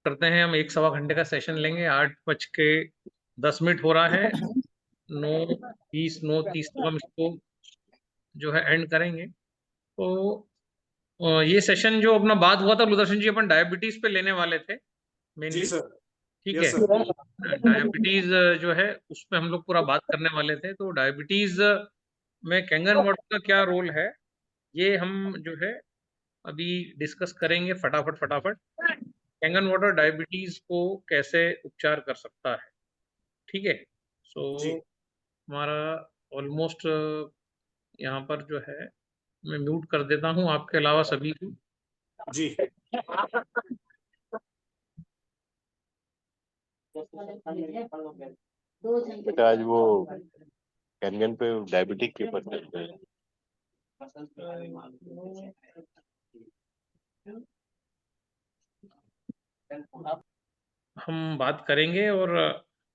करते हैं। हम 1 सवा घंटे का सेशन लेंगे। 8:10 हो रहा है। 9:20 9:30 तक हम इसको जो है एंड करेंगे। तो ये सेशन जो अपना बात हुआ था लुदर्शन जी, अपन डायबिटीज पे लेने वाले थे जी मेनली। सर। ठीक यस है। सर। डायबिटीज जो है उस पे हम लोग पूरा बात करने वाले थे। तो डायबिटीज में कैंगन वाटर का क्या रोल है, ये हम जो है अभी डिस्कस करेंगे फटाफट फटाफट। कैंगन वाटर डायबिटीज को कैसे उपचार कर सकता है। ठीक है। सो जी हमारा ऑलमोस्ट यहाँ पर जो है मैं म्यूट कर देता हूँ आपके अलावा सभी को। जी। आज वो कैंगन पे डायबिटिक के ऊपर चलते हैं। हम बात करेंगे। और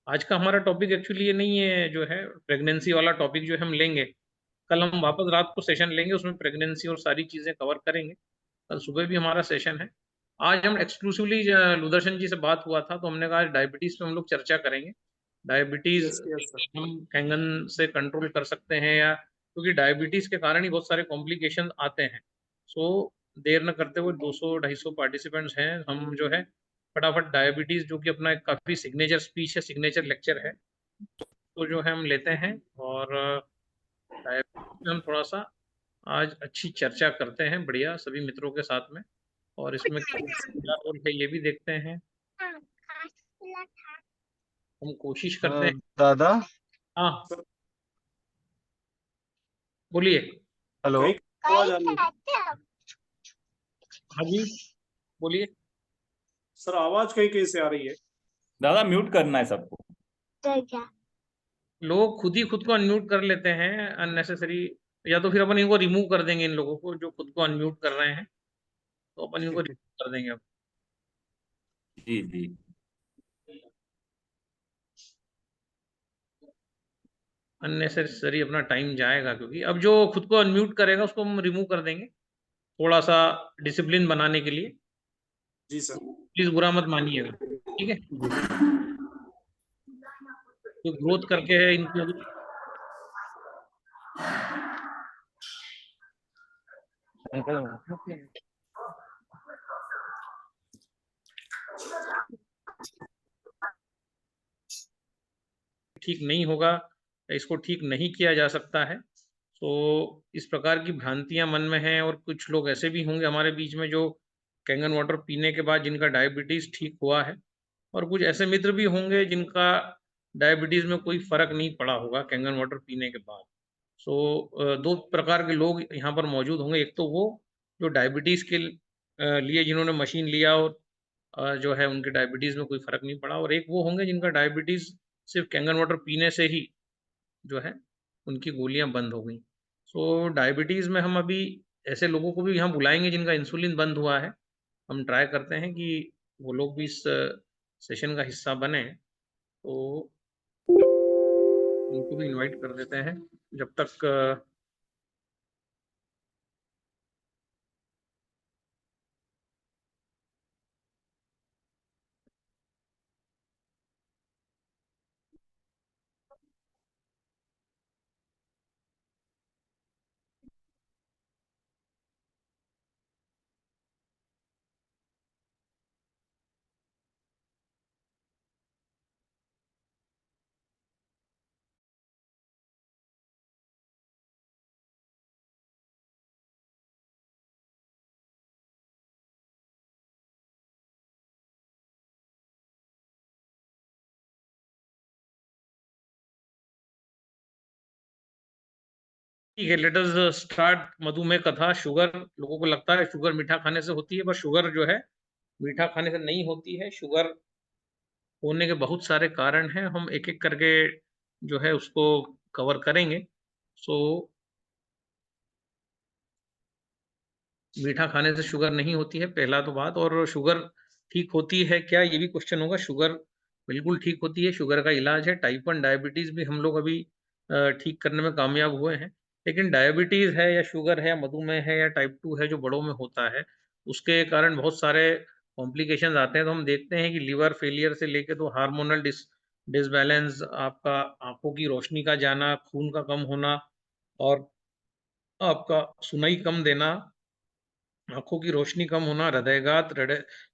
आज का हमारा टॉपिक एक्चुअली ये नहीं है, जो है प्रेगनेंसी वाला टॉपिक जो हम लेंगे। कल हम वापस रात को सेशन लेंगे, उसमें प्रेगनेंसी और सारी चीज़ें कवर करेंगे। कल सुबह भी हमारा सेशन है। आज हम एक्सक्लूसिवली लुदर्शन जी से बात हुआ था तो हमने कहा डायबिटीज़ पे हम लोग चर्चा करेंगे। Diabetes yes yes sir. हम कैंगन से कंट्रोल कर सकते हैं, या क्योंकि डायबिटीज़ के कारण ही बहुत सारे कॉम्प्लिकेशन आते हैं। सो देर न करते हुए 200-250 पार्टिसिपेंट्स हैं। हम जो है फटाफट डायबिटीज़, जो कि अपना एक काफ़ी सिग्नेचर स्पीच है, सिग्नेचर लेक्चर है, तो जो है हम लेते हैं। और डायबिटीज़ में हम थोड़ा-सा आज अच्छी चर्चा करते हैं, बढ़िया सभी मित्रों के साथ में। और इसमें क्या रोल है ये भी देखते हैं। हम कोशिश करते हैं। दादा हाँ सर बोलिए। हेलो। कहीं आवाज आ रही है? हाँ जी बोलिए। सर आवाज कहीं कहीं से आ रही है। दादा म्यूट करना है सबको। लोग खुद ही खुद को अनम्यूट कर लेते हैं अननेसेसरी, या तो फिर अपन इनको रिमूव कर देंगे, इन लोगों को जो खुद को अनम्यूट कर रहे हैं, तो अपन इनको रिमूव कर देंगे अब। जी जी। अननेसेसरी अपना टाइम जाएगा, क्योंकि अब जो खुद को अनम्यूट करेगा उसको हम रिमूव कर देंगे, थोड़ा सा डिसिप्लिन बनाने के लिए। जी सर। प्लीज बुरा मत मानिएगा, ठीक है। जो ग्रोथ करके है इनको अभी ठीक नहीं होगा, इसको ठीक नहीं किया जा सकता है। तो इस प्रकार की भ्रांतियां मन में हैं। और कुछ लोग ऐसे भी होंगे हमारे बीच में जो कैंगन वाटर पीने के बाद जिनका डायबिटीज ठीक हुआ है, और कुछ ऐसे मित्र भी होंगे जिनका डायबिटीज में कोई फर्क नहीं पड़ा होगा कैंगन वाटर पीने के बाद। सो दो प्रकार के लोग यहाँ पर मौजूद होंगे। एक तो वो जो डायबिटीज के लिए जिन्होंने मशीन लिया और जो है उनके डायबिटीज में कोई फर्क नहीं पड़ा, और एक वो होंगे जिनका डायबिटीज सिर्फ कैंगन वाटर पीने से ही जो है उनकी गोलियां बंद हो गई। सो डायबिटीज में हम अभी ऐसे लोगों को भी यहाँ बुलाएंगे जिनका इंसुलिन बंद हुआ है। हम ट्राई करते हैं कि वो लोग भी इस सेशन का हिस्सा बने। तो उनको भी इनवाइट कर देते हैं जब तक ठीक है। लेट अस स्टार्ट मधुमेह कथा। शुगर, लोगों को लगता है शुगर मीठा खाने से होती है, पर शुगर जो है मीठा खाने से नहीं होती है। शुगर होने के बहुत सारे कारण हैं, हम एक एक करके जो है उसको कवर करेंगे। सो मीठा खाने से शुगर नहीं होती है, पहला तो बात। और शुगर ठीक होती है क्या, ये भी क्वेश्चन होगा। शुगर बिल्कुल ठीक होती है, शुगर का इलाज है। टाइप 1 डायबिटीज भी हम लोग अभी ठीक करने में कामयाब हुए हैं। लेकिन डायबिटीज है या शुगर है या मधुमेह है या टाइप 2 है जो बड़ों में होता है, उसके कारण बहुत सारे कॉम्प्लिकेशंस आते हैं तो हम देखते हैं कि लिवर फेलियर से लेके तो हार्मोनल डिसबैलेंस, आपका आंखों की रोशनी का जाना, खून का कम होना और आपका सुनाई कम देना, आंखों की रोशनी कम होना, हृदयघात,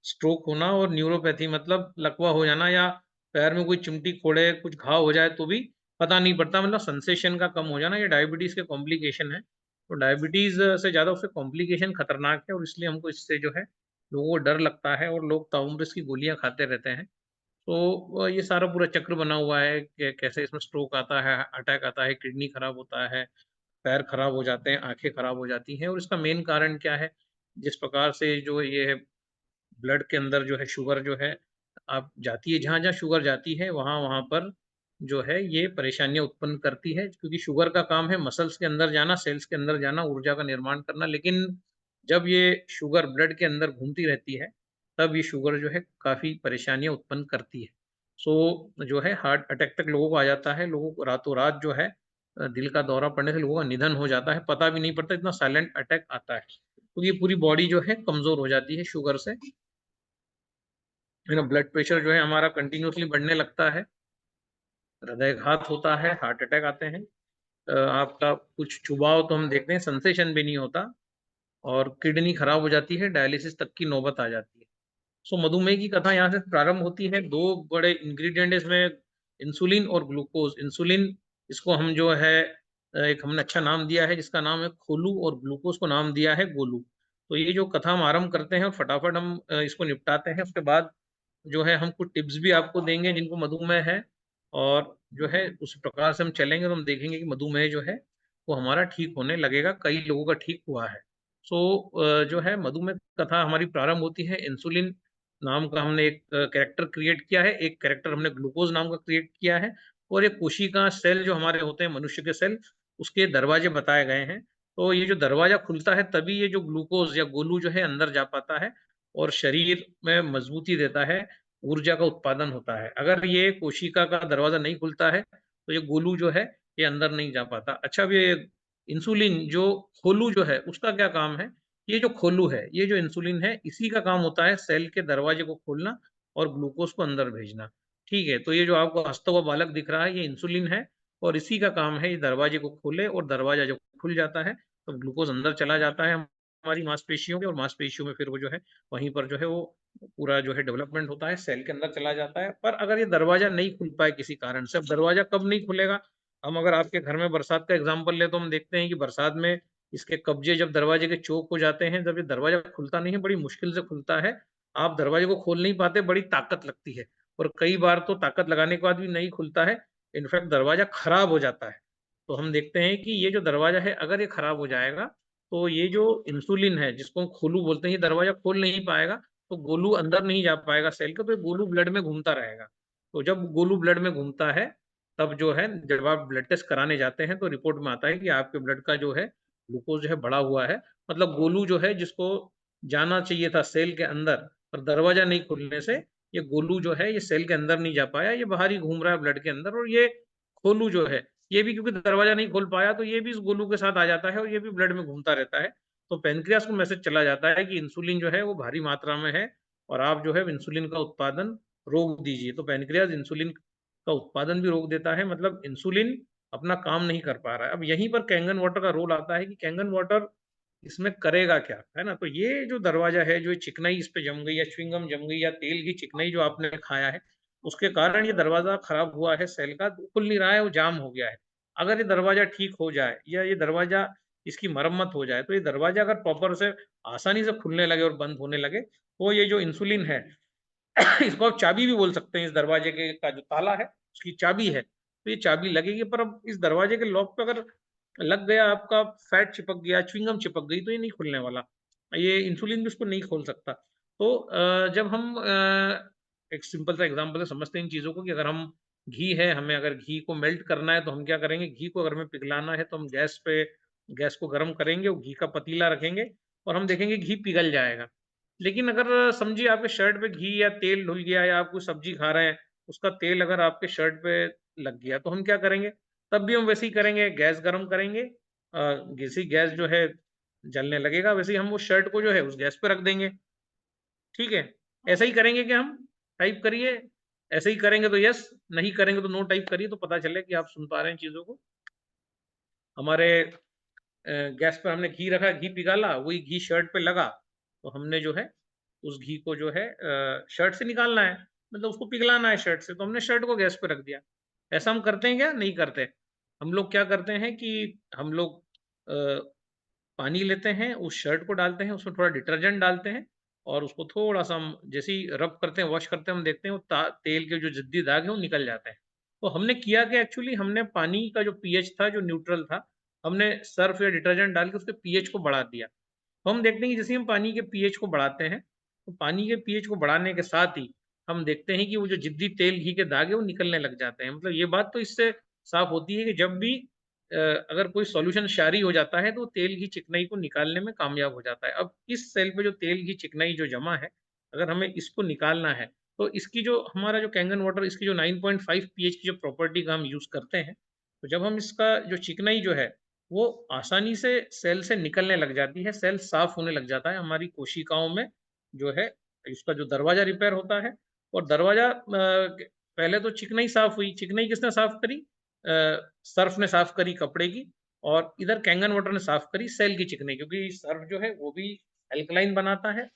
स्ट्रोक होना और न्यूरोपैथी मतलब लकवा हो जाना या पैर में कोई चिमटी फोड़े, कुछ घाव हो जाए तो भी पता नहीं पड़ता, मतलब सेंसेशन का कम हो जाना, ये डायबिटीज के कॉम्प्लिकेशन है। तो डायबिटीज से ज्यादा उससे कॉम्प्लिकेशन खतरनाक है और इसलिए हमको इससे जो है लोगों को डर लगता है और लोग ताउम्र इसकी गोलियां खाते रहते हैं। तो ये सारा पूरा चक्र बना हुआ है कि कैसे इसमें स्ट्रोक आता है, अटैक आता है, किडनी खराब होता है, पैर खराब हो जाते हैं, आंखें खराब हो जाती हैं और इसका मेन कारण क्या है? जिस प्रकार से जो ये है ब्लड के अंदर जो है शुगर जो है आप जाती है, जहाँ-जहाँ शुगर जाती है वहाँ-वहाँ पर जो है ये परेशानियाँ उत्पन्न करती है, क्योंकि शुगर का काम है मसल्स के अंदर जाना, सेल्स के अंदर जाना, ऊर्जा का निर्माण करना। लेकिन जब ये शुगर ब्लड के अंदर घूमती रहती है, तब ये शुगर जो है काफ़ी परेशानियाँ उत्पन्न करती है। जो है हार्ट अटैक तक लोगों को आ जाता है, लोगों को रातों-रात जो है दिल का दौरा पड़ने से लोगों का निधन हो जाता है, पता भी नहीं पड़ता, इतना साइलेंट अटैक आता है। तो ये पूरी बॉडी जो है कमज़ोर हो जाती है शुगर से। ब्लड प्रेशर जो है हमारा कंटिन्यूअसली बढ़ने लगता है, हृदयघात होता है, हार्ट अटैक आते हैं। आपका कुछ चुबाओ तो हम देखते हैं, सेंसेशन भी नहीं होता और किडनी खराब हो जाती है, डायलिसिस तक की नौबत आ जाती है। सो मधुमेह की कथा यहाँ से प्रारंभ होती है। 2 बड़े इंग्रीडिएंट इसमें इंसुलिन और ग्लूकोज़। इंसुलिन इसको हम जो है एक हमने अच्छा नाम दिया है जिसका नाम है खोलू और ग्लूकोज़ को नाम दिया है गोलू। तो ये जो कथा हम आरंभ करते हैं और फटाफट हम इसको निपटाते हैं, उसके बाद जो है हम कुछ टिप्स भी आपको देंगे जिनको मधुमेह है और जो है उस प्रकार से हम चलेंगे तो हम देखेंगे कि मधुमेह जो है वो हमारा ठीक होने लगेगा, कई लोगों का ठीक हुआ है। जो है मधुमेह कथा हमारी प्रारंभ होती है इंसुलिन नाम का हमने एक कैरेक्टर क्रिएट किया है, एक कैरेक्टर हमने ग्लूकोज़ नाम का क्रिएट किया है और एक कोशिका सेल जो हमारे होते हैं मनुष्य के सेल, उसके दरवाजे बताए गए हैं। तो ये जो दरवाज़ा खुलता है तभी ये जो ग्लूकोज़ या गोलू जो है अंदर जा पाता है और शरीर में मजबूती देता है, ऊर्जा का उत्पादन होता है। अगर ये कोशिका का दरवाज़ा नहीं खुलता है, तो ये गोलू जो है, ये अंदर नहीं जा पाता। अच्छा, अब ये इंसुलिन जो खोलू जो है, उसका क्या काम है? ये जो खोलू है, ये जो इंसुलिन है, इसी का काम होता है सेल के दरवाजे को खोलना और ग्लूकोज़ को अंदर भेजना। ठीक है? तो ये जो आपको हँसता हुआ बालक दिख रहा है, ये इंसुलिन है और इसी का काम है, ये दरवाजे को खोले और दरवाज़ा जब खुल जाता है, तो ग्लूकोज़ अंदर चला जाता है हमारी मांसपेशियों के और मांसपेशियों में फिर वो जो है, वहीं पर जो है वो पूरा जो है डेवलपमेंट होता है, सेल के अंदर चला जाता है। पर अगर ये दरवाज़ा नहीं खुल पाए किसी कारण से, अब दरवाज़ा कब नहीं खुलेगा? हम अगर आपके घर में बरसात का एग्ज़ाम्पल लें, तो हम देखते हैं कि बरसात में इसके कब्जे जब दरवाजे के चोक हो जाते हैं, जब ये दरवाज़ा खुलता नहीं है, बड़ी मुश्किल से खुलता है। आप दरवाजे को खोल नहीं पाते, बड़ी ताकत लगती है और कई बार तो ताकत लगाने के बाद भी नहीं खुलता है, इनफैक्ट दरवाज़ा खराब हो जाता है। तो हम देखते हैं कि ये जो दरवाज़ा है, अगर ये खराब हो जाएगा, तो ये जो इंसुलिन है, जिसको हम खोलू बोलते हैं, ये दरवाज़ा खोल नहीं पाएगा, तो गोलू अंदर नहीं जा पाएगा सेल के, तो ये गोलू ब्लड में घूमता रहेगा। तो जब गोलू ब्लड में घूमता है, तब जो है जब आप ब्लड टेस्ट कराने जाते हैं, तो रिपोर्ट में आता है कि आपके ब्लड का जो है ग्लूकोज़ जो है बढ़ा हुआ है। मतलब गोलू जो है जिसको जाना चाहिए था सेल के अंदर, पर दरवाज़ा नहीं खुलने से ये गोलू जो है ये सेल के अंदर नहीं जा पाया, ये बाहर ही घूम रहा है ब्लड के अंदर और ये खोलू जो है, ये भी क्योंकि दरवाज़ा नहीं खोल पाया, तो ये भी इस गोलू के साथ आ जाता है और ये भी ब्लड में घूमता रहता है। तो पैनक्रियाज़ को मैसेज चला जाता है कि इंसुलिन जो है वो भारी मात्रा में है और आप जो है इंसुलिन का उत्पादन रोक दीजिए। तो पैनक्रियाज़ इंसुलिन का उत्पादन भी रोक देता है, मतलब इंसुलिन अपना काम नहीं कर पा रहा है। अब यहीं पर कैंगन वाटर का रोल आता है कि कैंगन वाटर इसमें करेगा क्या, है ना? तो ये जो दरवाज़ा है, जो चिकनाई इस पे जम गई या च्युइंग गम जम गई या तेल की चिकनाई जो आपने खाया है, उसके कारण ये दरवाज़ा खराब हुआ है सेल का, खुल नहीं रहा है, वो जाम हो गया है। अगर ये दरवाज़ा ठीक हो जाए या ये दरवाज़ा इसकी मरम्मत हो जाए, तो ये दरवाज़ा अगर प्रॉपर से आसानी से खुलने लगे और बंद होने लगे, तो ये जो इंसुलिन है इसको आप चाबी भी बोल सकते हैं, इस दरवाजे के का जो ताला है, उसकी चाबी है। तो ये चाबी लगेगी, पर अब इस दरवाजे के लॉक पे अगर लग गया, आपका फैट चिपक गया, च्युइंग गम चिपक गई, तो ये नहीं खुलने वाला। ये इंसुलिन भी उसको नहीं खोल सकता। तो जब हम एक सिंपल सा एग्ज़ाम्पल से समझते हैं इन चीज़ों को कि अगर हम घी है, हमें अगर घी को मेल्ट करना है, तो हम क्या करेंगे? घी को अगर हमें पिघलाना है, तो हम गैस को गरम करेंगे और घी का पतीला रखेंगे और हम देखेंगे घी पिघल जाएगा। लेकिन अगर समझिए आपके शर्ट पे घी या तेल धुल गया या आप कोई सब्ज़ी खा रहे हैं, उसका तेल अगर आपके शर्ट पे लग गया, तो हम क्या करेंगे? तब भी हम वैसे ही करेंगे, गैस गरम करेंगे, जैसे ही गैस जो है जलने लगेगा, वैसे ही हम उस शर्ट को जो है उस गैस पे रख देंगे, ठीक है? ऐसा ही करेंगे कि हम टाइप करिए, ऐसे ही करेंगे तो यस, नहीं करेंगे तो नो टाइप करिए, तो पता चले कि आप सुन पा रहे हैं चीज़ों को। हमारे गैस पर हमने घी रखा, घी पिघाला, वही घी शर्ट पे लगा, तो हमने जो है उस घी को जो है शर्ट से निकालना है, मतलब उसको पिघलाना है शर्ट से, तो हमने शर्ट को गैस पे रख दिया। ऐसा हम करते हैं क्या? नहीं करते। हम लोग क्या करते हैं कि हम लोग पानी लेते हैं, उस शर्ट को डालते हैं, उसमें थोड़ा डिटर्जेंट डालते हैं और उसको थोड़ा-सा हम जैसे ही रब करते हैं, वॉश करते हैं, हम देखते हैं वो तेल के जो ज़िद्दी दाग हैं वो निकल जाते हैं। तो हमने किया क्या एक्चुअली, हमने पानी का जो पीएच था, जो न्यूट्रल था, हमने सर्फ़ या डिटर्जेंट डाल के उसके पीएच को बढ़ा दिया। तो हम देखते हैं कि जैसे ही हम पानी के पीएच को बढ़ाते हैं, तो पानी के पीएच को बढ़ाने के साथ ही हम देखते हैं कि वो जो ज़िद्दी तेल घी के दाग हैं वो निकलने लग जाते हैं। मतलब ये बात तो इससे साफ़ होती है कि जब भी अगर कोई सॉल्यूशन क्षारीय हो जाता है तो तेल की चिकनाई को निकालने में कामयाब हो जाता है। अब इस सेल पे जो तेल की चिकनाई जो जमा है, अगर हमें इसको निकालना है, तो इसकी जो हमारा जो कैंगन वाटर इसकी जो 9.5 पीएच की जो प्रॉपर्टी का हम यूज़ करते हैं, तो जब हम इसका जो चिकनाई जो है, वो आसानी से सेल से निकलने लग जाती है, सेल साफ़ होने लग जाता है। हमारी कोशिकाओं में जो है, इसका जो दरवाज़ा रिपेयर होता है और दरवाज़ा पहले तो चिकनाई साफ़ हुई, चिकनाई किसने साफ़ करी? सर्फ़ ने साफ़ करी कपड़े की और इधर कैंगन वाटर ने साफ़ करी सेल की चिकनाई, क्योंकि सर्फ़ जो है वो भी अल्कलाइन बनाता है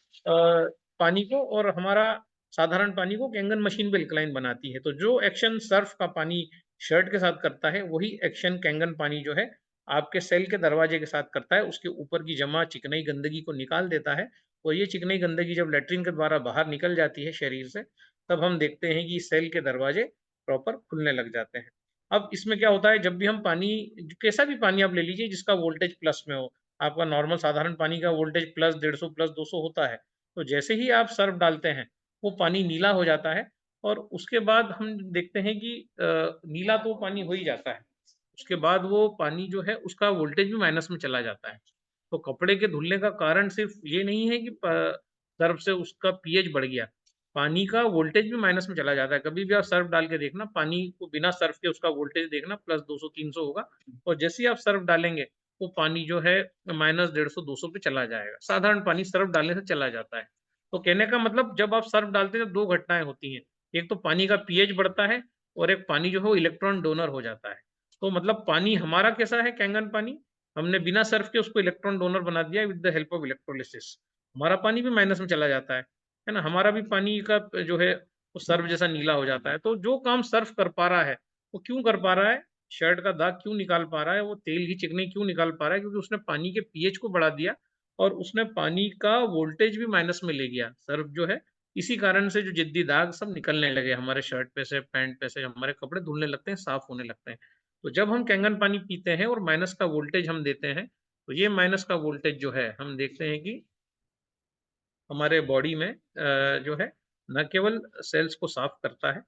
पानी को, और हमारा साधारण पानी को कैंगन मशीन भी अल्कलाइन बनाती है। तो जो एक्शन सर्फ़ का पानी शर्ट के साथ करता है, वही एक्शन कैंगन पानी जो है आपके सेल के दरवाजे के साथ करता है। उसके ऊपर की जमा चिकनाई गंदगी को निकाल देता है और ये चिकनाई गंदगी जब लैट्रिन के द्वारा बाहर निकल जाती है शरीर से, तब हम देखते हैं कि सेल के दरवाजे प्रॉपर खुलने लग जाते हैं। अब इसमें क्या होता है, जब भी हम पानी, कैसा भी पानी आप ले लीजिए जिसका वोल्टेज प्लस में हो, आपका नॉर्मल साधारण पानी का वोल्टेज प्लस 150 प्लस 200 होता है, तो जैसे ही आप सर्फ डालते हैं, वो पानी नीला हो जाता है और उसके बाद हम देखते हैं कि नीला तो पानी हो ही जाता है। उसके बाद वो पानी जो है उसका वोल्टेज भी माइनस में चला जाता है। तो कपड़े के धुलने का कारण सिर्फ़ ये नहीं है कि सर्फ से उसका पीएच बढ़ गया, पानी का वोल्टेज भी माइनस में चला जाता है। कभी भी आप सर्फ डाल के देखना, पानी को बिना सर्फ के उसका वोल्टेज देखना प्लस 200-300 होगा और जैसे ही आप सर्फ डालेंगे, वो पानी जो है माइनस 150-200 पे चला जाएगा। साधारण पानी सर्फ डालने से चला जाता है। तो कहने का मतलब, जब आप सर्फ डालते हैं तो 2 घटनाएँ होती हैं। एक तो पानी का पीएच बढ़ता है और एक पानी जो है वो इलेक्ट्रॉन डोनर हो जाता है। तो मतलब पानी हमारा कैसा है, कैंगन पानी, हमने बिना सर्फ के उसको इलेक्ट्रॉन डोनर बना दिया with the help of electrolysis. हमारा पानी भी माइनस में चला जाता है ना? हमारा भी पानी का जो है वो सर्फ जैसा नीला हो जाता है। तो जो काम सर्फ कर पा रहा है, वो क्यों कर पा रहा है? शर्ट का दाग क्यों निकाल पा रहा है? वो तेल की चिकनाई क्यों निकाल पा रहा है? क्योंकि उसने पानी के पीएच को बढ़ा दिया और उसने पानी का वोल्टेज भी माइनस में ले गया। सर्फ जो है, इसी कारण से जो ज़िद्दी दाग सब निकलने लगे हमारे शर्ट पे से, पैंट पे से, हमारे कपड़े धुलने लगते हैं, साफ होने लगते हैं। तो जब हम कैंगन पानी पीते हैं और माइनस का वोल्टेज हम देते हैं, तो ये माइनस का वोल्टेज जो है, हम देखते हैं कि हमारे बॉडी में जो है न केवल सेल्स को साफ करता है,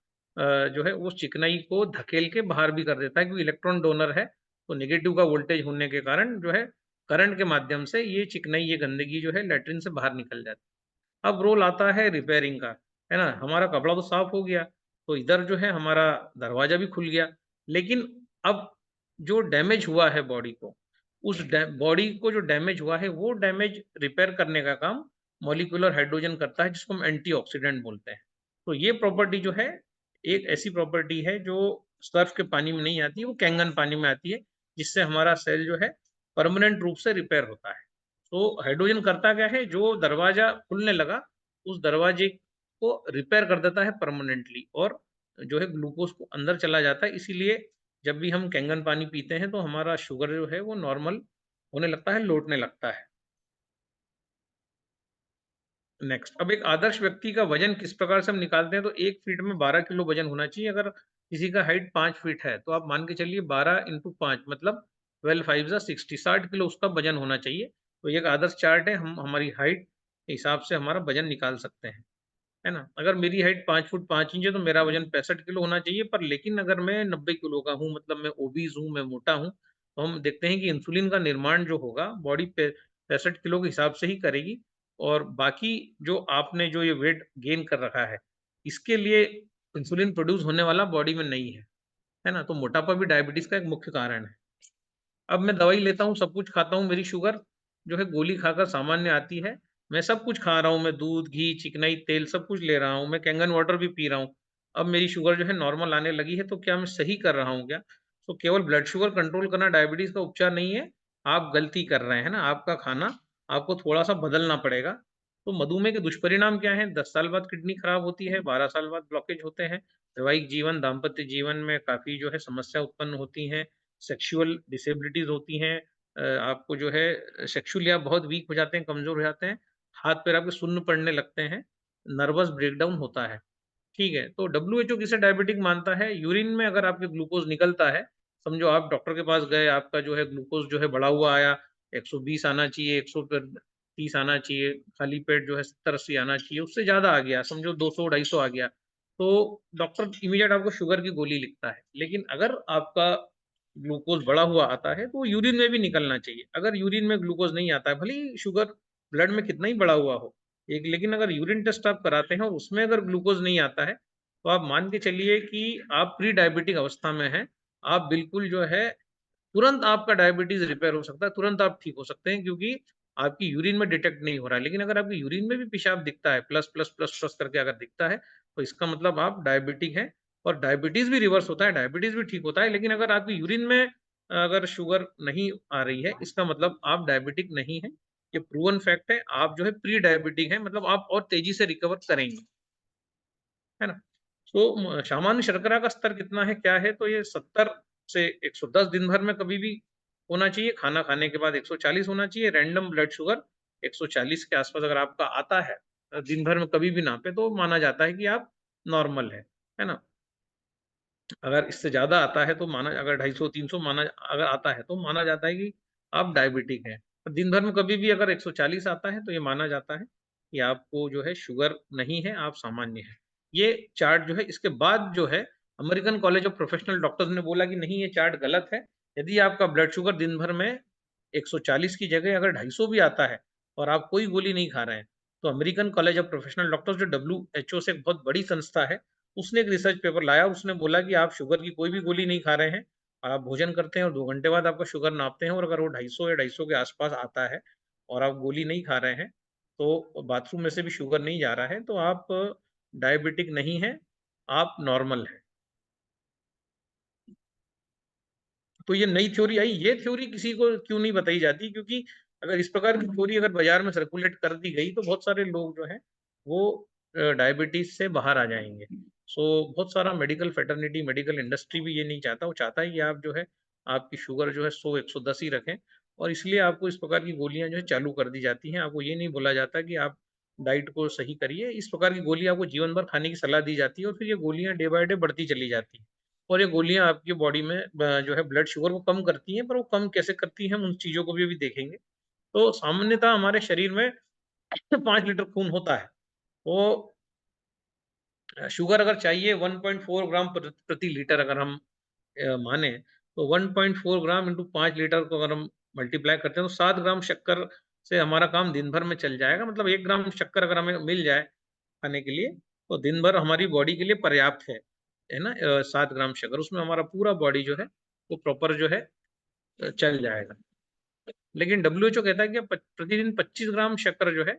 जो है वो चिकनाई को धकेल के बाहर भी कर देता है, क्योंकि इलेक्ट्रॉन डोनर है, तो नेगेटिव का वोल्टेज होने के कारण जो है करंट के माध्यम से ये चिकनाई, ये गंदगी जो है लैट्रिन से बाहर निकल जाती है। अब रोल आता है रिपेयरिंग का, है ना? हमारा कपड़ा तो साफ हो गया, तो इधर जो है हमारा दरवाजा भी खुल गया, लेकिन अब जो डैमेज हुआ है बॉडी को, उस बॉडी को जो डैमेज हुआ है, वो डैमेज रिपेयर करने का काम मॉलिक्यूलर हाइड्रोजन करता है, जिसको हम एंटीऑक्सीडेंट बोलते हैं। तो ये प्रॉपर्टी जो है, एक ऐसी प्रॉपर्टी है जो सर्फ के पानी में नहीं आती है, वो कैंगन पानी में आती है, जिससे हमारा सेल जो है परमानेंट रूप से रिपेयर होता है। तो हाइड्रोजन करता क्या है, जो दरवाजा खुलने लगा, उस दरवाजे को रिपेयर कर देता है परमानेंटली और जो है ग्लूकोज को अंदर चला जाता है। इसीलिए जब भी हम कैंगन पानी पीते हैं, तो हमारा शुगर जो है वो नॉर्मल होने लगता है, लौटने लगता है। नेक्स्ट, अब एक आदर्श व्यक्ति का वजन किस प्रकार से हम निकालते हैं, तो 1 फीट में 12 किलो वजन होना चाहिए। अगर किसी का हाइट 5 फीट है, तो आप मान के चलिए 12 इंटू 5 मतलब 12 5 जा 60, 60 किलो उसका वजन होना चाहिए। तो ये एक आदर्श चार्ट है, हम हमारी हाइट के हिसाब से हमारा वजन निकाल सकते हैं, है ना? अगर मेरी हाइट 5 फुट 5 इंच है, तो मेरा वजन 65 किलो होना चाहिए। पर लेकिन अगर मैं 90 किलो का हूँ, मतलब मैं ओबीज़ हूँ, मैं मोटा हूँ, तो हम देखते हैं कि इंसुलिन का निर्माण जो होगा बॉडी पे 65 किलो के हिसाब से ही करेगी और बाकी जो आपने जो ये वेट गेन कर रखा है, इसके लिए इंसुलिन प्रोड्यूस होने वाला बॉडी में नहीं है ना? तो मोटापा भी डायबिटीज़ का एक मुख्य कारण है। अब मैं दवाई लेता हूँ, सब कुछ खाता हूँ, मेरी शुगर जो है गोली खाकर सामान्य आती है, मैं सब कुछ खा रहा हूँ, मैं दूध, घी, चिकनाई, तेल सब कुछ ले रहा हूँ, मैं कैंगन वाटर भी पी रहा हूँ। अब मेरी शुगर जो है नॉर्मल आने लगी है, तो क्या मैं सही कर रहा हूँ क्या? तो केवल ब्लड शुगर कंट्रोल करना डायबिटीज़ का उपचार नहीं है, आप गलती कर रहे हैं ना, आपका खाना आपको थोड़ा-सा बदलना पड़ेगा। तो मधुमेह के दुष्परिणाम क्या हैं? 10 साल बाद किडनी खराब होती है, 12 साल बाद ब्लॉकेज होते हैं, वैवाहिक जीवन, दाम्पत्य जीवन में काफ़ी जो है समस्या उत्पन्न होती हैं, सेक्सुअल डिसेबिलिटीज़ होती हैं, आपको जो है सेक्सुअली आप बहुत वीक हो जाते हैं, कमज़ोर हो जाते हैं, हाथ-पैर आपके सुन्न पड़ने लगते हैं, नर्वस ब्रेकडाउन होता है। ठीक है, तो डब्ल्यूएचओ किसे डायबिटिक मानता है? यूरिन में अगर आपके ग्लूकोज़ निकलता है, समझो आप डॉक्टर के पास गए, आपका जो है ग्लूकोज़ जो है बढ़ा हुआ आया, 120 आना चाहिए, 130 आना चाहिए, खाली पेट जो है 70-80 आना चाहिए, उससे ज़्यादा आ गया, समझो 200-250 आ गया, तो डॉक्टर इमीडिएट आपको शुगर की गोली लिखता है। लेकिन अगर आपका ग्लूकोज़ बढ़ा हुआ आता है, तो यूरिन में भी निकलना चाहिए। अगर यूरिन में ग्लूकोज़ नहीं आता है, भले ही शुगर ब्लड में कितना ही बढ़ा हुआ हो, एक लेकिन अगर यूरिन टेस्ट आप कराते हैं और उसमें अगर ग्लूकोज़ नहीं आता है, तो आप मान के चलिए कि आप प्री डायबिटिक अवस्था में हैं। आप बिल्कुल जो है तुरंत आपका डायबिटीज़ रिपेयर हो सकता है, तुरंत आप ठीक हो सकते हैं क्योंकि आपकी यूरिन में डिटेक्ट नहीं हो रहा है। लेकिन अगर आपकी यूरिन में भी पेशाब दिखता है, प्लस, प्लस, प्लस, प्लस करके अगर दिखता है, तो इसका मतलब आप डायबिटिक हैं और डायबिटीज़ भी रिवर्स होता है, डायबिटीज़ भी ठीक होता है। लेकिन अगर आपकी यूरिन में अगर शुगर नहीं आ रही है, इसका मतलब आप डायबिटिक नहीं हैं। ये प्रूवन फैक्ट है, आप जो है प्री डायबिटिक हैं, मतलब आप और तेज़ी से रिकवर करेंगे, है ना? तो सामान्य शर्करा का स्तर कितना है, क्या है? तो ये 70 से 110 दिन भर में कभी भी होना चाहिए, खाना खाने के बाद 140 होना चाहिए, रैंडम ब्लड शुगर 140 के आस-पास अगर आपका आता है, दिन भर में कभी भी नापे तो माना जाता है कि आप नॉर्मल हैं, है ना? अगर इससे ज़्यादा आता है तो माना अगर 250-300 माना अगर आता है तो माना जाता है कि आप डायबिटिक हैं। दिन भर में कभी भी अगर 140 आता है तो ये माना जाता है कि आपको जो है शुगर नहीं है, आप सामान्य हैं। ये चार्ट जो है इसके बाद जो है American college of professional doctors ने बोला कि नहीं ये चार्ट गलत है। यदि आपका ब्लड शुगर दिन भर में 140 की जगह अगर 250 भी आता है और आप कोई गोली नहीं खा रहे हैं, तो American college of professional doctors जो डब्ल्यूएचओ से एक बहुत बड़ी संस्था है, उसने एक रिसर्च पेपर लाया, उसने बोला कि आप शुगर की कोई भी गोली नहीं खा रहे हैं, आप भोजन करते हैं और 2 घंटे बाद आपका शुगर नापते हैं और अगर वो 250 या 250 के आस-पास आता है और आप गोली नहीं खा रहे हैं, तो बाथरूम में से भी शुगर नहीं जा रहा है, तो आप डायबिटिक नहीं हैं, आप नॉर्मल हैं। तो ये नई थ्योरी आई, ये थ्योरी किसी को क्यों नहीं बताई जाती क्योंकि अगर इस प्रकार की थ्योरी अगर बाज़ार में सर्कुलेट कर दी गई, तो बहुत सारे लोग जो हैं, वो डायबिटीज़ से बाहर आ जाएँगे। सो बहुत सारा मेडिकल फ्रेटर्निटी, मेडिकल इंडस्ट्री भी ये नहीं चाहता, वो चाहता है कि आप जो है, आपकी शुगर जो है 100-110 ही रखें और इसलिए आपको इस प्रकार की गोलियाँ जो है चालू कर दी जाती हैं। आपको ये नहीं बोला जाता कि आप डाइट को सही करिए, इस प्रकार की गोली आपको जीवन भर खाने की सलाह दी जाती है और फिर ये गोलियाँ डे बाय डे बढ़ती चली जाती हैं। और ये गोलियाँ आपकी बॉडी में जो है ब्लड शुगर को कम करती हैं, पर वो कम कैसे करती हैं, हम उन चीज़ों को भी अभी देखेंगे। तो सामान्यतः हमारे शरीर में 5 लीटर खून होता है। तो शुगर अगर चाहिए 1.4 ग्राम प्रति लीटर अगर हम माने, तो 1.4 ग्राम इंटू 5 लीटर को अगर हम मल्टीप्लाई करते हैं, तो 7 ग्राम शक्कर से हमारा काम दिन भर में चल जाएगा। मतलब 1 ग्राम शक्कर अगर हमें मिल जाए खाने के लिए, तो दिन भर हमारी बॉडी के लिए पर्याप्त है ना? 7 ग्राम शक्कर, उसमें हमारा पूरा बॉडी जो है, वो प्रॉपर जो है चल जाएगा। लेकिन डब्ल्यूएचओ कहता है कि आप प्रतिदिन 25 ग्राम शक्कर जो है,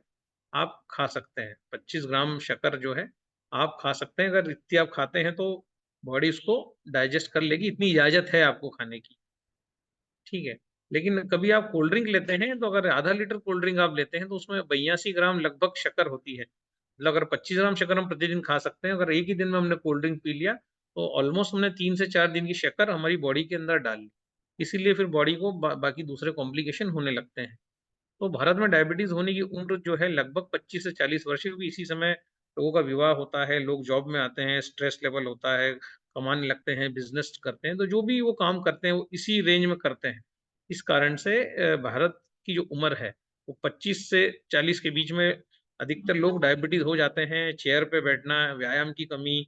आप खा सकते हैं। 25 ग्राम शक्कर जो है, आप खा सकते हैं। अगर इतनी आप खाते हैं, तो बॉडी उसको डाइजेस्ट कर लेगी, इतनी इजाज़त है आपको खाने की। ठीक है। लेकिन कभी आप कोल्ड ड्रिंक लेते हैं, तो अगर आधा लीटर कोल्ड ड्रिंक आप लेते हैं, तो उसमें 82 ग्राम लगभग शक्कर होती है। मतलब अगर 25 ग्राम शक्कर हम प्रतिदिन खा सकते हैं, अगर एक ही दिन में हमने कोल्ड ड्रिंक पी लिया, तो ऑलमोस्ट हमने 3 से 4 दिन की शक्कर हमारी बॉडी के अंदर डाल ली। इसीलिए फिर बॉडी को बाकी दूसरे कॉम्प्लिकेशन होने लगते हैं। तो भारत में डायबिटीज़ होने की उम्र जो है लगभग 25 से 40 वर्ष है, क्योंकि इसी समय लोगों का विवाह होता है, लोग जॉब में आते हैं, स्ट्रेस लेवल होता है, कमाने लगते हैं, बिज़नेस करते हैं, तो जो भी वो काम करते हैं, वो इसी रेंज में करते हैं। इस कारण से भारत की जो उम्र है, वो 25 से 40 के बीच में अधिकतर लोग डायबिटीज़ हो जाते हैं। चेयर पे बैठना, व्यायाम की कमी,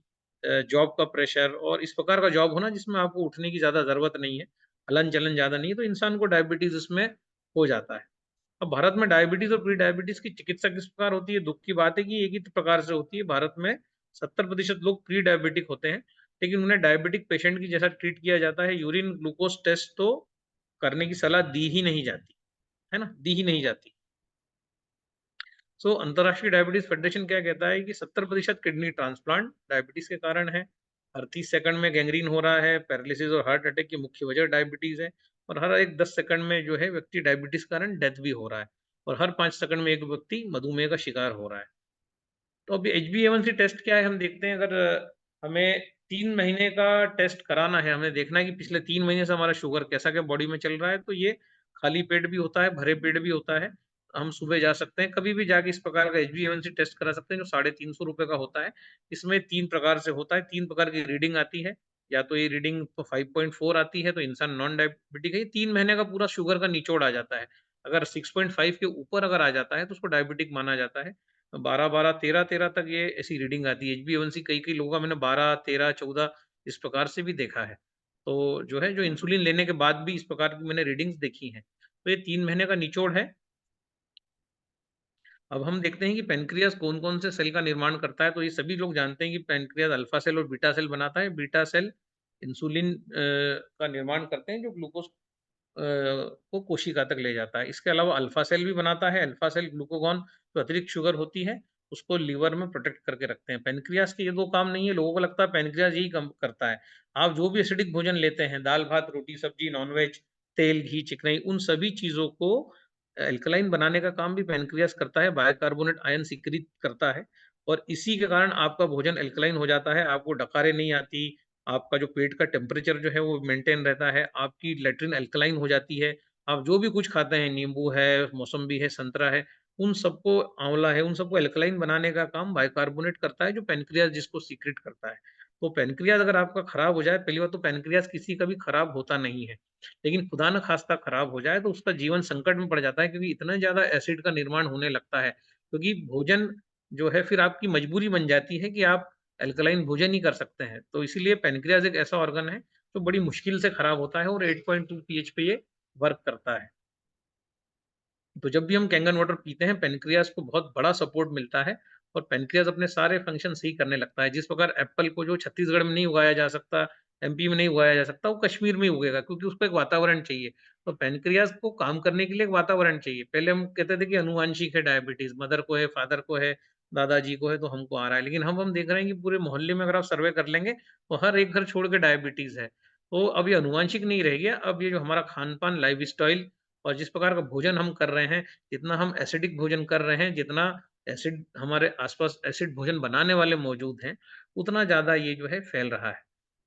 जॉब का प्रेशर और इस प्रकार का जॉब होना जिसमें आपको उठने की ज़्यादा ज़रूरत नहीं है, हलन-चलन ज़्यादा नहीं है, तो इंसान को डायबिटीज़ इसमें हो जाता है। अब भारत में डायबिटीज़ और प्री डायबिटीज़ की चिकित्सा किस प्रकार होती है? दुःख की बात है कि एक ही प्रकार से होती है। भारत में 70% लोग प्री डायबिटिक होते हैं, लेकिन उन्हें डायबिटिक पेशेंट की जैसा ट्रीट किया जाता है। यूरिन ग्लूकोज़ टेस्ट तो करने की सलाह दी ही नहीं जाती, है ना? दी ही नहीं जाती। सो अंतर्राष्ट्रीय डायबिटीज फेडरेशन क्या कहता है कि 70% किडनी ट्रांसप्लांट डायबिटीज के कारण है। हर 30 सेकंड में गैंग्रीन हो रहा है। पैरालिसिस और हार्ट अटैक की मुख्य वजह डायबिटीज है। और हर एक 10 सेकंड में जो है व्यक्ति डायबिटीज के कारण डेथ भी हो रहा है। और हर 5 सेकंड में एक व्यक्ति मधुमेह का शिकार हो रहा है। तो अभी HbA1c टेस्ट क्या है हम देखते हैं। अगर हमें 3 महीने का टेस्ट कराना है, हमें देखना है कि पिछले 3 महीने से हमारा शुगर कैसा क्या बॉडी में चल रहा है, तो ये खाली पेट भी होता है, भरे पेट भी होता है। हम सुबह जा सकते हैं, कभी भी जाके इस प्रकार का HbA1c टेस्ट करा सकते हैं, जो 350 रुपए का होता है। इसमें 3 प्रकार से होता है, 3 प्रकार की रीडिंग आती है। या तो ये रीडिंग 5.4 आती है तो इंसान नॉन डायबिटिक है। 3 महीने का पूरा शुगर का निचोड़ आ जाता है। अगर 6.5 के ऊपर अगर आ जाता है तो उसको डायबिटिक माना जाता है। 12-12, 13-13 तक ये ऐसी रीडिंग आती है। HbA1c कई लोगों का मैंने 12, 13, 14 इस प्रकार से भी देखा है। तो जो है, जो इंसुलिन लेने के बाद भी इस प्रकार की मैंने रीडिंग्स देखी हैं। तो ये 3 महीने का निचोड़ है। अब हम देखते हैं कि पैनक्रियाज़ कौन-कौन से सेल का निर्माण करता है। तो ये सभी लोग जानते हैं कि पैनक्रियाज़ अल्फा सेल और बीटा सेल बनाता है। बीटा सेल इंसुलिन का निर्माण करते हैं, जो ग्लूकोज़ को कोशिका तक ले जाता है। इसके अलावा अल्फा सेल भी बनाता है। अल्फा सेल ग्लूकागॉन जो अतिरिक्त शुगर होती है, उसको लीवर में प्रोटेक्ट करके रखते हैं। पैनक्रियाज़ के ये 2 काम नहीं है, लोगों को लगता है पैनक्रियाज़ यही कम करता है। आप जो भी एसिडिक भोजन लेते हैं, दाल-भात, रोटी-सब्जी, नॉन-वेज, तेल, घी, चिकनाई, उन सभी चीज़ों को एल्कलाइन बनाने का काम भी पैनक्रियाज़ करता है, बाइकार्बोनेट आयन सिक्रीट करता है और इसी के कारण आपका भोजन एल्कलाइन हो जाता है, आपको डकारें नहीं आती, आपका जो पेट का टेम्परेचर जो है वो मेंटेन रहता है, आपकी लैट्रिन एल्कलाइन हो जाती है। आप जो भी कुछ खाते हैं, नींबू है, मौसम्बी है, संतरा है, उन सबको आँवला है, उन सबको एल्कलाइन बनाने का काम बाइकार्बोनेट करता है, जो पैनक्रियाज़ जिसको सीक्रेट करता है। तो पैनक्रियाज़ अगर आपका खराब हो जाए, पहली बात तो पैनक्रियाज़ किसी का भी खराब होता नहीं है। लेकिन खुदा न खास्ता खराब हो जाए तो उसका जीवन संकट में पड़ जाता है, क्योंकि इतना ज़्यादा एसिड का निर्माण होने लगता है। क्योंकि भोजन जो है फिर आपकी मजबूरी बन जाती है कि आप अल्कलाइन भोजन ही कर सकते हैं। तो इसीलिए पैनक्रियाज़ एक ऐसा ऑर्गन है जो बड़ी मुश्किल से खराब होता है और 8.2 पीएच पे ये वर्क करता है। तो जब भी हम कैंगन वाटर पीते हैं, पैनक्रियाज़ को बहुत बड़ा सपोर्ट मिलता है और पैनक्रियाज़ अपने सारे फंक्शन सही करने लगता है। जिस प्रकार एप्पल को जो छत्तीसगढ़ में नहीं उगाया जा सकता, एमपी में नहीं उगाया जा सकता, वो कश्मीर में ही उगेगा, क्योंकि उसको एक वातावरण चाहिए। तो पैनक्रियाज़ को काम करने के लिए एक वातावरण चाहिए। पहले हम कहते थे कि आनुवांशिक है डायबिटीज़, मदर को है, फादर को है, दादाजी को है, तो हमको आ रहा है। लेकिन हम देख रहे हैं कि पूरे मोहल्ले में अगर आप सर्वे कर लेंगे, तो हर एक घर छोड़ के डायबिटीज़ है। तो अब ये आनुवांशिक नहीं रह गया, अब ये जो हमारा खान-पान, लाइफ़स्टाइल और जिस प्रकार का भोजन हम कर रहे हैं, जितना हम एसिडिक भोजन कर रहे हैं, जितना एसिड हमारे आस-पास एसिड भोजन बनाने वाले मौजूद हैं, उतना ज़्यादा ये जो है फैल रहा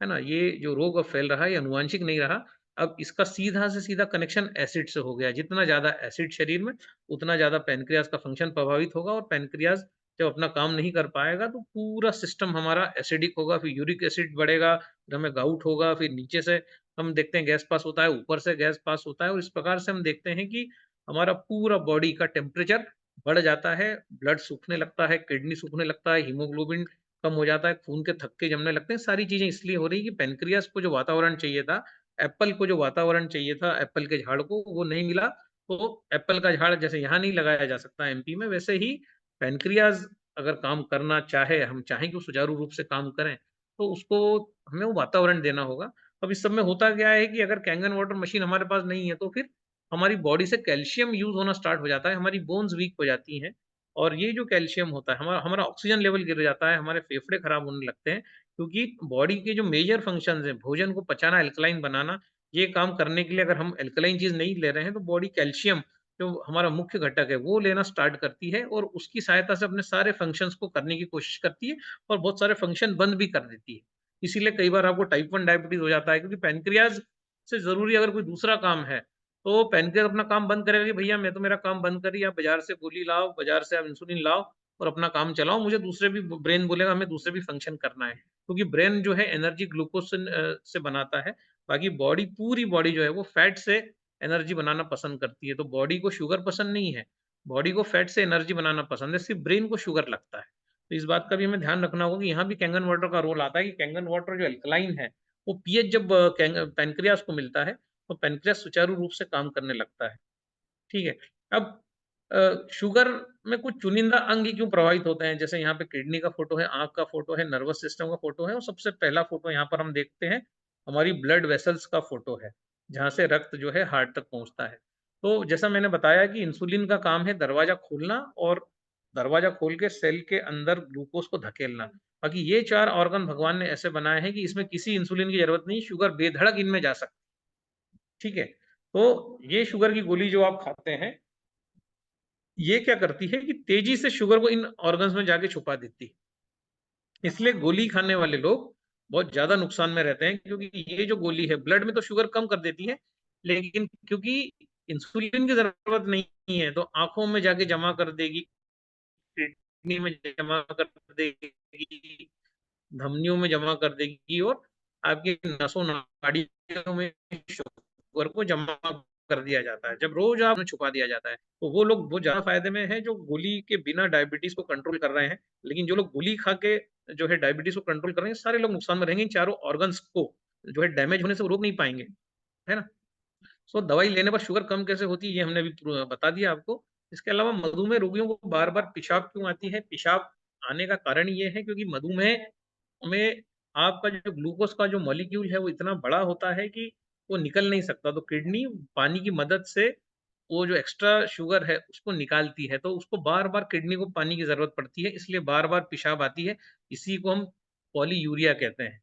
है ना? ये जो रोग अब फैल रहा है, ये आनुवांशिक नहीं रहा, अब इसका सीधा से सीधा कनेक्शन एसिड से हो गया। जितना ज़्यादा एसिड शरीर में, उतना ज़्यादा पैनक्रियाज़ का फंक्शन प्रभावित होगा और पैनक्रियाज़ जब अपना काम नहीं कर पाएगा, तो पूरा सिस्टम हमारा एसिडिक होगा, फिर यूरिक एसिड बढ़ेगा, फिर हमें गाउट होगा, फिर नीचे से हम देखते हैं गैस पास होता है, ऊपर से गैस पास होता है और इस प्रकार से हम देखते हैं कि हमारा पूरा बॉडी का टेम्परेचर बढ़ जाता है, ब्लड सूखने लगता है, किडनी सूखने लगता है, हीमोग्लोबिन कम हो जाता है, खून के थक्के जमने लगते हैं। सारी चीज़ें इसलिए हो रही हैं कि पैनक्रियाज़ को जो वातावरण चाहिए था, एप्पल को जो वातावरण चाहिए था, एप्पल के झाड़ को, वो नहीं मिला। तो एप्पल का झाड़ जैसे यहाँ नहीं लगाया जा सकता एमपी में, वैसे ही पैनक्रियाज़ अगर काम करना चाहे, हम चाहें कि वो सुचारू रूप से काम करें, तो उसको हमें वो वातावरण देना होगा। अब इस सब में होता क्या है कि अगर कैंगन वाटर मशीन हमारे पास नहीं है, तो फिर हमारी बॉडी से कैल्शियम यूज़ होना स्टार्ट हो जाता है, हमारी बोन्स वीक हो जाती हैं और ये जो कैल्शियम होता है, हमारा हमारा ऑक्सीजन लेवल गिर जाता है, हमारे फेफड़े खराब होने लगते हैं, क्योंकि बॉडी के जो मेजर फंक्शंस हैं, भोजन को पचाना, अल्कलाइन बनाना, ये काम करने के लिए अगर हम अल्कलाइन चीज़ नहीं ले रहे हैं, तो बॉडी कैल्शियम जो हमारा मुख्य घटक है, वो लेना स्टार्ट करती है और उसकी सहायता से अपने सारे फंक्शंस को करने की कोशिश करती है और बहुत सारे फंक्शन बंद भी कर देती है। इसीलिए कई बार आपको टाइप 1 डायबिटीज़ हो जाता है, क्योंकि पैनक्रियाज़ से ज़रूरी अगर कोई दूसरा काम है, तो पैनक्रियाज़ अपना काम बंद करेगा कि भैया मैं तो मेरा काम बंद करी, आप बाज़ार से गोली लाओ, बाज़ार से आप इंसुलिन लाओ और अपना काम चलाओ, मुझे दूसरे भी ब्रेन बोलेगा हमें दूसरे भी फंक्शन करना है। क्योंकि ब्रेन जो है एनर्जी ग्लूकोज़ से बनाता है, बाकी बॉडी पूरी बॉडी जो है वो फैट से एनर्जी बनाना पसंद करती है, तो बॉडी को शुगर पसंद नहीं है, बॉडी को फैट से एनर्जी बनाना पसंद है, सिर्फ़ ब्रेन को शुगर लगता है। तो इस बात का भी हमें ध्यान रखना होगा कि यहाँ भी कैंगन वाटर का रोल आता है कि कैंगन वाटर जो अल्कलाइन है, वो पीएच जब पैनक्रियाज़ को मिलता है, तो पैनक्रियाज़ सुचारू रूप से काम करने लगता है। ठीक है? अब शुगर में कुछ चुनिंदा अंग ही क्यों प्रभावित होते हैं? जैसे यहाँ पे किडनी का फ़ोटो है, आँख का फ़ोटो है, नर्वस सिस्टम का फ़ोटो है और सबसे पहला फ़ोटो यहाँ पर हम देखते हैं, हमारी ब्लड वेसल्स का फ़ोटो है, जहाँ से रक्त जो है हार्ट तक पहुँचता है। तो जैसा मैंने बताया कि इंसुलिन का काम है दरवाज़ा खोलना और दरवाजा खोल के सेल के अंदर ग्लूकोज को धकेलना। बाकी ये 4 ऑर्गन भगवान ने ऐसे बनाए हैं कि इसमें किसी इंसुलिन की जरूरत नहीं, शुगर बेधड़क इनमें जा सकती, ठीक है। तो ये शुगर की गोली जो आप खाते हैं, ये क्या करती है कि तेजी से शुगर को इन ऑर्गन्स में जाके छुपा देती है। इसलिए गोली खाने वाले लोग बहुत ज्यादा नुकसान में रहते हैं, क्योंकि ये जो गोली है ब्लड में तो शुगर कम कर देती है, लेकिन क्योंकि इंसुलिन की जरूरत नहीं है तो आंखों में जाके जमा कर देगी, किडनी में जमा कर देगी, धमनियों में जमा कर देगी और आपकी नसों नाड़ियों में शुगर को जमा कर दिया जाता है। जब रोज आपने छुपा दिया जाता है तो वो लोग बहुत ज्यादा फायदे में है जो गोली के बिना डायबिटीज को कंट्रोल कर रहे हैं, लेकिन जो लोग गोली खा के जो है डायबिटीज को कंट्रोल कर रहे हैं, सारे लोग नुकसान में रहेंगे। इन चारों ऑर्गन्स को जो है डैमेज होने से वो रोक नहीं पाएंगे, है ना। सो दवाई लेने पर शुगर कम कैसे होती है ये हमने अभी बता दिया आपको। इसके अलावा मधुमेह रोगियों को बार बार पेशाब क्यों आती है? पेशाब आने का कारण ये है क्योंकि मधुमेह में आपका जो ग्लूकोज का जो मॉलिक्यूल है वो इतना बड़ा होता है कि वो निकल नहीं सकता, तो किडनी पानी की मदद से वो जो एक्स्ट्रा शुगर है उसको निकालती है, तो उसको बार बार किडनी को पानी की जरूरत पड़ती है, इसलिए बार बार पेशाब आती है। इसी को हम पॉलीयूरिया कहते हैं,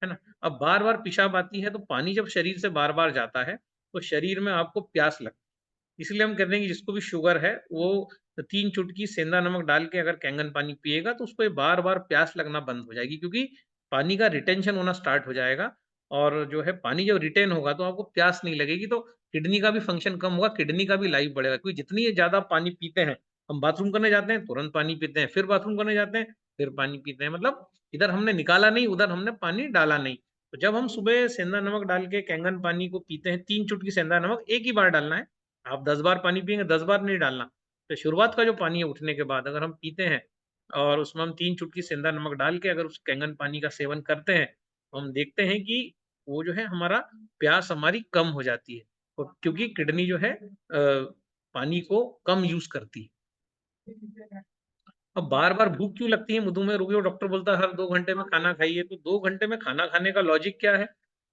है ना। अब बार बार पेशाब आती है तो पानी जब शरीर से बार बार जाता है तो शरीर में आपको प्यास लगती है। इसलिए हम कहते हैं कि जिसको भी शुगर है वो 3 चुटकी सेंधा नमक डाल के अगर कैंगन पानी पिएगा तो उसको बार बार प्यास लगना बंद हो जाएगी, क्योंकि पानी का रिटेंशन होना स्टार्ट हो जाएगा। और जो है पानी जब रिटेन होगा तो आपको प्यास नहीं लगेगी, तो किडनी का भी फंक्शन कम होगा, किडनी का भी लाइफ बढ़ेगा, क्योंकि जितनी ज्यादा पानी पीते हैं, हम बाथरूम करने जाते हैं तुरंत पानी पीते हैं, फिर बाथरूम करने जाते हैं फिर पानी पीते हैं, मतलब इधर हमने निकाला नहीं उधर हमने पानी डाला नहीं। तो जब हम सुबह सेंधा नमक डाल के कैंगन पानी को पीते हैं, 3 चुटकी सेंधा नमक एक ही बार डालना है, आप 10 बार पानी पिएंगे 10 बार नहीं डालना। तो शुरुआत का जो पानी है उठने के बाद अगर हम पीते हैं और उसमें हम 3 चुटकी सेंधा नमक डाल के अगर उस कैंगन पानी का सेवन करते हैं, तो हम देखते हैं कि वो जो है हमारा प्यास हमारी कम हो जाती है, और क्योंकि किडनी जो है पानी को कम यूज करती है। अब बार बार भूख क्यों लगती है मधुमेह रोगियों? डॉक्टर बोलता है हर 2 घंटे में खाना खाइए, तो 2 घंटे में खाना खाने का लॉजिक क्या है?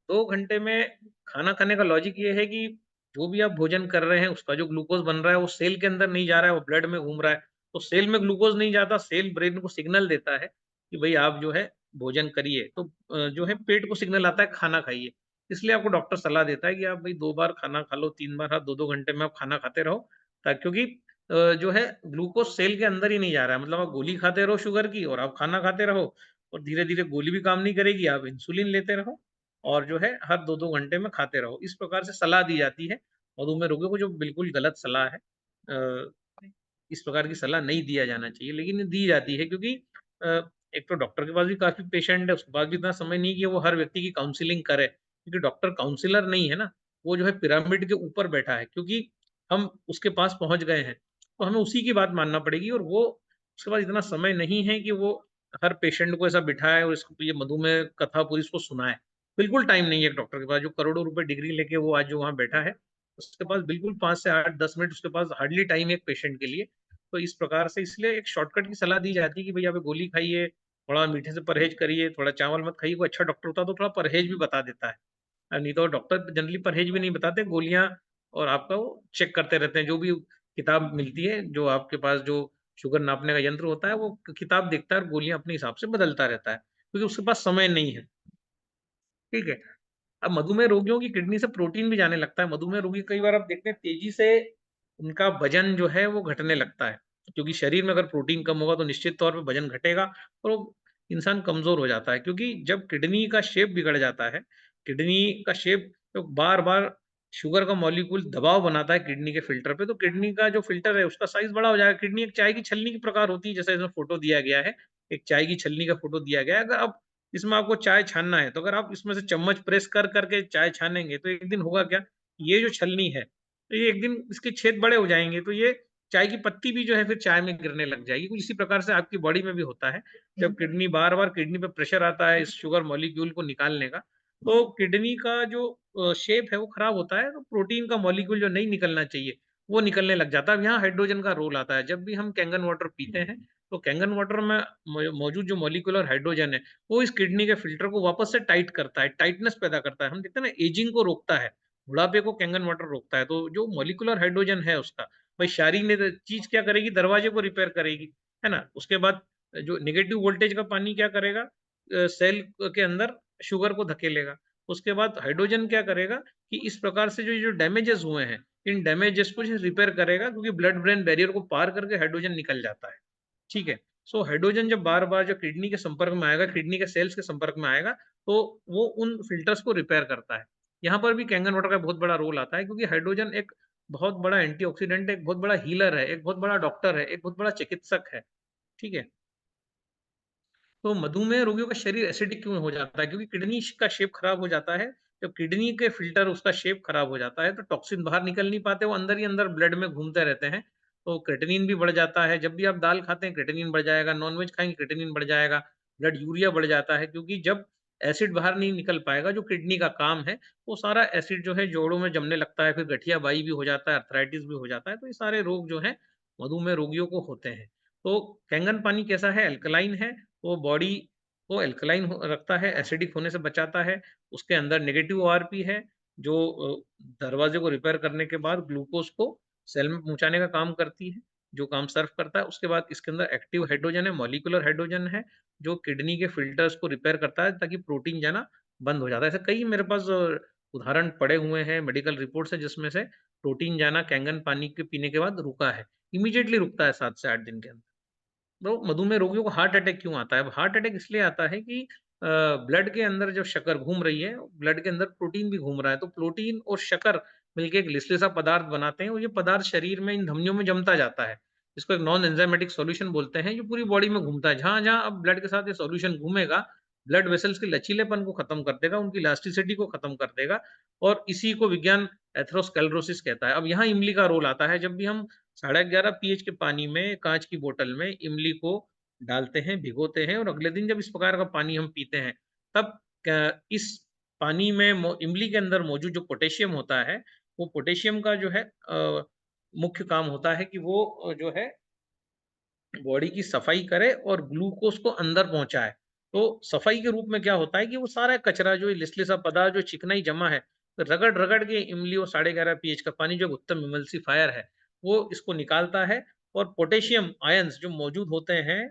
2 घंटे में खाना खाने का लॉजिक ये है कि जो भी आप भोजन कर रहे हैं उसका जो ग्लूकोज बन रहा है वो सेल के अंदर नहीं जा रहा है, वो ब्लड में घूम रहा है। तो सेल में ग्लूकोज नहीं जाता, सेल ब्रेन को सिग्नल देता है कि भाई आप जो है भोजन करिए, तो जो है पेट को सिग्नल आता है खाना खाइए। इसलिए आपको डॉक्टर सलाह देता है कि आप भाई 2 बार खाना खा लो, 3 बार, हाँ 2-2 घंटे में आप खाना खाते रहो, ताकि क्योंकि जो है ग्लूकोज सेल के अंदर ही नहीं जा रहा है, मतलब आप गोली खाते रहो शुगर की और आप खाना खाते रहो, और धीरे-धीरे गोली भी काम नहीं करेगी, आप इंसुलिन लेते रहो और जो है हर 2-2 घंटे में खाते रहो। इस प्रकार से सलाह दी जाती है मधुमेह रोगियों को, जो बिल्कुल गलत सलाह है। इस प्रकार की सलाह नहीं दिया जाना चाहिए, लेकिन दी जाती है क्योंकि अ, एक तो डॉक्टर के पास भी काफ़ी पेशेंट है, उसके पास भी इतना समय नहीं है कि वो हर व्यक्ति की काउंसलिंग करे, क्योंकि डॉक्टर काउंसलर नहीं है ना, वो जो है पिरामिड के ऊपर बैठा है, क्योंकि हम उसके पास पहुँच गए हैं, तो हमें उसी की बात मानना पड़ेगी, और वो उसके पास इतना समय नहीं है कि वो हर पेशेंट को ऐसा बिठाए और इसको ये मधुमेह कथा पूरी इसको सुनाए। बिल्कुल टाइम नहीं है एक डॉक्टर के पास, जो करोड़ों रुपए डिग्री लेके वो आज जो वहाँ बैठा है, उसके पास बिल्कुल 5 से 8-10 मिनट उसके पास हार्डली टाइम है एक पेशेंट के लिए। तो इस प्रकार से इसलिए एक शॉर्टकट की सलाह दी जाती है कि भैया आप गोली खाइए, थोड़ा मीठे से परहेज करिए, थोड़ा चावल मत खाइए। कोई अच्छा डॉक्टर होता है तो थोड़ा परहेज भी बता देता है। नहीं तो डॉक्टर जनरली परहेज भी नहीं बताते, गोलियाँ और आपका वो चेक करते रहते हैं। जो भी किताब मिलती है, जो आपके पास जो शुगर नापने का यंत्र होता है, वो किताब देखता है और गोलियाँ अपने हिसाब से बदलता रहता है, क्योंकि उसके पास समय नहीं है, ठीक है। अब मधुमेह रोगियों की किडनी से प्रोटीन भी जाने लगता है। मधुमेह रोगी कई बार आप देखते हैं तेजी से उनका वजन जो है वो घटने लगता है, क्योंकि शरीर में अगर प्रोटीन कम होगा तो निश्चित तौर पे वजन घटेगा और वो इंसान कमजोर हो जाता है, क्योंकि जब किडनी का शेप बिगड़ जाता है, किडनी का शेप तो बार बार शुगर का मॉलिक्यूल दबाव बनाता है किडनी के फिल्टर पे, तो किडनी का जो फिल्टर है उसका साइज बड़ा हो जाएगा। किडनी एक चाय की छलनी की प्रकार होती है, जैसे इसमें फोटो दिया गया है, एक चाय की छलनी का फोटो दिया गया है। अगर आप इसमें आपको चाय छानना है, तो अगर आप इसमें से चम्मच प्रेस कर करके चाय छानेंगे तो एक दिन होगा क्या, ये जो छलनी है, तो ये एक दिन इसके छेद बड़े हो जाएँगे, तो ये चाय की पत्ती भी जो है फिर चाय में गिरने लग जाएगी। कुछ इसी प्रकार से आपकी बॉडी में भी होता है। जब किडनी बार-बार किडनी पे प्रेशर आता है इस शुगर मॉलिक्यूल को निकालने का, तो किडनी का जो शेप है वो खराब होता है, तो प्रोटीन का मॉलिक्यूल जो नहीं निकलना चाहिए, वो निकलने लग जाता है। अब यहाँ हाइड्रोजन का रोल आता है। जब भी हम कैंगन वाटर पीते हैं, तो कैंगन वाटर में मौजूद जो मॉलिक्यूलर हाइड्रोजन है, वो इस किडनी के फ़िल्टर को वापस से टाइट करता है, टाइटनेस पैदा करता है। हम देखते हैं ना एजिंग को रोकता है, बुढ़ापे को कैंगन वाटर रोकता है। तो जो मॉलिक्यूलर हाइड्रोजन है उसका, भाई क्षारीय चीज क्या करेगी, दरवाजे को रिपेयर करेगी, है ना। उसके बाद जो नेगेटिव वोल्टेज का पानी क्या करेगा, सेल के अंदर शुगर को धकेलेगा। उसके बाद हाइड्रोजन क्या करेगा कि इस प्रकार से जो डैमेजेस हुए हैं, इन डैमेजेस को रिपेयर करेगा, क्योंकि ब्लड ब्रेन बैरियर को पार करके हाइड्रोजन निकल जाता है। ठीक है। सो हाइड्रोजन जब बार बार जो किडनी के संपर्क में आएगा, किडनी के सेल्स के संपर्क में आएगा, तो वो उन फिल्टर्स को रिपेयर करता है। यहाँ पर भी कैंगन वाटर का बहुत बड़ा रोल आता है, क्योंकि हाइड्रोजन एक बहुत बड़ा एंटीऑक्सीडेंट है, एक बहुत बड़ा हीलर है, एक बहुत बड़ा डॉक्टर है, एक बहुत बड़ा चिकित्सक है। ठीक है। तो मधुमेह रोगियों का शरीर एसिडिक क्यों हो जाता है, क्योंकि किडनी का शेप खराब हो जाता है। जब किडनी के फिल्टर उसका शेप खराब हो जाता है, तो टॉक्सिन बाहर निकल नहीं पाते, वो अंदर ही अंदर ब्लड में घूमते रहते हैं। तो क्रेटिनिन भी बढ़ जाता है। जब भी आप दाल खाते हैं क्रेटिनिन बढ़ जाएगा, नॉनवेज खाएंगे क्रेटिनिन बढ़ जाएगा, ब्लड यूरिया बढ़ जाता है, क्योंकि जब एसिड बाहर नहीं निकल पाएगा, जो किडनी का काम है, वो सारा एसिड जो है जोड़ों में जमने लगता है, फिर गठियाबाई भी हो जाता है, अर्थराइटिस भी हो जाता है। तो ये सारे रोग जो है मधुमेह रोगियों को होते हैं। तो कैंगन पानी कैसा है, अल्कलाइन है। वो बॉडी को अल्कलाइन रखता है, एसिडिक होने से बचाता है। उसके अंदर नेगेटिव ओआरपी है, जो दरवाजे को रिपेयर करने के बाद ग्लूकोज को सेल में पहुंचाने का काम करती है, जो काम सर्व करता है। उसके बाद इसके अंदर एक्टिव हाइड्रोजन है, मॉलिक्यूलर हाइड्रोजन है, जो किडनी के फिल्टर्स को रिपेयर करता है, ताकि प्रोटीन जाना बंद हो जाता है। ऐसे कई मेरे पास उदाहरण पड़े हुए हैं, मेडिकल रिपोर्ट्स है, जिसमें से प्रोटीन जाना कैंगन पानी के पीने के बाद रुका है। इमीडिएटली रुकता है 7 से 8 दिन के अंदर। तो मधुमेह रोगियों को हार्ट अटैक क्यों आता है? हार्ट अटैक इसलिए आता है कि ब्लड के अंदर जब शक्कर घूम रही है, ब्लड के अंदर प्रोटीन भी घूम रहा है, तो प्रोटीन और शक्कर मिलके एक लिसलिसा पदार्थ बनाते हैं, और ये पदार्थ शरीर में इन धमनियों में जमता जाता है। इसको एक नॉन एंजाइमेटिक सॉल्यूशन बोलते हैं, जो पूरी बॉडी में घूमता है। जहाँ-जहाँ अब ब्लड के साथ ये सॉल्यूशन घूमेगा, ब्लड वेसल्स के लचीलेपन को खत्म कर देगा, उनकी इलास्टिसिटी को खत्म कर देगा, और इसी को विज्ञान एथेरोस्क्लेरोसिस कहता है। अब यहाँ इमली का रोल आता है। जब भी हम 11.5 पीएच के पानी में, कांच की बोतल में इमली को डालते हैं, भिगोते हैं, और अगले दिन जब इस प्रकार का पानी हम पीते हैं, तब इस पानी में इमली के अंदर मौजूद जो पोटेशियम होता है, वो पोटेशियम का जो है मुख्य काम होता है कि वो जो है बॉडी की सफाई करे और ग्लूकोज को अंदर पहुंचाए। तो सफाई के रूप में क्या होता है कि वो सारा कचरा, जो लिसलिसा पदार्थ, जो चिकनाई जमा है, रगड़ रगड़ के इमली और 11.5 पीएच का पानी, जो उत्तम इमल्सिफायर है, वो इसको निकालता है। और पोटेशियम आयंस जो मौजूद होते हैं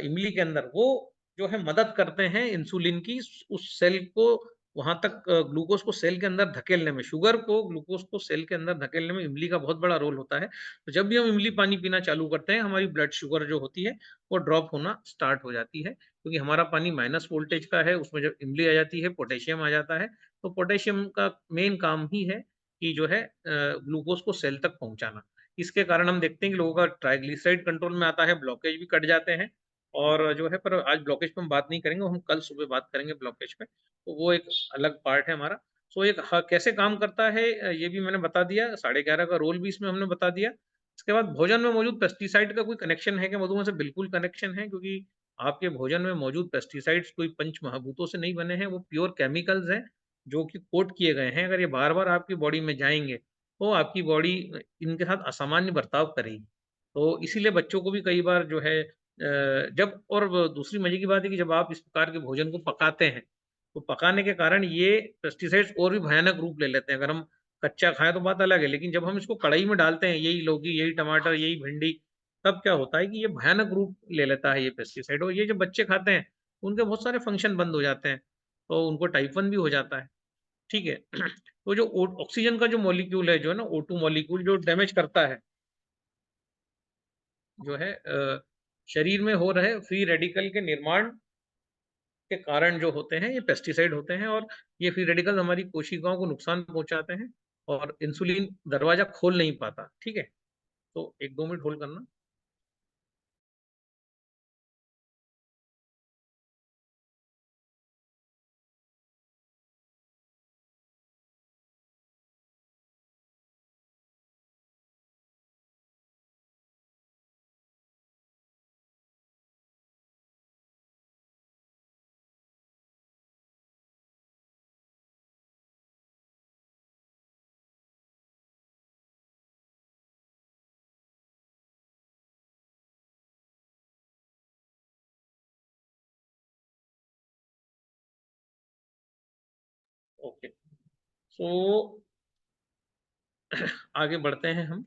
इमली के अंदर, वो जो है मदद करते हैं इंसुलिन की उस सेल को वहां तक, ग्लूकोज को सेल के अंदर धकेलने में, शुगर को, ग्लूकोज को सेल के अंदर धकेलने में इमली का बहुत बड़ा रोल होता है। तो जब भी हम इमली पानी पीना चालू करते हैं, हमारी ब्लड शुगर जो होती है वो ड्रॉप होना स्टार्ट हो जाती है, क्योंकि हमारा पानी माइनस वोल्टेज का है। उसमें जब इमली आ जाती है, पोटेशियम आ जाता है, तो पोटेशियम का मेन काम ही है कि जो है ग्लूकोज को सेल तक पहुंचाना। इसके कारण हम देखते हैं कि लोगों का ट्राइग्लिसराइड कंट्रोल में आता है, ब्लॉकेज भी कट जाते हैं। और जो है, पर आज ब्लॉकेज पे हम बात नहीं करेंगे, हम कल सुबह बात करेंगे ब्लॉकेज पे, तो वो एक अलग पार्ट है हमारा। सो एक कैसे काम करता है ये भी मैंने बता दिया, 11.5 का रोल भी इसमें हमने बता दिया। इसके बाद भोजन में मौजूद पेस्टिसाइड का कोई कनेक्शन है क्या मधुमेह से? बिल्कुल कनेक्शन है, क्योंकि आपके भोजन में मौजूद पेस्टिसाइड्स कोई पंच महाभूतों से नहीं बने हैं, वो प्योर केमिकल्स हैं, जो कि कोट किए गए हैं। अगर ये बार बार आपकी बॉडी में जाएंगे, तो आपकी बॉडी इनके साथ असामान्य बर्ताव करेगी। तो इसीलिए बच्चों को भी कई बार जो है जब, और दूसरी मजे की बात है कि जब आप इस प्रकार के भोजन को पकाते हैं, तो पकाने के कारण ये पेस्टिसाइड्स और भी भयानक रूप ले लेते हैं। अगर हम कच्चा खाएँ तो बात अलग है, लेकिन जब हम इसको कढ़ाई में डालते हैं, यही लौकी, यही टमाटर, यही भिंडी, तब क्या होता है कि ये भयानक रूप ले लेता है ये पेस्टिसाइड, और ये जब बच्चे खाते हैं, उनके बहुत सारे फंक्शन बंद हो जाते हैं, तो उनको टाइप 1 भी हो जाता है। ठीक है। तो जो ऑक्सीजन का जो मॉलिक्यूल है, जो है ना O2 मॉलिक्यूल, जो डैमेज करता है, जो है शरीर में हो रहे फ्री रेडिकल के निर्माण के कारण जो होते हैं, ये पेस्टिसाइड होते हैं, और ये फ्री रेडिकल हमारी कोशिकाओं को नुकसान पहुंचाते हैं, और इंसुलिन दरवाजा खोल नहीं पाता। ठीक है। तो 1-2 मिनट होल्ड करना। ओके। सो आगे बढ़ते हैं हम।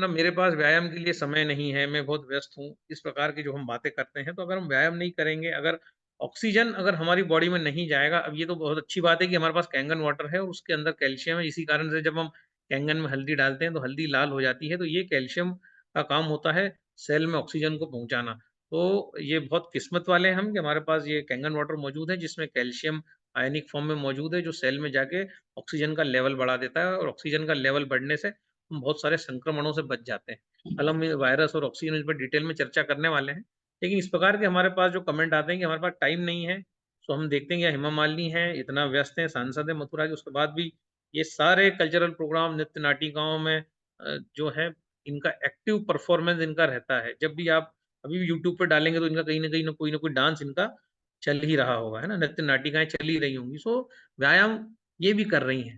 ना मेरे पास व्यायाम के लिए समय नहीं है, मैं बहुत व्यस्त हूँ, इस प्रकार की जो हम बातें करते हैं, तो अगर हम व्यायाम नहीं करेंगे, अगर ऑक्सीजन अगर हमारी बॉडी में नहीं जाएगा, अब ये तो बहुत अच्छी बात है कि हमारे पास कैंगन वाटर है और उसके अंदर कैल्शियम है, इसी कारण से जब हम कैंगन में हल्दी डालते हैं, तो हल्दी लाल हो जाती है, तो ये कैल्शियम का काम होता है सेल में ऑक्सीजन को पहुँचाना। तो ये बहुत किस्मत वाले हैं हम कि हमारे पास ये कैंगन वाटर मौजूद है, जिसमें कैल्शियम आयनिक फॉर्म में मौजूद है, जो सेल में जाके ऑक्सीजन का लेवल बढ़ा देता है और ऑक्सीजन का लेवल बढ़ने से हम बहुत सारे संक्रमणों से बच जाते हैं। कल हम वायरस और ऑक्सीजन इस पर डिटेल में चर्चा करने वाले हैं। लेकिन इस प्रकार के हमारे पास जो कमेंट आते हैं कि हमारे पास टाइम नहीं है, तो हम देखते हैं कि हेमा मालिनी हैं, इतना व्यस्त हैं, सांसद हैं मथुरा के, उसके बाद भी ये सारे कल्चरल प्रोग्राम, नृत्य नाटिकाओं में जो है इनका एक्टिव परफॉर्मेंस इनका रहता है। जब भी आप अभी भी यूट्यूब पे डालेंगे तो इनका कहीं न कोई डांस इनका चल ही रहा होगा, है ना? नृत्य नाटिकाएँ चल ही रही होंगी। सो व्यायाम ये भी कर रही हैं,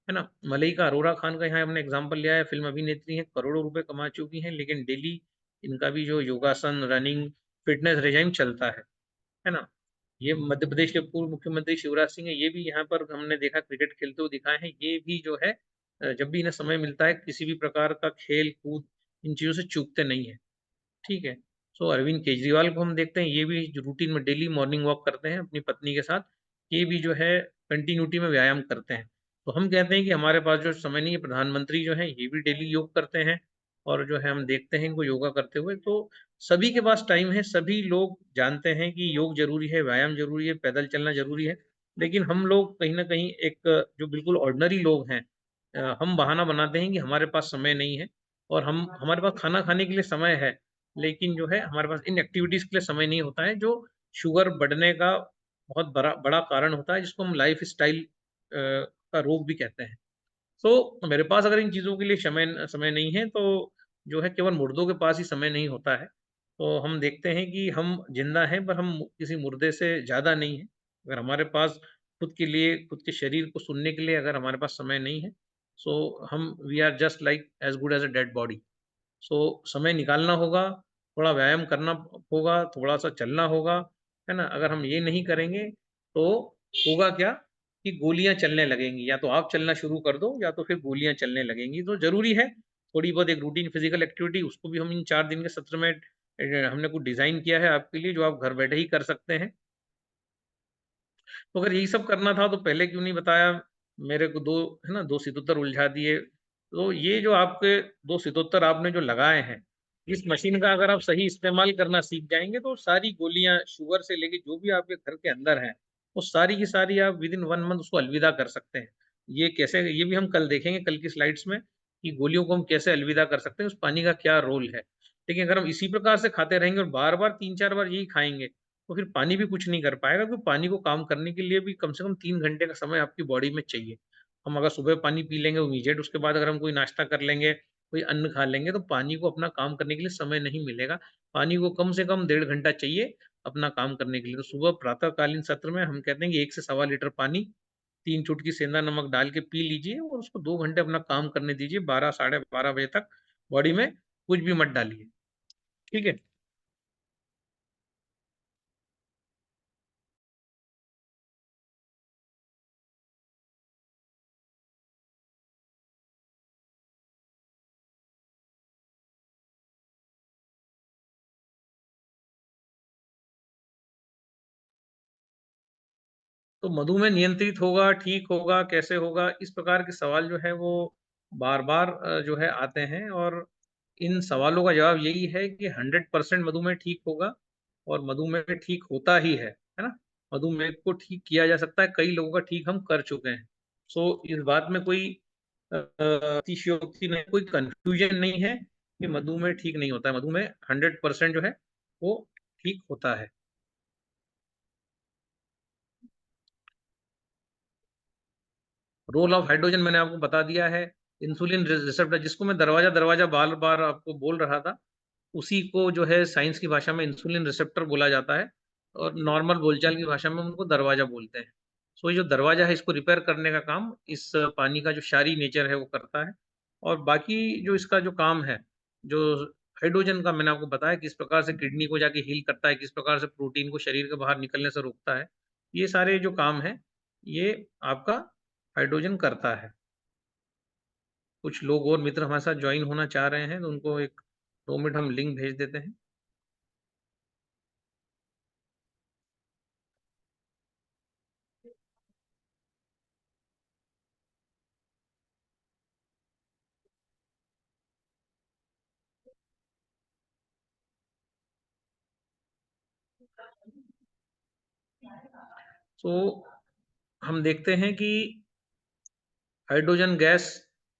है ना? मलाइका अरोड़ा खान का यहाँ हमने एग्ज़ाम्पल लिया है, फ़िल्म अभिनेत्री हैं, करोड़ों रुपए कमा चुकी हैं, लेकिन डेली इनका भी जो योगासन, रनिंग, फ़िटनेस रेजिम चलता है ना? ये मध्य प्रदेश के पूर्व मुख्यमंत्री शिवराज सिंह हैं, ये भी यहाँ पर हमने देखा क्रिकेट खेलते हुए दिखाए हैं। ये भी जो है जब भी इन्हें समय मिलता है, किसी भी प्रकार का खेल-कूद इन चीज़ों से चूकते नहीं हैं, ठीक है? सो अरविंद केजरीवाल को हम देखते हैं, ये भी जो रूटीन में डेली मॉर्निंग वॉक करते हैं अपनी पत्नी के साथ, ये भी जो है कंटिन्यूटी में व्यायाम करते हैं। तो हम कहते हैं कि हमारे पास जो समय नहीं है, प्रधानमंत्री जो हैं, ये भी डेली योग करते हैं और जो है हम देखते हैं इनको योगा करते हुए। तो सभी के पास टाइम है, सभी लोग जानते हैं कि योग ज़रूरी है, व्यायाम ज़रूरी है, पैदल चलना ज़रूरी है। लेकिन हम लोग कहीं न कहीं एक जो बिल्कुल ऑर्डिनरी लोग हैं हम बहाना बनाते हैं कि हमारे पास समय नहीं है और हम हमारे पास खाना खाने के लिए समय है, लेकिन जो है हमारे पास इन एक्टिविटीज़ के लिए समय नहीं होता है, जो शुगर बढ़ने का बहुत बड़ा बड़ा कारण होता है, जिसको हम लाइफ़स्टाइल का रोग भी कहते हैं। तो मेरे पास अगर इन चीज़ों के लिए समय समय नहीं है, तो जो है केवल मुर्दों के पास ही समय नहीं होता है। तो हम देखते हैं कि हम ज़िंदा हैं, पर हम किसी मुर्दे से ज़्यादा नहीं हैं। अगर हमारे पास खुद के लिए, खुद के शरीर को सुनने के लिए अगर हमारे पास समय नहीं है, सो हम we are just like as good as a dead body. So समय निकालना होगा, थोड़ा व्यायाम करना होगा, थोड़ा-सा चलना होगा, है ना? अगर हम ये नहीं करेंगे, तो होगा क्या कि गोलियाँ चलने लगेंगी, या तो आप चलना शुरू कर दो या तो फिर गोलियाँ चलने लगेंगी। तो ज़रूरी है थोड़ी बहुत एक रूटीन फिज़िकल एक्टिविटी, उसको भी हम इन 4 दिन के सत्र में हमने कुछ डिज़ाइन किया है आपके लिए, जो आप घर बैठे ही कर सकते हैं। तो अगर यही सब करना था तो पहले क्यों नहीं बताया? मेरे को 2 है ना 2 सितोत्तर उलझा दिए। तो ये जो आपके 2 सितोत्तर आपने जो लगाए हैं, इस मशीन का अगर आप सही इस्तेमाल करना सीख जाएँगे तो सारी गोलियाँ शुगर से लेके जो भी आपके घर के अंदर हैं, वो सारी की सारी आप विदिन 1 मंथ उसको अलविदा कर सकते हैं। ये कैसे, ये भी हम कल देखेंगे कल की स्लाइड्स में कि गोलियों को हम कैसे अलविदा कर सकते हैं, उस पानी का क्या रोल है। लेकिन अगर हम इसी प्रकार से खाते रहेंगे और बार-बार 3-4 बार यही खाएँगे, तो फिर पानी भी कुछ नहीं कर पाएगा, क्योंकि पानी को काम करने के लिए भी कम से कम 3 घंटे का समय आपकी बॉडी में चाहिए। हम अगर सुबह पानी पी लेंगे इमीडिएट, उसके बाद अगर हम कोई नाश्ता कर लेंगे, कोई अन्न खा लेंगे, तो पानी को अपना काम करने के लिए समय नहीं मिलेगा। पानी को कम से कम 1.5 घंटा चाहिए अपना काम करने के लिए। तो सुबह प्रातःकालीन सत्र में हम कहते हैं कि 1 से सवा लीटर पानी, 3 चुटकी सेंधा नमक डाल के पी लीजिए और उसको 2 घंटे अपना काम करने दीजिए। 12 साढ़े 12 बजे तक बॉडी में कुछ भी मत डालिए। ठीक है? तो मधुमेह नियंत्रित होगा, ठीक होगा, कैसे होगा? इस प्रकार के सवाल जो है वो बार-बार जो है आते हैं और इन सवालों का जवाब यही है कि 100% मधुमेह ठीक होगा और मधुमेह ठीक होता ही है ना? मधुमेह को ठीक किया जा सकता है, कई लोगों का ठीक हम कर चुके हैं। सो इस बात में कोई अतिशयोक्ति नहीं, कोई कन्फ्यूजन नहीं है कि मधुमेह ठीक नहीं होता है। मधुमेह 100% जो है वो ठीक होता है। रोल ऑफ हाइड्रोजन मैंने आपको बता दिया है। इंसुलिन रिसेप्टर, जिसको मैं दरवाज़ा-दरवाज़ा बार-बार आपको बोल रहा था, उसी को जो है साइंस की भाषा में इंसुलिन रिसेप्टर बोला जाता है और नॉर्मल बोलचाल की भाषा में उनको दरवाज़ा बोलते हैं। सो ये जो दरवाज़ा है, इसको रिपेयर करने का काम इस पानी का जो क्षारीय नेचर है वो करता है। और बाकी जो इसका जो काम है, जो हाइड्रोजन का मैंने आपको बताया किस प्रकार से किडनी को जाके हील करता है, किस प्रकार से प्रोटीन को शरीर के बाहर निकलने से रोकता है। ये सारे जो काम हैं, ये आपका हाइड्रोजन करता है। कुछ लोग और मित्र हमारे साथ ज्वाइन होना चाह रहे हैं, तो उनको एक 2 मिनट हम लिंक भेज देते हैं। तो हम देखते हैं कि हाइड्रोजन गैस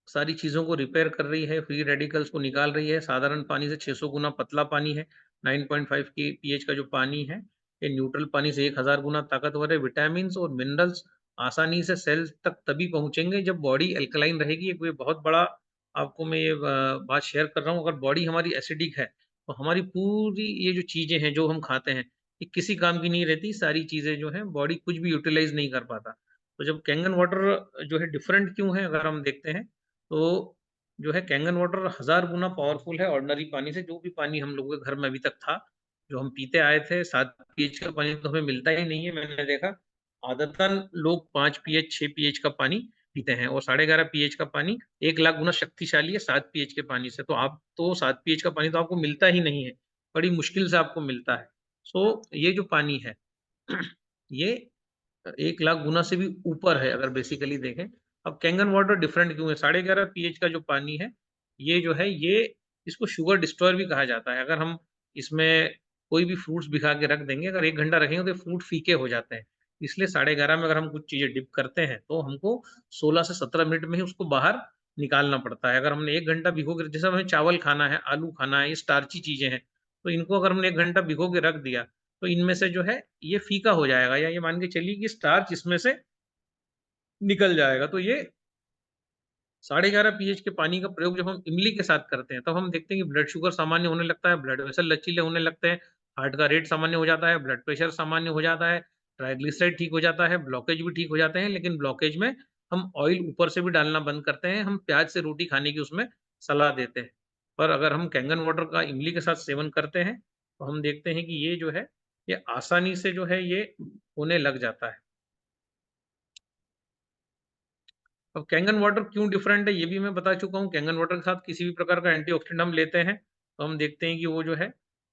सारी चीज़ों को रिपेयर कर रही है, फ्री रेडिकल्स को निकाल रही है। साधारण पानी से 600 गुना पतला पानी है। 9.5 की पीएच का जो पानी है, ये न्यूट्रल पानी से 1000 गुना ताकतवर है। विटामिन्स और मिनरल्स आसानी से सेल्स तक तभी पहुँचेंगे जब बॉडी अल्कलाइन रहेगी। एक ये बहुत बड़ा आपको मैं ये बात शेयर कर रहा हूँ, अगर बॉडी हमारी एसिडिक है, तो हमारी पूरी ये जो चीज़ें हैं, जो हम खाते हैं, ये किसी काम की नहीं रहती। सारी चीज़ें जो हैं, बॉडी कुछ भी यूटिलाइज़ नहीं कर पाता। तो जब कैंगन वाटर जो है डिफरेंट क्यों है, अगर हम देखते हैं, तो जो है कैंगन वाटर 1000 गुना पावरफुल है ऑर्डिनरी पानी से। जो भी पानी हम लोगों के घर में अभी तक था, जो हम पीते आए थे, 7 पीएच का पानी तो हमें मिलता ही नहीं है। मैंने देखा आदतन लोग 5 पीएच 6 पीएच का पानी पीते हैं, और 11.5 पीएच का पानी 1 लाख गुना शक्तिशाली है 7 पीएच के पानी से। तो आप तो 7 पीएच का पानी तो आपको मिलता ही नहीं है, बड़ी मुश्किल से आपको मिलता है। सो ये जो पानी है ये 1 लाख गुना से भी ऊपर है, अगर बेसिकली देखें। अब कैंगन वाटर डिफरेंट क्यों है? 11.5 पीएच का जो पानी है, ये जो है, ये इसको शुगर डिस्ट्रॉयर भी कहा जाता है। अगर हम इसमें कोई भी फ्रूट्स भिगा के रख देंगे, अगर 1 घंटा रखेंगे, तो ये फ्रूट फीके हो जाते हैं। इसलिए 11.5 में अगर हम कुछ चीज़ें डिप करते हैं, तो हमको 16 से 17 मिनट में ही उसको बाहर निकालना पड़ता है। अगर हमने 1 घंटा भिगो के, जैसे हमें चावल खाना है, आलू खाना है, ये स्टार्ची चीज़ें हैं, तो इनको अगर हमने 1 घंटा भिगो के रख दिया, तो इनमें से जो है ये फीका हो जाएगा, या ये मान के चलिए कि स्टार्च इसमें से निकल जाएगा। तो ये 11.5 पीएच के पानी का प्रयोग जब हम इमली के साथ करते हैं, तब हम देखते हैं कि ब्लड शुगर सामान्य होने लगता है, ब्लड वेसल लचीले होने लगते हैं, हार्ट का रेट सामान्य हो जाता है, ब्लड प्रेशर सामान्य हो जाता है, ट्राइग्लिसराइड ठीक हो जाता है, ब्लॉकेज भी ठीक हो जाते हैं। लेकिन ब्लॉकेज में हम ऑयल ऊपर से भी डालना बंद करते हैं, हम प्याज से रोटी खाने की उसमें सलाह देते हैं। पर अगर हम कैंगन वाटर का इमली के साथ सेवन करते हैं, तो हम देखते हैं कि ये जो है, ये आसानी से जो है, ये होने लग जाता है। अब कैंगन वाटर क्यों डिफरेंट है, ये भी मैं बता चुका हूँ। कैंगन वाटर के साथ किसी भी प्रकार का एंटीऑक्सीडेंट हम लेते हैं, तो हम देखते हैं कि वो जो है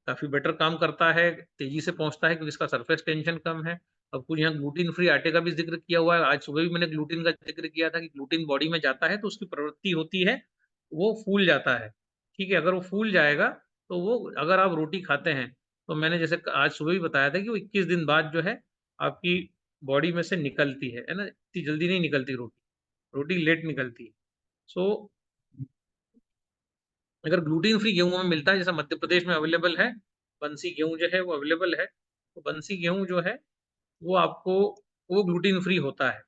काफ़ी बेटर काम करता है, तेज़ी से पहुँचता है, क्योंकि इसका सरफेस टेंशन कम है। अब कुछ यहाँ ग्लूटीन फ्री आटे का भी ज़िक्र किया हुआ है। आज सुबह भी मैंने ग्लूटीन का ज़िक्र किया था कि ग्लूटीन बॉडी में जाता है, तो उसकी प्रवृत्ति होती है, वो फूल जाता है। ठीक है? अगर वो फूल जाएगा, तो वो, अगर आप रोटी खाते हैं, तो मैंने जैसे आज सुबह भी बताया था कि वो 21 दिन बाद जो है, आपकी बॉडी में से निकलती है ना? इतनी जल्दी नहीं निकलती रोटी। रोटी लेट निकलती है। सो अगर ग्लूटीन फ्री गेहूँ हमें मिलता है, जैसा मध्य प्रदेश में अवेलेबल है, बंसी गेहूँ जो है वो अवेलेबल है, तो बंसी गेहूँ जो है, वो आपको, वो ग्लूटीन फ्री होता है।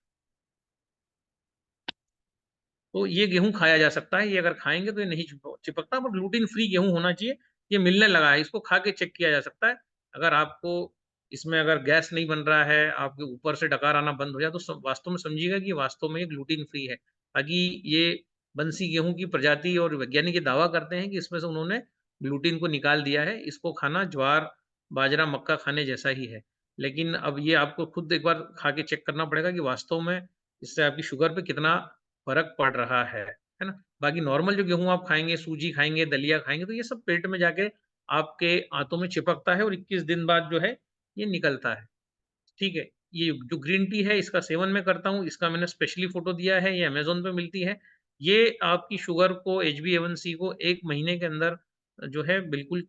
तो ये गेहूँ खाया जा सकता है, ये अगर खाएँगे तो ये नहीं चिपकता, पर ग्लूटीन फ्री गेहूँ होना चाहिए। ये मिलने लगा है, इसको खा के चेक किया जा सकता है। अगर आपको इसमें अगर गैस नहीं बन रहा है, आपके ऊपर से डकार आना बंद हो जाए, तो वास्तव में समझिएगा कि वास्तव में ये ग्लूटीन फ्री है। बाकी ये बंसी गेहूँ की प्रजाति, और वैज्ञानिक ये दावा करते हैं कि इसमें से उन्होंने ग्लूटीन को निकाल दिया है। इसको खाना ज्वार, बाजरा, मक्का खाने जैसा ही है। लेकिन अब ये आपको खुद एक बार खा के चेक करना पड़ेगा कि वास्तव में इससे आपकी शुगर पे कितना फ़र्क पड़ रहा है ना? बाकी नॉर्मल जो गेहूँ आप खाएँगे, सूजी खाएँगे, दलिया खाएँगे, तो ये सब पेट में जाके आपके आँतों में चिपकता है, और 21 दिन बाद जो है, ये निकलता है। ठीक है? ये जो ग्रीन टी है, इसका सेवन मैं करता हूँ, इसका मैंने स्पेशली फ़ोटो दिया है, ये अमेज़न पे मिलती है। ये आपकी शुगर को, HbA1c को 1 महीने के अंदर जो है बिल्कुल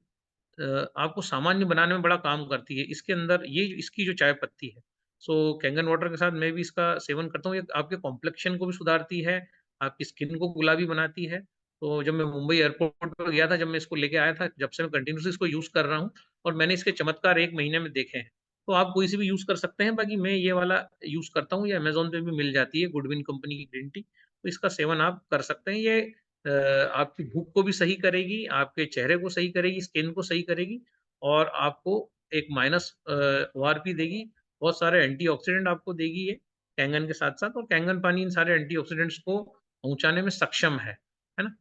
आपको सामान्य बनाने में बड़ा काम करती है। इसके अंदर ये इसकी जो चाय पत्ती है, सो कैंगन वाटर के साथ मैं भी इसका सेवन करता हूँ। ये आपके कॉम्प्लेक्शन को भी सुधारती है, आपकी स्किन को गुलाबी बनाती है। तो जब मैं मुंबई एयरपोर्ट पर गया था, जब मैं इसको लेके आया था, जब से मैं कंटिन्यूअसली इसको यूज़ कर रहा हूँ, और मैंने इसके चमत्कार 1 महीने में देखे हैं। तो आप कोई सी भी यूज़ कर सकते हैं, बाकी मैं ये वाला यूज़ करता हूँ, ये अमेज़न पे भी मिल जाती है, गुडविन कंपनी की ग्रीन टी। तो इसका सेवन आप कर सकते हैं। ये आपकी भूख को भी सही करेगी, आपके चेहरे को सही करेगी, स्किन को सही करेगी, और आपको एक माइनस ओआरपी देगी, बहुत सारे एंटीऑक्सीडेंट आपको देगी ये, कैंगन के साथ-साथ, और कैंगन पानी इन सारे एंटीऑक्सीडेंट्स को पहुँचाने में सक्षम है ना?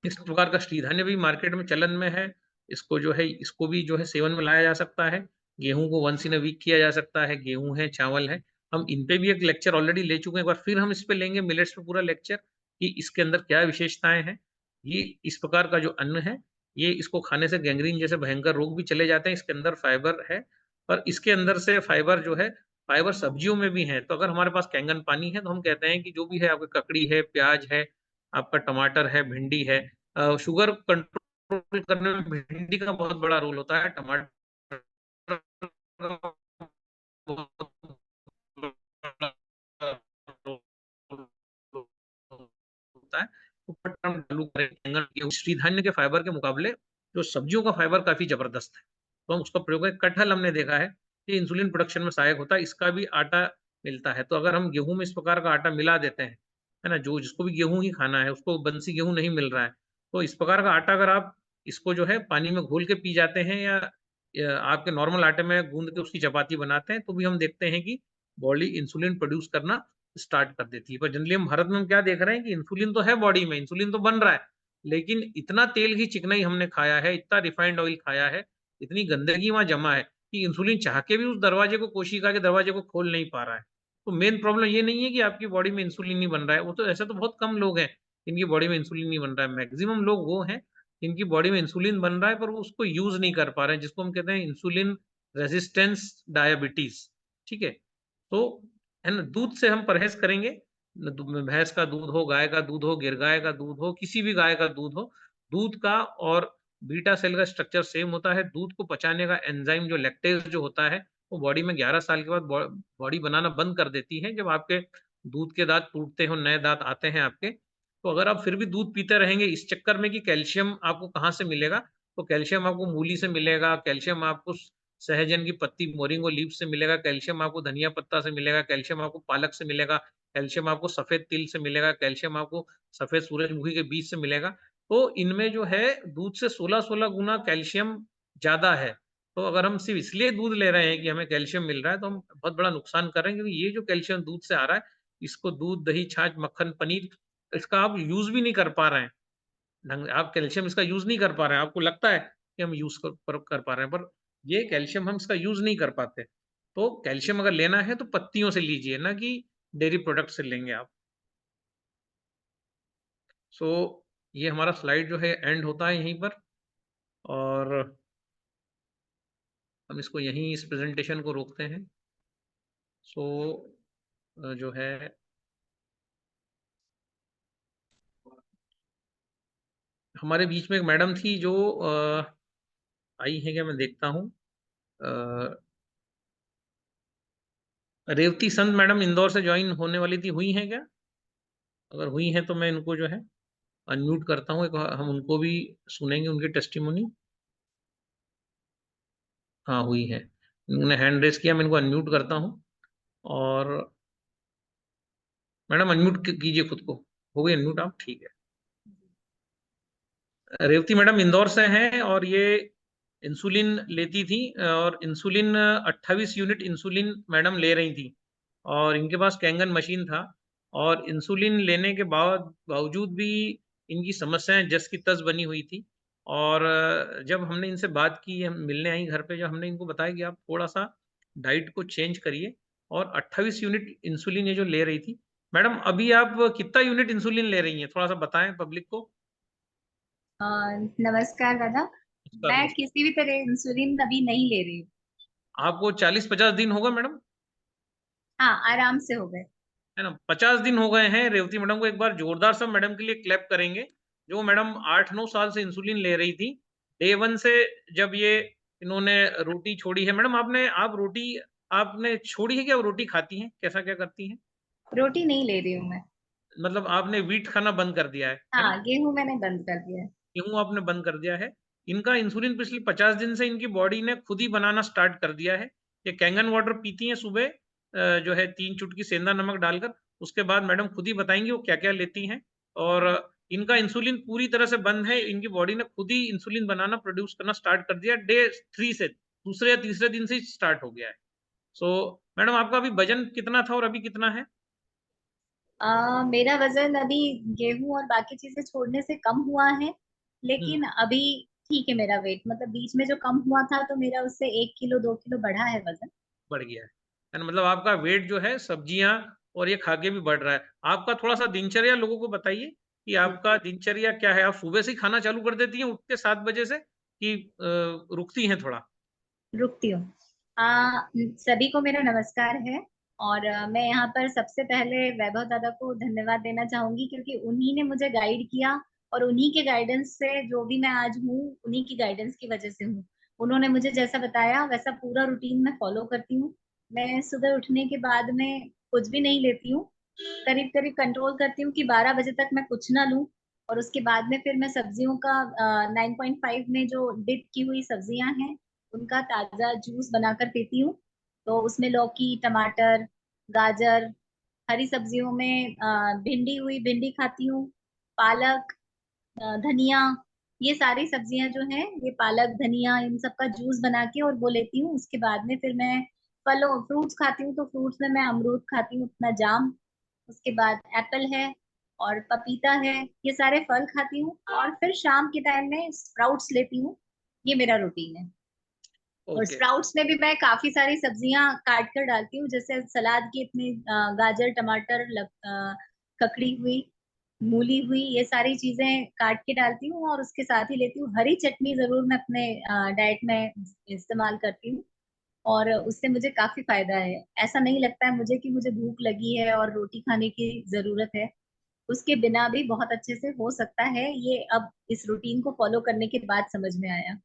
इस प्रकार का श्रीधन्य भी मार्केट में चलन में है, इसको जो है, इसको भी जो है सेवन में लाया जा सकता है। गेहूँ को वन्स इन अ वीक किया जा सकता है, गेहूँ है, चावल है, हम इन पे भी एक लेक्चर ऑलरेडी ले चुके हैं, एक बार फिर हम इस पे लेंगे मिलेट्स पे पूरा लेक्चर। कि इसके अंदर क्या विशेषताएं हैं। ये इस प्रकार का जो अन्न है, ये इसको खाने से गैंग्रीन जैसे भयंकर रोग भी चले जाते हैं। इसके अंदर फाइबर है, पर इसके अंदर से फाइबर जो है, फाइबर सब्जियों में भी है। तो अगर हमारे पास कैंगन पानी है तो हम कहते हैं कि जो भी है, आपका ककड़ी है, प्याज है, आपका टमाटर है, भिंडी है, शुगर कंट्रोल करने में भिंडी का बहुत बड़ा रोल होता है, टमाटर का बहुत बड़ा रोल होता है। ऊपर हम आलू करें, बैंगन के श्रीधान्य के फाइबर के मुकाबले जो सब्जियों का फाइबर काफी जबरदस्त है, तो हम उसका प्रयोग करें। कटहल हमने देखा है कि इंसुलिन प्रोडक्शन में सहायक होता है, इसका भी आटा मिलता है। तो अगर हम गेहूं में इस प्रकार का आटा मिला देते हैं, है ना, जो जिसको भी गेहूं ही खाना है, उसको बंसी गेहूं नहीं मिल रहा है, तो इस प्रकार का आटा अगर आप इसको जो है पानी में घोल के पी जाते हैं, या आपके नॉर्मल आटे में गूंद के उसकी चपाती बनाते हैं, तो भी हम देखते हैं कि बॉडी इंसुलिन प्रोड्यूस करना स्टार्ट कर देती है। पर जनरली हम भारत में हम क्या देख रहे हैं कि इंसुलिन तो है बॉडी में, इंसुलिन तो बन रहा है, लेकिन इतना तेल की चिकनाई हमने खाया है, इतना रिफाइंड ऑयल खाया है, इतनी गंदगी वहां जमा है कि इंसुलिन चाह के भी उस दरवाजे को, कोशिका के दरवाजे को खोल नहीं पा रहा है। तो मेन प्रॉब्लम ये नहीं है कि आपकी बॉडी में इंसुलिन नहीं बन रहा है, वो तो ऐसा तो बहुत कम लोग हैं जिनकी बॉडी में इंसुलिन नहीं बन रहा है। मैक्सिमम लोग वो हैं जिनकी बॉडी में इंसुलिन बन रहा है, पर वो उसको यूज नहीं कर पा रहे हैं, जिसको हम कहते हैं इंसुलिन रेजिस्टेंस डायबिटीज। ठीक है, तो है ना, दूध से हम परहेज करेंगे। भैंस का दूध हो, गाय का दूध हो, गिरगाय का दूध हो, किसी भी गाय का दूध हो, दूध का और बीटा सेल का स्ट्रक्चर सेम होता है। दूध को पचाने का एंजाइम जो लैक्टेज जो होता है, वो बॉडी में 11 साल के बाद बॉडी बनाना बंद कर देती है। जब आपके दूध के दांत टूटते हो, नए दांत आते हैं आपके, तो अगर आप फिर भी दूध पीते रहेंगे इस चक्कर में कि कैल्शियम आपको कहाँ से मिलेगा, तो कैल्शियम आपको मूली से मिलेगा, कैल्शियम आपको सहजन की पत्ती मोरिंगो लीफ से मिलेगा, कैल्शियम आपको धनिया पत्ता से मिलेगा, कैल्शियम आपको पालक से मिलेगा, कैल्शियम आपको सफेद तिल से मिलेगा, कैल्शियम आपको सफेद सूरजमुखी के बीज से मिलेगा। तो इनमें जो है दूध से 16-16 गुना कैल्शियम ज्यादा है। तो अगर हम सिर्फ इसलिए दूध ले रहे हैं कि हमें कैल्शियम मिल रहा है, तो हम बहुत बड़ा नुकसान कर रहे हैं, क्योंकि ये जो कैल्शियम दूध से आ रहा है, इसको दूध, दही, छाछ, मक्खन, पनीर, इसका आप यूज भी नहीं कर पा रहे हैं ढंग। आप कैल्शियम इसका यूज नहीं कर पा रहे हैं, आपको लगता है कि हम यूज कर पा रहे हैं, पर ये कैल्शियम हम इसका यूज नहीं कर पाते। तो कैल्शियम अगर लेना है तो पत्तियों से लीजिए, ना कि डेयरी प्रोडक्ट से लेंगे आप। सो ये हमारा स्लाइड जो है एंड होता है यहीं पर, और हम इसको यहीं, इस प्रेजेंटेशन को रोकते हैं। सो जो है हमारे बीच में एक मैडम थी जो आई है क्या, मैं देखता हूँ। रेवती संत मैडम इंदौर से ज्वाइन होने वाली थी, हुई हैं क्या? अगर हुई हैं तो मैं इनको जो है अनम्यूट करता हूँ, एक हम उनको भी सुनेंगे, उनकी टेस्टिमोनी। हाँ, हुई है, उन्होंने हैंड रेस किया, मैं इनको अनम्यूट करता हूँ। और मैडम अनम्यूट कीजिए खुद को, हो गई अनम्यूट आप? ठीक है। रेवती मैडम इंदौर से हैं, और ये इंसुलिन लेती थी, और इंसुलिन 28 यूनिट इंसुलिन मैडम ले रही थी, और इनके पास कैंगन मशीन था। और इंसुलिन लेने के बावजूद भी इनकी समस्याएं जस की तस बनी हुई थी। और जब हमने इनसे बात की, हम मिलने आई घर पे, जब हमने इनको बताया कि आप थोड़ा सा डाइट को चेंज करिए, और 28 यूनिट इंसुलिन ये जो ले रही थी। मैडम अभी आप कितना यूनिट इंसुलिन ले रही हैं, थोड़ा सा बताएं पब्लिक को। नमस्कार दादा। मैं किसी भी तरह इंसुलिन अभी नहीं ले रही हूँ। आपको 40-50 दिन होगा मैडम? हाँ, आराम से हो गए। है ना, 50 दिन हो गए हैं। रेवती मैडम को एक बार जोरदार सब मैडम के लिए क्लैप करेंगे, जो मैडम 8-9 साल से इंसुलिन ले रही थी। डे 1 से जब ये इन्होंने रोटी छोड़ी है। मैडम आप रोटी आपने छोड़ी है क्या? रोटी खाती हैं, कैसा क्या करती हैं? रोटी नहीं ले रही हूँ मैं। मतलब आपने व्हीट खाना बंद कर दिया है ना? हाँ, गेहूं मैंने बंद कर दिया है। गेहूं आपने बंद कर दिया है। इनका इंसुलिन पिछले 50 दिन से इनकी बॉडी ने खुद ही बनाना स्टार्ट कर दिया है। ये कैंगन वाटर पीती हैं सुबह, जो है 3 चुटकी सेंधा नमक डालकर। उसके बाद मैडम खुद ही बताएंगी वो क्या क्या लेती हैं। और इनका इंसुलिन पूरी तरह से बंद है, इनकी बॉडी ने खुद ही इंसुलिन बनाना, प्रोड्यूस करना स्टार्ट कर दिया डे 3 से, दूसरे या तीसरे दिन से ही स्टार्ट हो गया है। सो मैडम आपका अभी वजन कितना था और अभी कितना है? मेरा वजन अभी गेहूं और बाकी चीजें छोड़ने से कम हुआ है, लेकिन अभी ठीक है मेरा वेट। मतलब बीच में जो कम हुआ था तो मेरा उससे 1 किलो 2 किलो बढ़ा है वजन। बढ़ गया है ना? मतलब आपका वेट जो है सब्जियां और ये खा के भी बढ़ रहा है। आपका थोड़ा-सा दिनचर्या लोगों को बताइए कि आपका दिनचर्या क्या है? आप सुबह से ही खाना चालू कर देती हैं उठ के 7 बजे से कि रुकती हैं थोड़ा? रुकती हूँ। सभी को मेरा नमस्कार है और मैं यहाँ पर सबसे पहले वैभव दादा को धन्यवाद देना चाहूंगी क्योंकि उन्हीं ने मुझे गाइड किया और उन्हीं के गाइडेंस से जो भी मैं आज हूँ, उन्हीं की गाइडेंस की वजह से हूँ। उन्होंने मुझे जैसा बताया वैसा पूरा रूटीन मैं फॉलो करती हूँ। मैं सुबह उठने के बाद में कुछ भी नहीं लेती हूँ। करीब करीब कंट्रोल करती हूँ कि 12 बजे तक मैं कुछ ना लूं और उसके बाद में फिर मैं सब्जियों का 9.5 में जो डिप की हुई सब्जियां हैं उनका ताजा जूस बनाकर पीती हूँ। तो उसमें लौकी, टमाटर, गाजर, हरी सब्जियों में भिंडी हुई भिंडी खाती हूँ, पालक, धनिया, ये सारी सब्जियां जो हैं ये पालक धनिया इन सब का जूस बना के और वो लेती हूँ। उसके बाद में फिर मैं फलों फ्रूट्स खाती हूँ। तो फ्रूट्स में मैं अमरूद खाती हूँ अपना जाम, उसके बाद एप्पल है और पपीता है, ये सारे फल खाती हूँ और फिर शाम के टाइम में स्प्राउट्स लेती हूँ। ये मेरा रूटीन है। और ओके। स्प्राउट्स में भी मैं काफी सारी सब्जियां काट कर डालती हूँ, जैसे सलाद की इतनी गाजर, टमाटर, ककड़ी हुई, मूली हुई, ये सारी चीजें काट के डालती हूँ और उसके साथ ही लेती हूँ। हरी चटनी जरूर मैं अपने डाइट में इस्तेमाल करती हूँ और उससे मुझे काफी फायदा है। ऐसा नहीं लगता है मुझे कि मुझे भूख लगी है और रोटी खाने की जरूरत है। उसके बिना भी बहुत अच्छे से हो सकता है। ये अब इस रूटीन को फॉलो करने के बाद समझ में आया।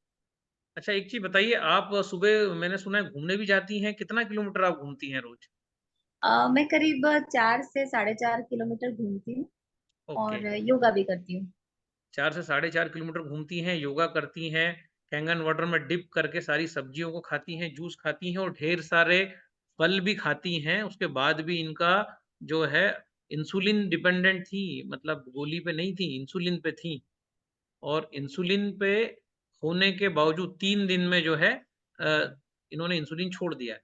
अच्छा एक चीज़ बताइए, आप सुबह मैंने सुना है घूमने भी जाती हैं, कितना किलोमीटर आप घूमती हैं रोज़? मैं करीब 4 से 4.5 किलोमीटर घूमती हूँ ओके, और योगा भी करती हूँ। 4 से साढ़े 4 किलोमीटर घूमती हैं, योगा करती हैं, कैंगन वाटर में डिप करके सारी सब्जियों को खाती हैं, जूस खाती हैं और ढेर सारे फल भी खाती हैं। उसके बाद भी इनका जो है इंसुलिन डिपेंडेंट थी, मतलब गोली पे नहीं थी, इंसुलिन पे थी और इंसुलिन पे होने के बावजूद 3 दिन में जो है इन्होंने इंसुलिन छोड़ दिया है।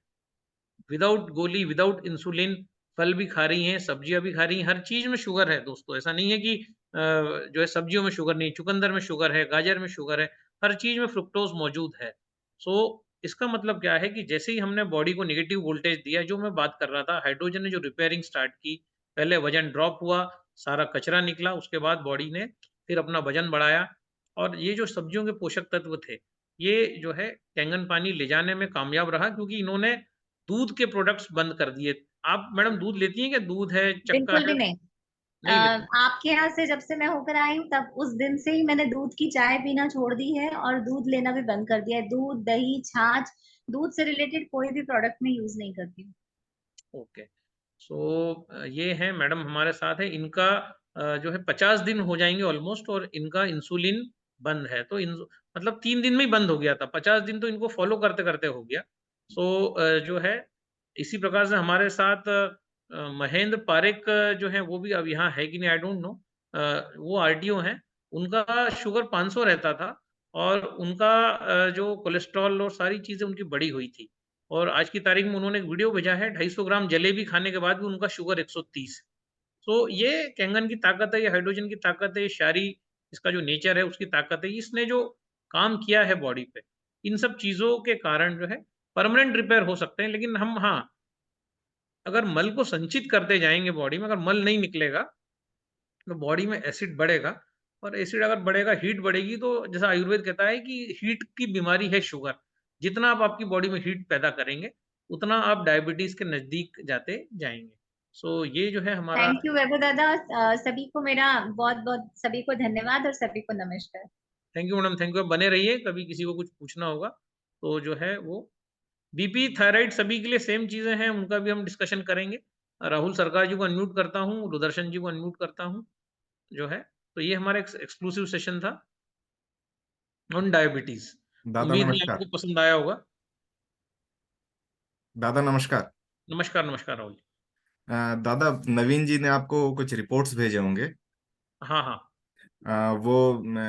विदाउट गोली, विदाउट इंसुलिन फल भी खा रही हैं, सब्जियाँ भी खा रही हैं, हर चीज़ में शुगर है दोस्तों। ऐसा नहीं है कि जो है सब्जियों में शुगर नहीं, चुकंदर में शुगर है, गाजर में शुगर है, हर चीज़ में फ्रुक्टोज़ मौजूद है। सो इसका मतलब क्या है कि जैसे ही हमने बॉडी को नेगेटिव वोल्टेज दिया, जो मैं बात कर रहा था, हाइड्रोजन ने जो रिपेयरिंग स्टार्ट की, पहले वज़न ड्रॉप हुआ, सारा कचरा निकला, उसके बाद बॉडी ने फिर अपना वज़न बढ़ाया और ये जो सब्जियों के पोषक तत्व थे, ये जो है कैंगन पानी ले जाने में कामयाब रहा क्योंकि इन्होंने दूध के प्रोडक्ट्स बंद कर दिए। आप मैडम दूध लेती हैं क्या? दूध है, चक्का बिल्कुल भी है? नहीं। नहीं लेती। आपके यहाँ से जब से मैं होकर आई हूँ तब उस दिन से ही मैंने दूध की चाय पीना छोड़ दी है और दूध लेना भी बंद कर दिया है। दूध, दही, छाछ, दूध से रिलेटेड कोई भी प्रोडक्ट मैं यूज नहीं करती हूँ। ओके। सो ये हैं मैडम हमारे साथ है। इनका जो है 50 दिन हो जाएँगे ऑलमोस्ट और इनका इंसुलिन बंद है। तो इन मतलब 3 दिन में ही बंद हो गया था। 50 दिन तो इनको फ़ॉलो करते-करते हो गया। सो जो है इसी प्रकार से हमारे साथ महेंद्र पारेख जो हैं वो भी अब यहाँ है कि नहीं आई डोंट नो। वो आरटीओ हैं। उनका शुगर 500 रहता था और उनका जो कोलेस्ट्रॉल और सारी चीज़ें उनकी बढ़ी हुई थी। और आज की तारीख में उन्होंने एक वीडियो भेजा है 250 ग्राम जलेबी खाने के बाद भी उनका शुगर 130। तो ये कैंगन की ताकत है, ये हाइड्रोजन की ताकत है, ये शारी इसका जो नेचर है उसकी ताकत है। इसने जो काम किया है बॉडी पे, इन सब चीज़ों के कारण जो है परमानेंट रिपेयर हो सकते हैं। लेकिन हम हाँ, अगर मल को संचित करते जाएँगे बॉडी में, अगर मल नहीं निकलेगा तो बॉडी में एसिड बढ़ेगा और एसिड अगर बढ़ेगा, हीट बढ़ेगी तो जैसा आयुर्वेद कहता है कि हीट की बीमारी है शुगर। जितना आप आपकी बॉडी में हीट पैदा करेंगे, उतना आप डायबिटीज़ के नज़दीक जाते जाएँगे। सो ये जो है हमारा थैंक यू वैभव दादा। सभी को मेरा बहुत बहुत सभी को धन्यवाद और सभी को नमस्कार। Thank you madam, thank you. आप बने रहिए, कभी किसी को कुछ पूछना होगा, तो जो है वो बीपी, थायराइड सभी के लिए सेम चीज़ें हैं, उनका भी हम डिस्कशन करेंगे। राहुल सरकार जी को अनम्यूट करता हूँ, रुदर्शन जी को अनम्यूट करता हूँ, जो है। तो ये हमारा एक्सक्लूसिव सेशन था ऑन डायबिटीज़। दादा उम्मीद है नमस्कार। आपको पसंद आया होगा। दादा नमस्कार। नमस्कार, नमस्कार राहुल जी। दादा नवीन जी ने आपको कुछ रिपोर्ट्स भेजे होंगे। हाँ, हाँ। वो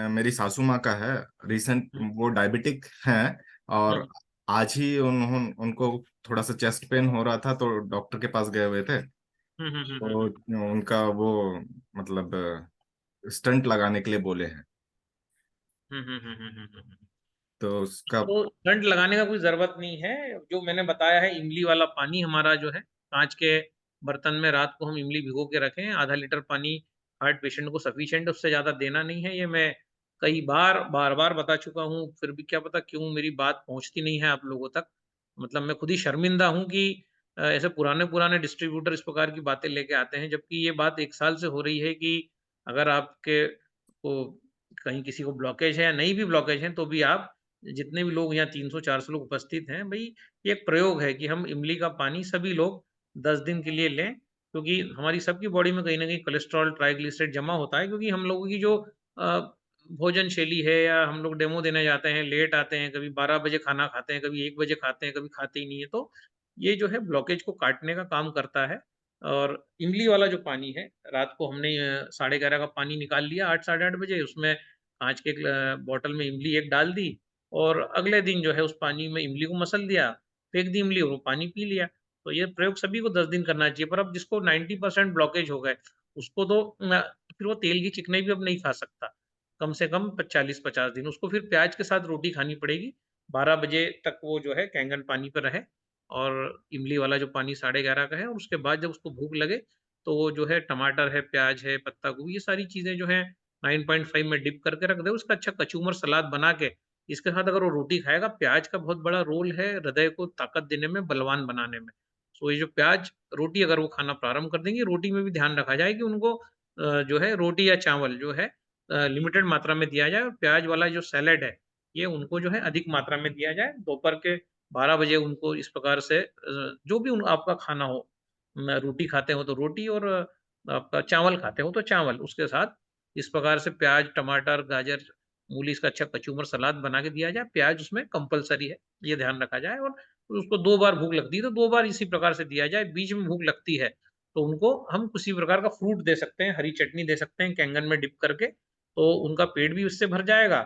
मेरी सासू माँ का है। रिसेंट हुँ, वो डायबिटिक हैं और हुँ, आज ही उनको थोड़ा सा चेस्ट पेन हो रहा था तो डॉक्टर के पास गए हुए थे। हुँ, हुँ, हुँ, हुँ, तो हुँ। उनका वो मतलब स्टंट लगाने के लिए बोले हैं। हुँ, हुँ, हुँ, हुँ, हुँ, हुँ, हुँ। तो उसका तो स्टंट लगाने का कोई ज़रूरत नहीं है, जो मैंने बताया है इमली वाला पानी हमारा जो है काँच के बर्तन में रात को हम इमली भिगो के रखें, आधा लीटर पानी हार्ट पेशेंट को सफिशिएंट है, उससे ज़्यादा देना नहीं है। ये मैं कई बार, बार-बार बता चुका हूँ, फिर भी क्या पता क्यों मेरी बात पहुँचती नहीं है आप लोगों तक। मतलब मैं खुद ही शर्मिंदा हूँ कि ऐसे पुराने-पुराने डिस्ट्रीब्यूटर इस प्रकार की बातें लेके आते हैं, जबकि ये बात 1 साल से हो रही है कि अगर आपके को कहीं किसी को ब्लॉकेज है या नहीं भी ब्लॉकेज है, तो भी आप जितने भी लोग यहाँ 300-400 लोग उपस्थित हैं, भई ये एक प्रयोग है कि हम इमली का पानी सभी लोग 10 दिन के लिए लें, क्योंकि हमारी सबकी बॉडी में कहीं न कहीं कोलेस्ट्रॉल, ट्राइग्लिसराइड जमा होता है, क्योंकि हम लोगों की जो भोजन शैली है, या हम लोग डेमो देने जाते हैं, लेट आते हैं, कभी 12 बजे खाना खाते हैं, कभी 1 बजे खाते हैं, कभी खाते ही नहीं है। तो ये जो है ब्लॉकेज को काटने का काम करता है। और इमली वाला जो पानी है, रात को हमने 11:30 का पानी निकाल लिया 8 साढ़े 8 बजे, उसमें काँच के एक बॉटल में इमली एक डाल दी, और अगले दिन जो है उस पानी में इमली को मसल दिया, फेंक दी इमली और वो पानी पी लिया। तो ये प्रयोग सभी को 10 दिन करना चाहिए, पर अब जिसको 90% ब्लॉकेज हो गए, उसको तो फिर वो तेल की चिकनाई भी अब नहीं खा सकता। कम से कम 40-50 दिन उसको फिर प्याज के साथ रोटी खानी पड़ेगी। 12 बजे तक वो जो है कैंगन पानी पे रहे, और इमली वाला जो पानी 11:30 का है, और उसके बाद जब उसको भूख लगे, तो वो जो है टमाटर है, प्याज है, पत्ता गोभी, ये सारी चीज़ें जो हैं 9.5 में डिप करके रख दे, उसका अच्छा कचूमर सलाद बना के, इसके साथ अगर वो रोटी खाएगा, प्याज का बहुत बड़ा रोल है हृदय को ताकत देने में, बलवान बनाने में। सो ये जो प्याज रोटी अगर वो खाना प्रारंभ कर देंगे, रोटी में भी ध्यान रखा जाए कि उनको जो है रोटी या चावल जो है लिमिटेड मात्रा में दिया जाए, और प्याज वाला जो सैलेड है, ये उनको जो है अधिक मात्रा में दिया जाए। दोपहर के 12 बजे उनको इस प्रकार से जो भी उन आपका खाना हो, रोटी खाते हो तो रोटी, और आपका चावल खाते हो तो चावल, उसके साथ इस प्रकार से प्याज, टमाटर, गाजर, मूली, इसका अच्छा कचूमर सलाद बना के दिया जाए। प्याज उसमें कंपल्सरी है, ये ध्यान रखा जाए, और उसको 2 बार भूख लगती है, तो 2 बार इसी प्रकार से दिया जाए। बीच में भूख लगती है, तो उनको हम किसी प्रकार का फ्रूट दे सकते हैं, हरी चटनी दे सकते हैं कैंगन में डिप करके, तो उनका पेट भी उससे भर जाएगा,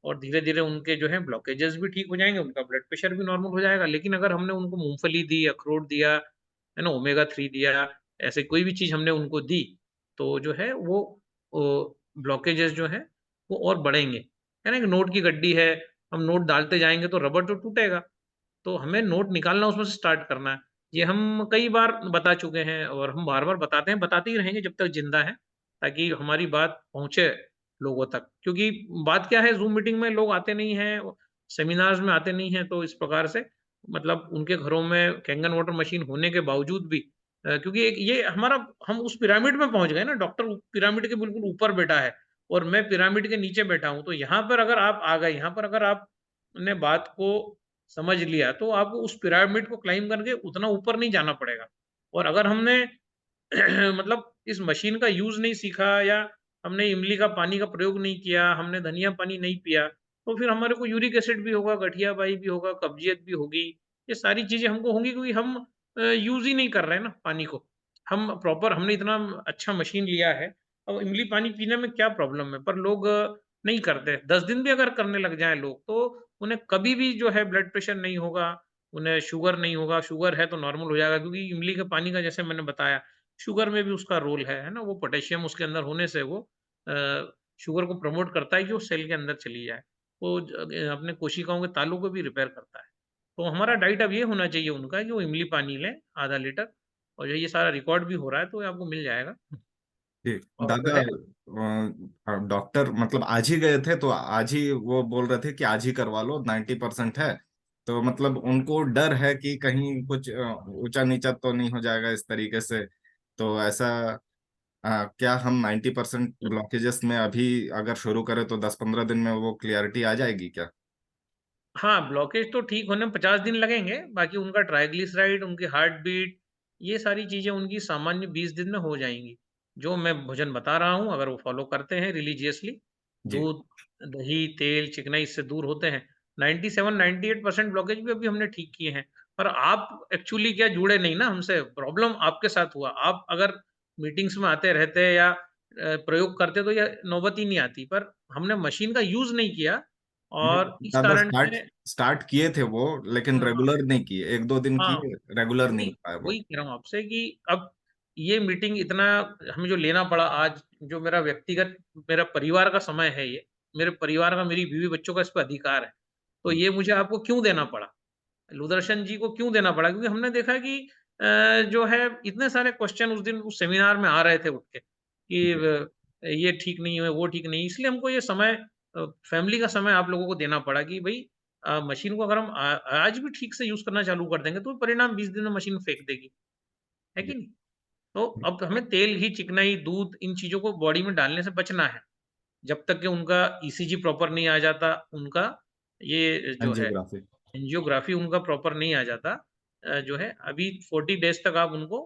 और धीरे-धीरे उनके जो है ब्लॉकेजेस भी ठीक हो जाएँगे, उनका ब्लड प्रेशर भी नॉर्मल हो जाएगा। लेकिन अगर हमने उनको मूँगफली दी, अखरोट दिया, है ना, ओमेगा 3 दिया, ऐसे कोई भी चीज़ हमने उनको दी, तो जो है वो ब्लॉकेजेस जो हैं, वो और बढ़ेंगे। है ना, कि नोट की गड्डी है, हम नोट डालते जाएँगे तो रबर तो टूटेगा। तो हमें नोट निकालना उसमें से स्टार्ट करना है। ये हम कई बार बता चुके हैं, और हम बार-बार बताते हैं, बताते ही रहेंगे जब तक ज़िंदा हैं, ताकि हमारी बात पहुँचे लोगों तक। क्योंकि बात क्या है, ज़ूम मीटिंग में लोग आते नहीं हैं, सेमिनार्स में आते नहीं हैं, तो इस प्रकार से मतलब उनके घरों में कैंगन वाटर मशीन होने के बावजूद भी क्योंकि एक ये हमारा, हम उस पिरामिड में पहुँच गए ना, डॉक्टर पिरामिड के बिल्कुल ऊपर बैठा है, और मैं पिरामिड के नीचे बैठा हूँ। तो यहाँ पर अगर आप आ गए, यहाँ पर अगर आपने बात को समझ लिया, तो आपको उस पिरामिड को क्लाइंब करके उतना ऊपर नहीं जाना पड़ेगा। और अगर हमने मतलब इस मशीन का यूज़ नहीं सीखा, या हमने इमली का पानी का प्रयोग नहीं किया, हमने धनिया पानी नहीं पिया, तो फिर हमारे को यूरिक एसिड भी होगा, गठियाबाई भी होगा, कब्ज़ियत भी होगी। ये सारी चीज़ें हमको होंगी, क्योंकि हम यूज़ ही नहीं कर रहे हैं ना पानी को। हम प्रॉपर, हमने इतना अच्छा मशीन लिया है, अब इमली पानी पीने में क्या प्रॉब्लम है? पर लोग नहीं करते। 10 दिन भी अगर करने लग जाएँ लोग, तो उन्हें कभी भी जो है ब्लड प्रेशर नहीं होगा, उन्हें शुगर नहीं होगा, शुगर है तो नॉर्मल हो जाएगा, क्योंकि इमली के पानी का, जैसे मैंने बताया, शुगर में भी उसका रोल है ना? वो पोटेशियम उसके अंदर होने से वो शुगर को प्रमोट करता है कि वो सेल के अंदर चली जाए। वो अपने कोशिकाओं के तालों को भी रिपेयर करता है। तो हमारा डाइट अब ये होना चाहिए उनका कि वो इमली पानी लें आधा लीटर, और ये सारा रिकॉर्ड भी हो रहा है, तो ये आपको मिल जाएगा। ठीक और जो दादा, है डॉक्टर मतलब आज ही गए थे, तो आज ही वो बोल रहे थे कि आज ही करवा लो, 90% है। तो मतलब उनको डर है कि कहीं कुछ ऊंचा नीचा तो नहीं हो जाएगा इस तरीके से। तो ऐसा क्या हम 90% ब्लॉकेजेस में अभी अगर शुरू करें तो 10-15 दिन में वो क्लियरिटी आ जाएगी क्या? हाँ, ब्लॉकेज तो ठीक होने में 50 दिन लगेंगे, बाकी उनका ट्राइग्लिसराइड, उनकी हार्ट बीट, ये सारी चीज़ें उनकी सामान्य 20 दिन में हो जाएँगी। जो मैं भोजन बता रहा हूँ, अगर वो फ़ॉलो करते हैं रिलीजियसली, जी। दूध, दही, तेल, चिकनाई इससे दूर होते हैं, 97-98% ब्लॉकेज भी अभी हमने ठीक किए हैं। पर आप एक्चुअली क्या जुड़े नहीं ना हमसे, प्रॉब्लम आपके साथ हुआ। आप अगर मीटिंग्स में आते रहते, या प्रयोग करते, तो ये नौबत ही नहीं आती। पर हमने मशीन का यूज़ नहीं किया, और इस दादा, कारण स्टार्ट से स्टार्ट किए थे वो, लेकिन हाँ, रेगुलर नहीं किए, 1-2 दिन हाँ, किए, रेगुलर नहीं वही हो पाया वो। वही कह रहा हूँ आपसे कि अब ये मीटिंग इतना हमें जो लेना पड़ा आज, जो मेरा व्यक्तिगत, मेरा परिवार का समय है ये, मेरे परिवार का, मेरी बीवी-बच्चों का इस पे अधिकार है। तो ये मुझे आपको क्यों देना पड़ा? लूदर्शन जी को क्यों देना पड़ा? क्योंकि हमने देखा कि जो है इतने सारे क्वेश्चन उस दिन उस सेमिनार में आ रहे थे उठ के कि ये ठीक नहीं है, वो ठीक नहीं है। इसलिए हमको ये समय फैमिली का समय आप लोगों को देना पड़ा कि भई मशीन को अगर हम आज भी ठीक से यूज़ करना चालू कर देंगे तो परिणाम 20 दिन में मशीन फेंक देगी, है कि नहीं? तो अब हमें तेल घी, चिकनाई, दूध इन चीज़ों को बॉडी में डालने से बचना है। जब तक कि उनका ईसीजी प्रॉपर नहीं आ जाता, उनका ये जो है एंजियोग्राफी। एंजियोग्राफी उनका प्रॉपर नहीं आ जाता, जो है अभी 40 डेज़ तक आप उनको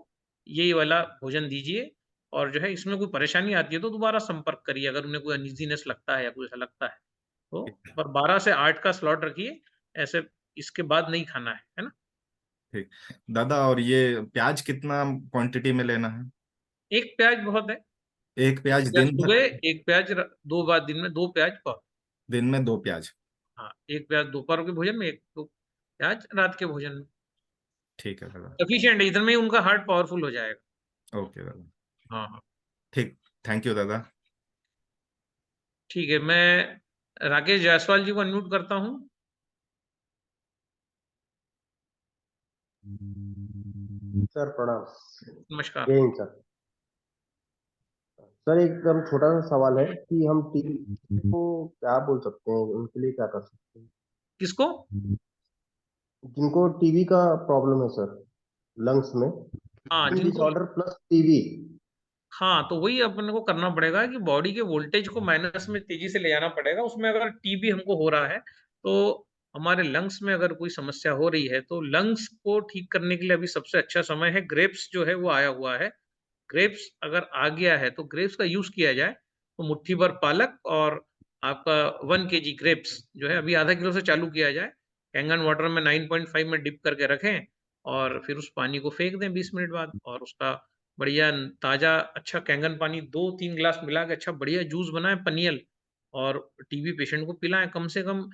यही वाला भोजन दीजिए और जो है इसमें कोई परेशानी आती है तो दोबारा संपर्क करिए अगर उन्हें कोई अनईज़ीनेस लगता है या कुछ ऐसा लगता है। तो पर 12 से 8 का स्लॉट रखिए, ऐसे इसके बाद नहीं खाना है ना? ठीक। दादा, और ये प्याज कितना क्वांटिटी में लेना है? 1 प्याज बहुत है। एक 1 प्याज प्याज दिन सुबह, भर? 1 प्याज 2 बार दिन में 2 प्याज बहुत। दिन में 2 प्याज? हाँ, 1 प्याज दोपहर के भोजन में, 1 2 प्याज रात के भोजन में। ठीक है दादा। सफिशिएंट है, इतने में ही उनका हार्ट पावरफुल हो जाएगा। ओके दादा। हाँ, हाँ। ठीक। थैंक यू दादा। ठीक है, मैं राकेश जायसवाल जी को अनम्यूट करता हूँ। सर प्रणाम। नमस्कार। जय हिंद सर। सर एकदम छोटा सा सवाल है कि हम टीबी को क्या बोल सकते हैं, उनके लिए क्या कर सकते हैं? किसको? जिनको टीबी का प्रॉब्लम है सर, लंग्स में हाँ, जिनको डिसऑर्डर प्लस टीबी। हाँ, तो वही अपन को करना पड़ेगा कि बॉडी के वोल्टेज को माइनस में तेज़ी से ले जाना पड़ेगा। उसमें अगर टीबी हमको हो रहा है, तो हमारे लंग्स में अगर कोई समस्या हो रही है, तो लंग्स को ठीक करने के लिए अभी सबसे अच्छा समय है, ग्रेप्स जो है वो आया हुआ है। ग्रेप्स अगर आ गया है, तो ग्रेप्स का यूज़ किया जाए, तो मुट्ठी भर पालक और आपका 1 केजी ग्रेप्स जो है अभी आधा किलो से चालू किया जाए। कैंगन वाटर में 9.5 में डिप करके रखें और फिर उस पानी को फेंक दें 20 मिनट बाद और उसका बढ़िया ताज़ा अच्छा कैंगन पानी 2-3 ग्लास मिला के अच्छा बढ़िया जूस बनाएँ पनियल और टीबी पेशेंट को पिलाएँ। कम से कम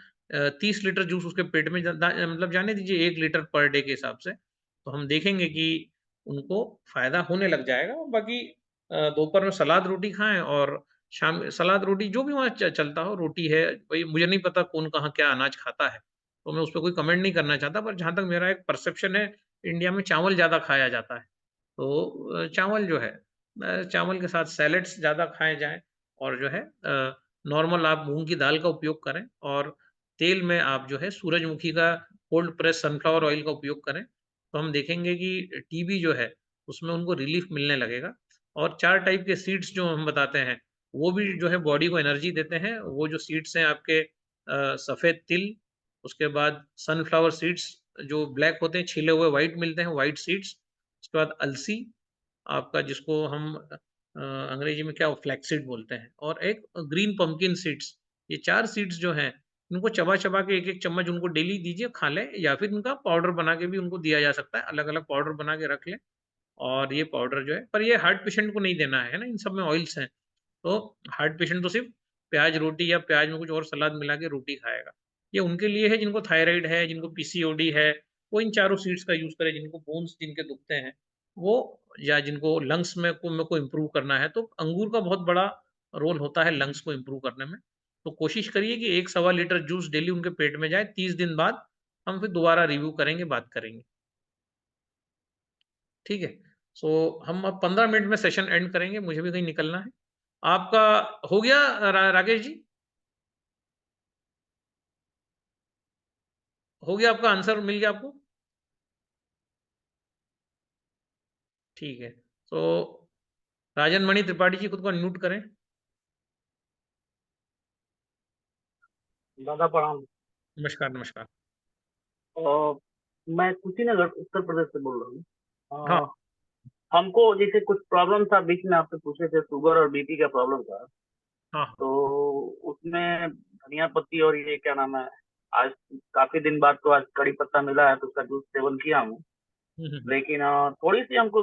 30 लीटर जूस उसके पेट में मतलब जाने दीजिए 1 लीटर पर डे के हिसाब से। तो हम देखेंगे कि उनको फ़ायदा होने लग जाएगा और बाकी दोपहर में सलाद रोटी खाएँ और शाम सलाद रोटी जो भी वहाँ चलता हो, रोटी है, भई मुझे नहीं पता कौन कहाँ क्या अनाज खाता है, तो मैं उस पे कोई कमेंट नहीं करना चाहता, पर जहाँ तक मेरा एक परसेप्शन है, इंडिया में चावल ज़्यादा खाया जाता है। तो चावल जो है चावल के साथ सैलेड्स ज़्यादा खाए जाएँ और जो है नॉर्मल आप मूँग की दाल का उपयोग करें और तेल में आप जो है सूरजमुखी का कोल्ड प्रेस सनफ्लावर ऑयल का उपयोग करें, तो हम देखेंगे कि टीबी जो है, उसमें उनको रिलीफ़ मिलने लगेगा और 4 टाइप के सीड्स जो हम बताते हैं, वो भी जो है बॉडी को एनर्जी देते हैं। वो जो सीड्स हैं आपके सफ़ेद तिल, उसके बाद सनफ्लावर सीड्स जो ब्लैक होते हैं, छिले हुए व्हाइट मिलते हैं, व्हाइट सीड्स, उसके बाद अलसी आपका जिसको हम अंग्रेजी में क्या फ्लैक्सीड बोलते हैं और एक ग्रीन पंपकिन सीड्स। ये 4 सीड्स जो हैं, इनको चबा-चबा के 1-1 चम्मच उनको डेली दीजिए, खा लें या फिर इनका पाउडर बना के भी उनको दिया जा सकता है। अलग-अलग पाउडर बना के रख लें और ये पाउडर जो है पर ये हार्ट पेशेंट को नहीं देना है ना, इन सब में ऑयल्स हैं। तो हार्ट पेशेंट तो सिर्फ़ प्याज़ रोटी या प्याज़ में कुछ और सलाद मिला के रोटी खाएगा। ये उनके लिए है जिनको थायराइड है, जिनको पीसीओडी है, वो इन चारों सीड्स का यूज़ करें, जिनको बोन्स जिनके दुखते हैं, वो या जिनको लंग्स में को इम्प्रूव करना है, तो अंगूर का बहुत बड़ा रोल होता है लंग्स को इम्प्रूव करने में। तो कोशिश करिए कि 1 सवा लीटर जूस डेली उनके पेट में जाए, 30 दिन बाद हम फिर दोबारा रिव्यू करेंगे, बात करेंगे। ठीक है? सो हम अब 15 मिनट में सेशन एंड करेंगे, मुझे भी कहीं निकलना है। आपका हो गया राकेश जी? हो गया आपका आंसर मिल गया आपको? ठीक है। तो राजन मणि त्रिपाठी जी खुद को अनम्यूट करें। दादा प्रणाम। नमस्कार, नमस्कार। मैं कुशीनगर उत्तर प्रदेश से बोल रहा हाँ, हूँ। हमको जैसे कुछ प्रॉब्लम था, बीच में आपसे पूछे थे, शुगर और बीपी का प्रॉब्लम था, हाँ। तो उसमें धनिया पत्ती और ये क्या नाम है, आज काफी दिन बाद तो आज कड़ी पत्ता मिला है तो उसका जूस सेवन किया हूँ। हुँ, हुँ, हुँ। लेकिन थोड़ी सी हमको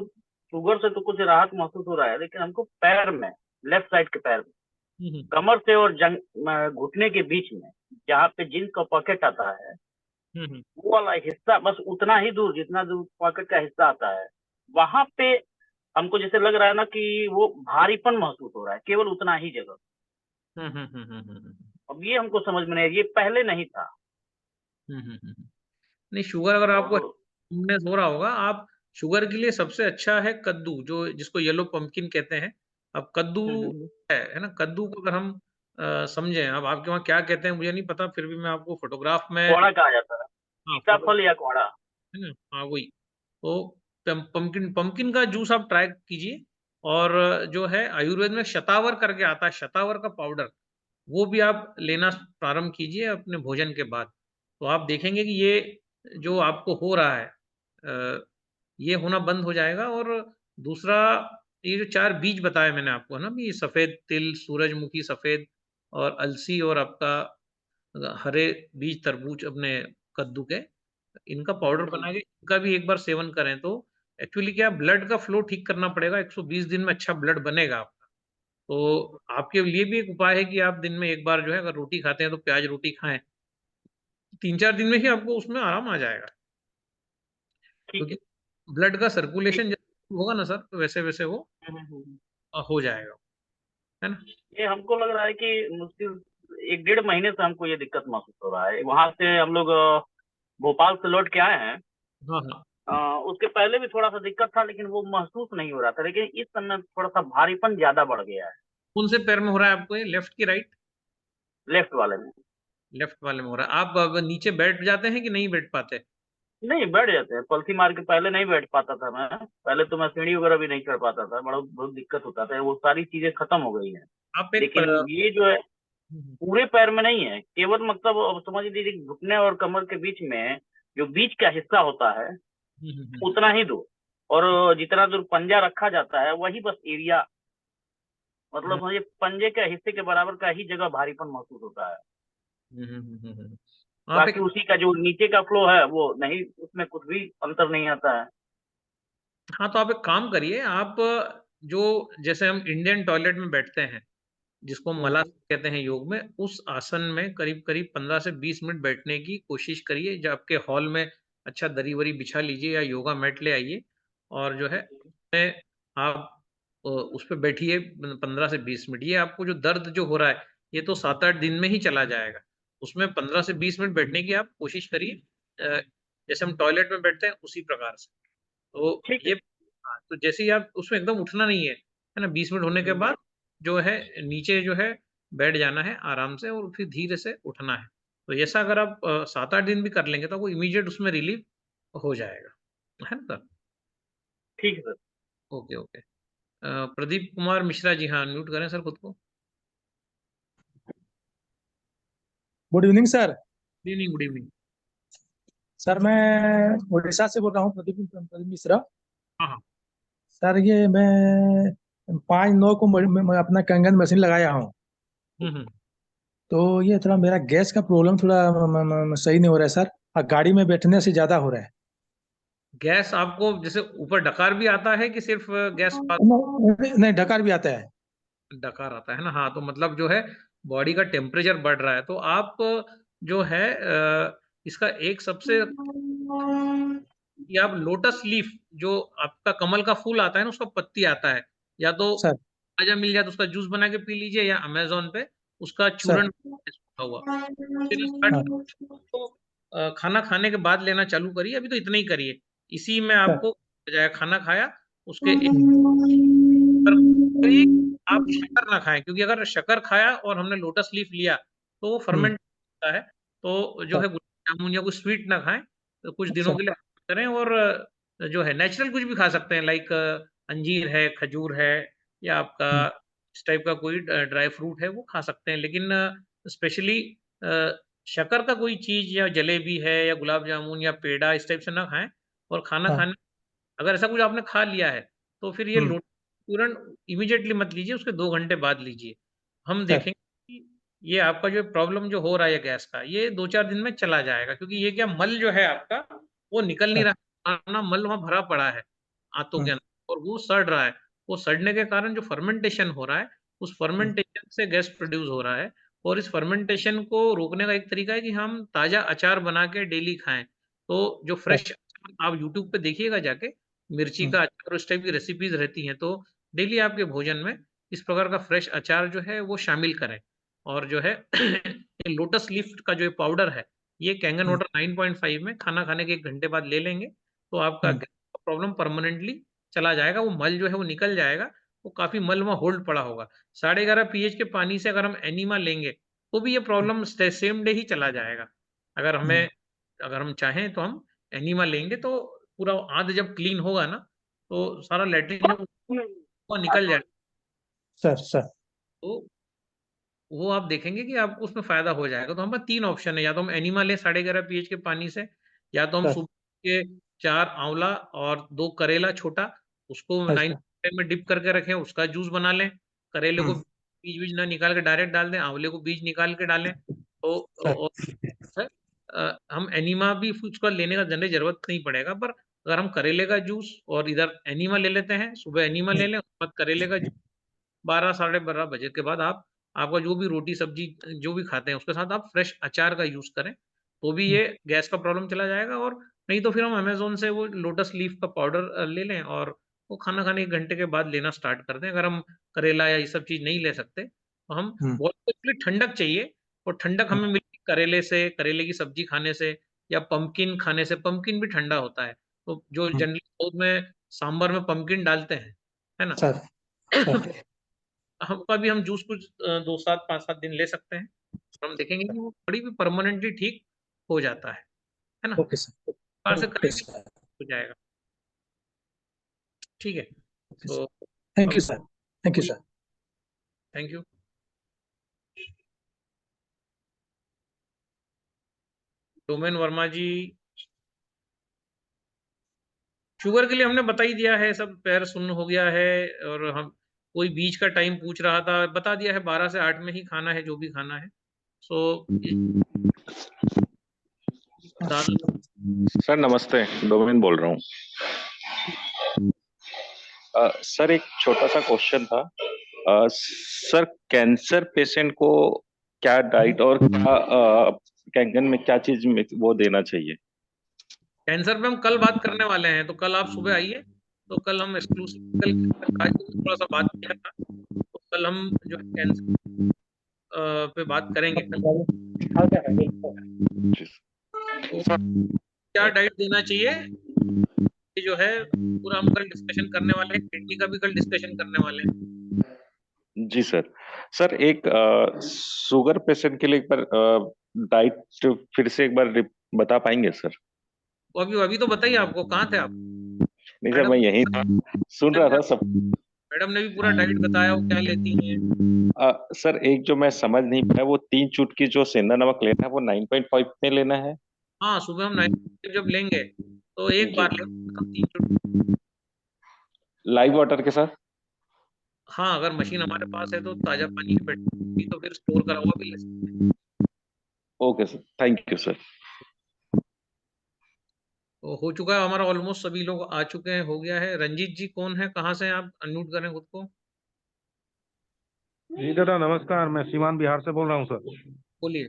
शुगर से तो कुछ राहत महसूस हो रहा है, लेकिन हमको पैर में, लेफ्ट साइड के पैर में, हुँ, हुँ। कमर से और घुटने के बीच में, जहाँ पे जींस का पॉकेट आता है, हुँ, हुँ। वो वाला हिस्सा, बस उतना ही दूर जितना दूर पॉकेट का हिस्सा आता है, वहां पे हमको जैसे लग रहा है ना कि वो भारीपन महसूस हो रहा है, केवल उतना ही जगह। हुँ, हुँ, हुँ, हुँ, हुँ, हुँ। अब ये हमको समझ में नहीं, ये पहले नहीं था। हुँ, हुँ, हुँ, हुँ। नहीं शुगर अगर आपको और वीकनेस हो रहा होगा, आप शुगर के लिए सबसे अच्छा है कद्दू, जो जिसको येलो पंपकिन कहते हैं। अब कद्दू है ना, कद्दू को अगर हम समझें, अब आपके वहाँ क्या कहते हैं मुझे नहीं पता, फिर भी मैं आपको फोटोग्राफ में, कोहड़ा कहा जाता है, हाँ, सीताफल या कोहड़ा। है ना, हाँ वही। तो पंपकिन पंपकिन का जूस आप ट्राई कीजिए। और जो है आयुर्वेद में शतावर करके आता है, शतावर का पाउडर, वो भी आप लेना प्रारंभ कीजिए अपने भोजन के बाद। तो आप देखेंगे कि ये जो आपको हो रहा है ये होना बंद हो जाएगा। और दूसरा, ये जो 4 बीज बताए मैंने आपको ना, भी सफेद तिल, सूरजमुखी सफेद, और अलसी, और आपका हरे बीज तरबूज अपने कद्दू के, इनका पाउडर बना के इनका भी एक बार सेवन करें तो एक्चुअली क्या, ब्लड का फ्लो ठीक करना पड़ेगा। 120 दिन में अच्छा ब्लड बनेगा आपका। तो आपके लिए भी एक उपाय है कि आप दिन में एक बार जो है, अगर रोटी खाते हैं तो प्याज रोटी खाएं। 3-4 दिन में ही आपको उसमें आराम आ जाएगा, ठीक है। क्योंकि ब्लड का सर्कुलेशन जैसे होगा ना सर, तो वैसे वैसे वो हम्म। हो जाएगा, है ना। ये हमको लग रहा है कि मुश्किल 1-1.5 महीने से हमको ये दिक्कत महसूस हो रहा है। वहां से हम लोग भोपाल से लौट के आए हैं। हाँ हाँ। उसके पहले भी थोड़ा सा दिक्कत था, लेकिन वो महसूस नहीं हो रहा था। लेकिन इस समय थोड़ा सा भारीपन ज्यादा बढ़ गया है, कौन से पैर में हो रहा है आपको, ये लेफ्ट की राइट? लेफ्ट वाले में। लेफ्ट वाले में हो रहा है। आप अब नीचे बैठ जाते हैं कि नहीं बैठ पाते? नहीं, बैठ जाते हैं, पलथी मार के। पहले नहीं बैठ पाता था मैं, पहले तो मैं सीढ़ी वगैरह भी नहीं चढ़ पाता था, बड़ा बहुत दिक्कत होता था। वो सारी चीजें खत्म हो गई हैं। आप एक लेकिन ये जो है हम्म, पूरे पैर में नहीं है, केवल मतलब अब समझ लीजिए घुटने और कमर के बीच में जो बीच का हिस्सा होता है उतना ही दूर, और जितना दूर पंजा रखा जाता है वही बस एरिया, मतलब समझिए पंजे के हिस्से के बराबर का ही जगह भारीपन महसूस होता है। आप बाकी एक, उसी का जो नीचे का फ्लो है वो नहीं, उसमें कुछ भी अंतर नहीं आता है। हाँ तो आप एक काम करिए, आप जो, जैसे हम इंडियन टॉयलेट में बैठते हैं, जिसको मलासन कहते हैं योग में, उस आसन में करीब करीब 15 से 20 मिनट बैठने की कोशिश करिए। जब आपके हॉल में अच्छा दरी वरी बिछा लीजिए या योगा मैट ले आइए, और जो है उसमें आप उस पर बैठिए 15 से 20 मिनट। ये आपको जो दर्द जो हो रहा है, ये तो 7-8 दिन में ही चला जाएगा। उसमें 15 से 20 मिनट बैठने की आप कोशिश करिए, जैसे हम टॉयलेट में बैठते हैं उसी प्रकार से। तो ठीक है। ये, हाँ, तो जैसे ही आप उसमें एकदम उठना नहीं है ना, 20 मिनट होने के बाद जो है नीचे जो है बैठ जाना है आराम से, और फिर धीरे से उठना है। तो ऐसा अगर आप 7-8 दिन भी कर लेंगे तो आपको इमीडिएट उसमें रिलीफ हो जाएगा, है ना सर। ठीक है sir. Okay okay. Pradeep Kumar Mishra ji, हाँ म्यूट करें सर खुद को। Good evening sir. Good evening, good evening. Sir मैं उड़ीसा से बोल रहा हूँ, प्रदीप मिश्रा। हाँ हाँ। सर ये मैं 5/9 को मैं अपना कंगन मशीन लगाया हूँ। हम्म। तो ये थोड़ा मेरा गैस का प्रॉब्लम थोड़ा सही नहीं हो रहा है सर, और गाड़ी में बैठने से ज्यादा हो रहा है। गैस आपको जैसे ऊपर डकार भी आता है कि सिर्फ गैस नहीं, डकार भी आता है। डकार आता है ना, हाँ, तो मतलब जो है बॉडी का टेम्परेचर बढ़ रहा है। तो आप जो है इसका एक सबसे, या आप लोटस लीफ, जो आपका कमल का फूल आता है ना, उसका पत्ती आता है, या तो सर ताजा मिल जाए तो उसका जूस बना के पी लीजिए, या अमेजोन पे उसका सर चूर्ण सूखा हुआ, फिर स्टार्ट हाँ, तो खाना खाने के बाद लेना चालू करिए। अभी तो इतना ही करिए, इसी में सर आपको हो जाएगा। खाना खाया उसके पर आप शक्कर ना खाएं, क्योंकि अगर शक्कर खाया और हमने लोटस लीफ लिया तो वो फर्मेंट होता है। तो जो सर है गुलाब जामुन या कुछ स्वीट ना खाएं, तो कुछ दिनों सर के लिए करें। और जो है नेचुरल कुछ भी खा सकते हैं, लाइक अंजीर है, खजूर है, या आपका इस टाइप का कोई ड्राई फ्रूट है वो खा सकते हैं। लेकिन स्पेशली शक्कर का कोई चीज, या जलेबी है, या गुलाब जामुन, या पेड़ा, इस टाइप से ना खाएं। और खाना हाँ, खाने, अगर ऐसा कुछ आपने खा लिया है तो फिर ये तुरंत इमीडिएटली मत लीजिए, उसके 2 घंटे बाद लीजिए। हम सर देखेंगे कि ये आपका जो प्रॉब्लम जो हो रहा है गैस का, ये 2-4 दिन में चला जाएगा। क्योंकि ये क्या, मल जो है आपका वो निकल नहीं सर रहा, ना मल वहाँ भरा पड़ा है आंतों के अंदर, और वो सड़ रहा है। वो सड़ने के कारण जो फर्मेंटेशन हो रहा है, उस फर्मेंटेशन से गैस प्रोड्यूस हो रहा है। और इस फर्मेंटेशन को रोकने का एक तरीका है कि हम ताजा अचार बना के डेली खाएं। तो जो फ्रेश, आप यूट्यूब पे देखिएगा जाके, मिर्ची का अचार, इस टाइप की रेसिपीज रहती हैं। तो डेली आपके भोजन में इस प्रकार का फ्रेश अचार जो है वो शामिल करें। और जो है ये लोटस लीफ का जो पाउडर है, ये कैंगन वाटर 9.5 में खाना खाने के 1 घंटे बाद ले लेंगे, तो आपका प्रॉब्लम परमानेंटली चला जाएगा, वो मल जो है वो निकल जाएगा, वो काफ़ी मल वहाँ होल्ड पड़ा होगा। 11.5 पीएच के पानी से अगर हम एनीमा लेंगे, तो भी ये प्रॉब्लम सेम डे ही चला जाएगा। अगर हम चाहें तो हम एनीमा लेंगे तो पूरा आंत जब क्लीन होगा ना, तो सारा लैट्रिन वो निकल जाएगा। सर तो वो आप देखेंगे कि आपको उसमें फ़ायदा हो जाएगा। तो हमारे 3 ऑप्शन है, या तो हम एनिमा लें 11.5 पीएच के पानी से, या तो हम सर सुबह के 4 आंवला और 2 करेला छोटा, उसको 9 अच्छा में डिप करके रखें, उसका जूस बना लें। करेले को हम्म बीज-वीज ना निकाल के डायरेक्ट डाल दें, आंवले को बीज निकाल के डालें। तो सर और है हम एनिमा भी उसका लेने का जनरली ज़रूरत नहीं पड़ेगा, पर अगर हम करेले का जूस और इधर एनिमा ले लेते हैं, सुबह एनिमा ले लें, उसके बाद करेले का जूस 12 साढ़े 12 बजे के बाद आपका जो भी रोटी सब्जी जो भी खाते हैं उसके साथ आप फ्रेश अचार का यूज़ करें, तो भी ये गैस का प्रॉब्लम चला जाएगा। और नहीं तो फिर हम अमेज़न से वो लोटस लीफ का पाउडर ले लें और वो खाना खाने 1 घंटे के बाद लेना स्टार्ट कर दें। अगर हम करेला या ये सब चीज़ नहीं ले सकते, तो हम हम्म बॉडी को एक्चुअली ठंडक चाहिए, और ठंडक हमें मिलती करेले से, करेले की सब्जी खाने से या पंपकिन खाने से। पंपकिन भी ठंडा होता है, तो जो हम्म, जनरली साउथ में सांभर में पंपकिन डालते हैं, है ना? सर सर हमका भी हम जूस कुछ 2 7 5-7 दिन ले सकते हैं। हम देखेंगे कि वो बड़ी भी परमानेंटली ठीक हो जाता है ना? ओके सर बाहर से ओके करेंगे सर हो जाएगा, ठीक है? तो थैंक अब यू सर थैंक यू कोई सर थैंक यू। डोमेन वर्मा जी, शुगर के लिए हमने बता ही दिया है, सब पैर सुन्न हो गया है, और हम कोई बीच का टाइम पूछ रहा था, बता दिया है 12 से 8 में ही खाना है, जो भी खाना है। सो दाल सर नमस्ते, डोमेन बोल रहा हूँ। सर एक छोटा सा क्वेश्चन था। सर कैंसर पेशेंट को क्या डाइट और क्या कैंगन में क्या चीज में वो देना चाहिए? कैंसर पे हम कल बात करने वाले हैं, तो कल आप सुबह आइए, तो कल हम एक्सक्लूसिव कल आज थोड़ा सा बात किया था, तो कल हम जो है कैंसर पे बात करेंगे कल। तो क्या डाइट देना चाहिए, ये जो है पूरा हम कल डिस्कशन करने वाले हैं, किडनी का भी कल डिस्कशन करने वाले हैं। जी सर। सर एक शुगर पेशेंट के लिए एक बार डाइट फिर से एक बार बता पाएंगे सर? तो अभी तो बताइए, आपको कहाँ थे आप? नहीं सर, मैं यहीं था, सुन रहा था सब। मैडम ने भी पूरा डाइट बताया वो क्या लेती हैं। सर एक जो मैं समझ नहीं पाया, वो 3 चुटकी जो सेंधा नमक लेना है वो 9.5 में लेना है? हाँ, सुबह हम 9 जब लेंगे, तो एक जी। बार लेंगे, हम 3 चुटकी। लाइव वाटर के साथ? हाँ, अगर मशीन हमारे पास है तो ताज़ा पानी ही बेटर, नहीं तो फिर स्टोर करा हुआ भी ले सकते हैं। Okay sir, thank you sir. तो हो चुका है हमारा, ऑलमोस्ट सभी लोग आ चुके हैं, हो गया है। रंजीत जी कौन है, कहाँ से हैं आप? अनम्यूट करें खुद को। जी दादा नमस्कार, मैं सीवान बिहार से बोल रहा हूँ सर। बोलिए।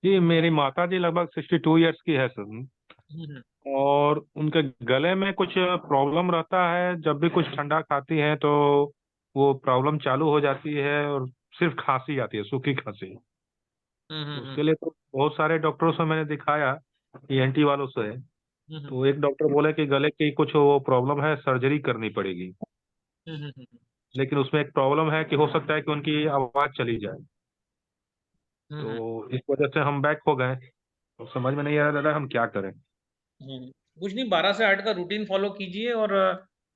जी मेरी माता जी लगभग 62 ईयर्स की है सर, हम्म, और उनके गले में कुछ प्रॉब्लम रहता है। जब भी कुछ ठंडा खाती हैं तो वो प्रॉब्लम चालू हो जाती है, और सिर्फ खांसी आती है, सूखी खांसी। उसके लिए तो बहुत सारे डॉक्टरों से मैंने दिखाया, ईएनटी वालों से। तो एक डॉक्टर बोले कि गले की कुछ वो प्रॉब्लम है, सर्जरी करनी पड़ेगी। लेकिन उसमें एक प्रॉब्लम है कि हो सकता है कि उनकी आवाज चली जाए। तो इस वजह से हम बैक हो गए, तो समझ में नहीं आ रहा दादा हम क्या करें। कुछ नहीं, 12 से 8 का रूटीन फॉलो कीजिए, और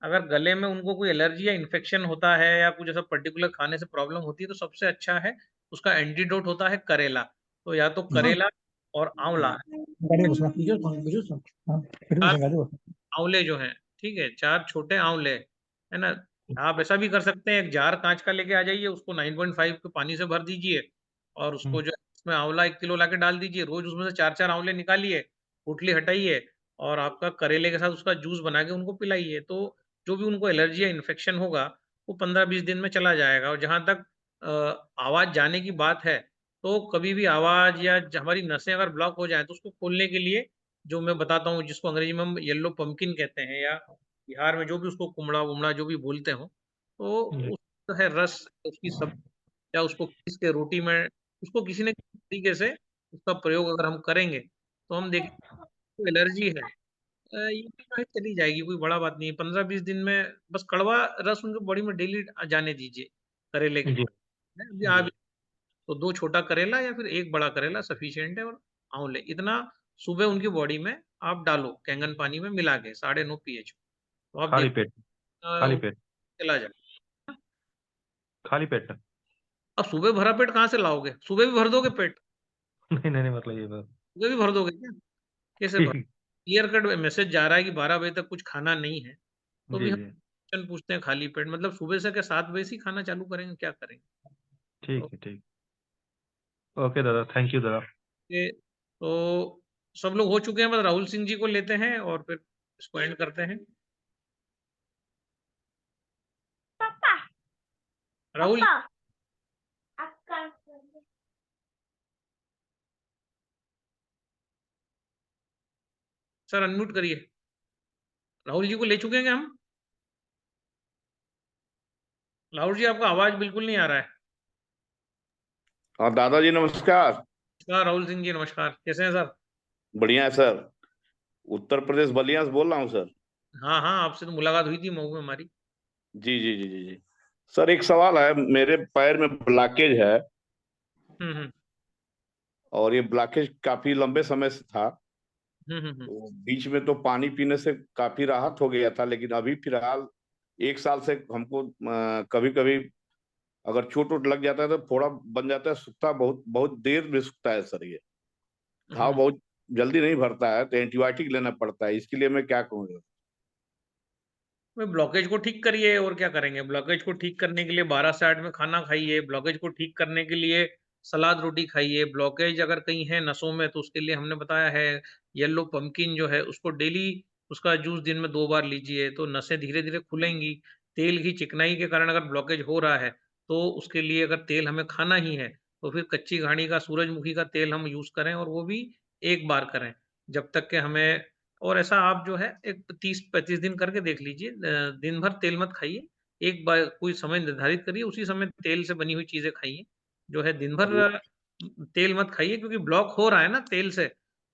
अगर गले में उनको कोई एलर्जी या इन्फेक्शन होता है या कुछ ऐसा पर्टिकुलर खाने से प्रॉब्लम होती है, तो सबसे अच्छा है, उसका एंटीडोट होता है करेला। तो या तो करेला और आंवला, आंवले जो हैं, ठीक है, 4 छोटे आंवले, है ना? आप ऐसा भी कर सकते हैं, एक जार कांच का लेके आ जाइए, उसको 9.5 के पानी से भर दीजिए, और उसको जो है उसमें आंवला 1 किलो लाके डाल दीजिए। रोज उसमें से 4-4 आंवले निकालिए, गुठली हटाइए, और आपका करेले के साथ उसका जूस बना के उनको पिलाइए। तो जो भी उनको एलर्जी या इन्फेक्शन होगा, वो 15-20 दिन में चला जाएगा। और जहाँ तक आवाज़ जाने की बात है, तो कभी भी आवाज़ या हमारी नसें अगर ब्लॉक हो जाएँ, तो उसको खोलने के लिए जो मैं बताता हूँ, जिसको अंग्रेजी में हम येलो पम्पकिन कहते हैं, या बिहार में जो भी उसको कुम्हड़ा-वुम्हड़ा जो भी बोलते हो, तो उसका है रस, उसकी सब, या उसको पीस के रोटी में, उसको किसी न किसी तरीके से उसका प्रयोग अगर हम करेंगे, तो हम देखेंगे एलर्जी है, ये भी जो है चली जाएगी, कोई बड़ा बात नहीं है। 15-20 दिन में बस कड़वा रस उनके बॉडी में डेली जाने दीजिए करेले के। जी अभी आप तो 2 छोटा करेला या फिर 1 बड़ा करेला सफिशिएंट है, और आंवले इतना सुबह उनकी बॉडी में आप डालो कैंगन पानी में मिला के 9.5 pH, तो आप खाली देखो पेट खाली पेट चला जाए। खाली पेट अब सुबह भरा पेट कहाँ से लाओगे? सुबह भी भर दोगे पेट? नहीं नहीं नहीं, मतलब ये बात सुबह भी भर दोगे क्या? कैसे भर? ठीक। क्लियर कट मैसेज जा रहा है कि 12 बजे तक कुछ खाना नहीं है, तो भी जी हम जी क्वेश्चन पूछते हैं खाली पेट, मतलब सुबह से क्या 7 बजे से ही खाना चालू करेंगे, क्या करेंगे? ठीक है ठीक। ओके दादा, थैंक यू दादा। ये तो सब लोग हो चुके हैं, बस राहुल सिंह जी को लेते हैं और फिर इसको एंड करते हैं। राहुल सर अनम्यूट करिए। राहुल जी को ले चुके हैं क्या हम? राहुल जी आपका आवाज बिल्कुल नहीं आ रहा है। हाँ दादाजी नमस्कार। नमस्कार राहुल सिंह जी, नमस्कार, कैसे हैं सर? बढ़िया है सर। उत्तर प्रदेश बलिया से बोल रहा हूँ सर। हाँ हाँ, आपसे तो मुलाकात हुई थी मऊ में हमारी। जी जी जी जी जी सर, एक सवाल है। मेरे पैर में ब्लॉकेज है हम्म और ये ब्लॉकेज काफी लंबे समय से था। हम्म। तो बीच में तो पानी पीने से काफी राहत हो गया था, लेकिन अभी फिलहाल 1 साल से हमको कभी कभी अगर चोट वोट लग जाता है तो फोड़ा बन जाता है, सूखता बहुत बहुत देर में सूखता है सर। ये घाव बहुत जल्दी नहीं भरता है, तो एंटीबायोटिक लेना पड़ता है। इसके लिए मैं क्या कहूँगा? ब्लॉकेज को ठीक करिए, और क्या करेंगे? ब्लॉकेज को ठीक करने के लिए 12 से 8 में खाना खाइए। ब्लॉकेज को ठीक करने के लिए सलाद रोटी खाइए। ब्लॉकेज अगर कहीं है नसों में तो उसके लिए हमने बताया है येलो पम्पकिन जो है उसको डेली उसका जूस दिन में 2 बार लीजिए, तो नसें धीरे धीरे खुलेंगी। तेल की चिकनाई के कारण अगर ब्लॉकेज हो रहा है तो उसके लिए अगर तेल हमें खाना ही है तो फिर कच्ची घानी का सूरजमुखी का तेल हम यूज करें, और वो भी 1 बार करें जब तक कि हमें। और ऐसा आप जो है एक 30-35 दिन करके देख लीजिए। दिन भर तेल मत खाइए, एक बार कोई समय निर्धारित करिए, उसी समय तेल से बनी हुई चीजें खाइए। जो है दिन भर तेल मत खाइए, क्योंकि ब्लॉक हो रहा है ना तेल से,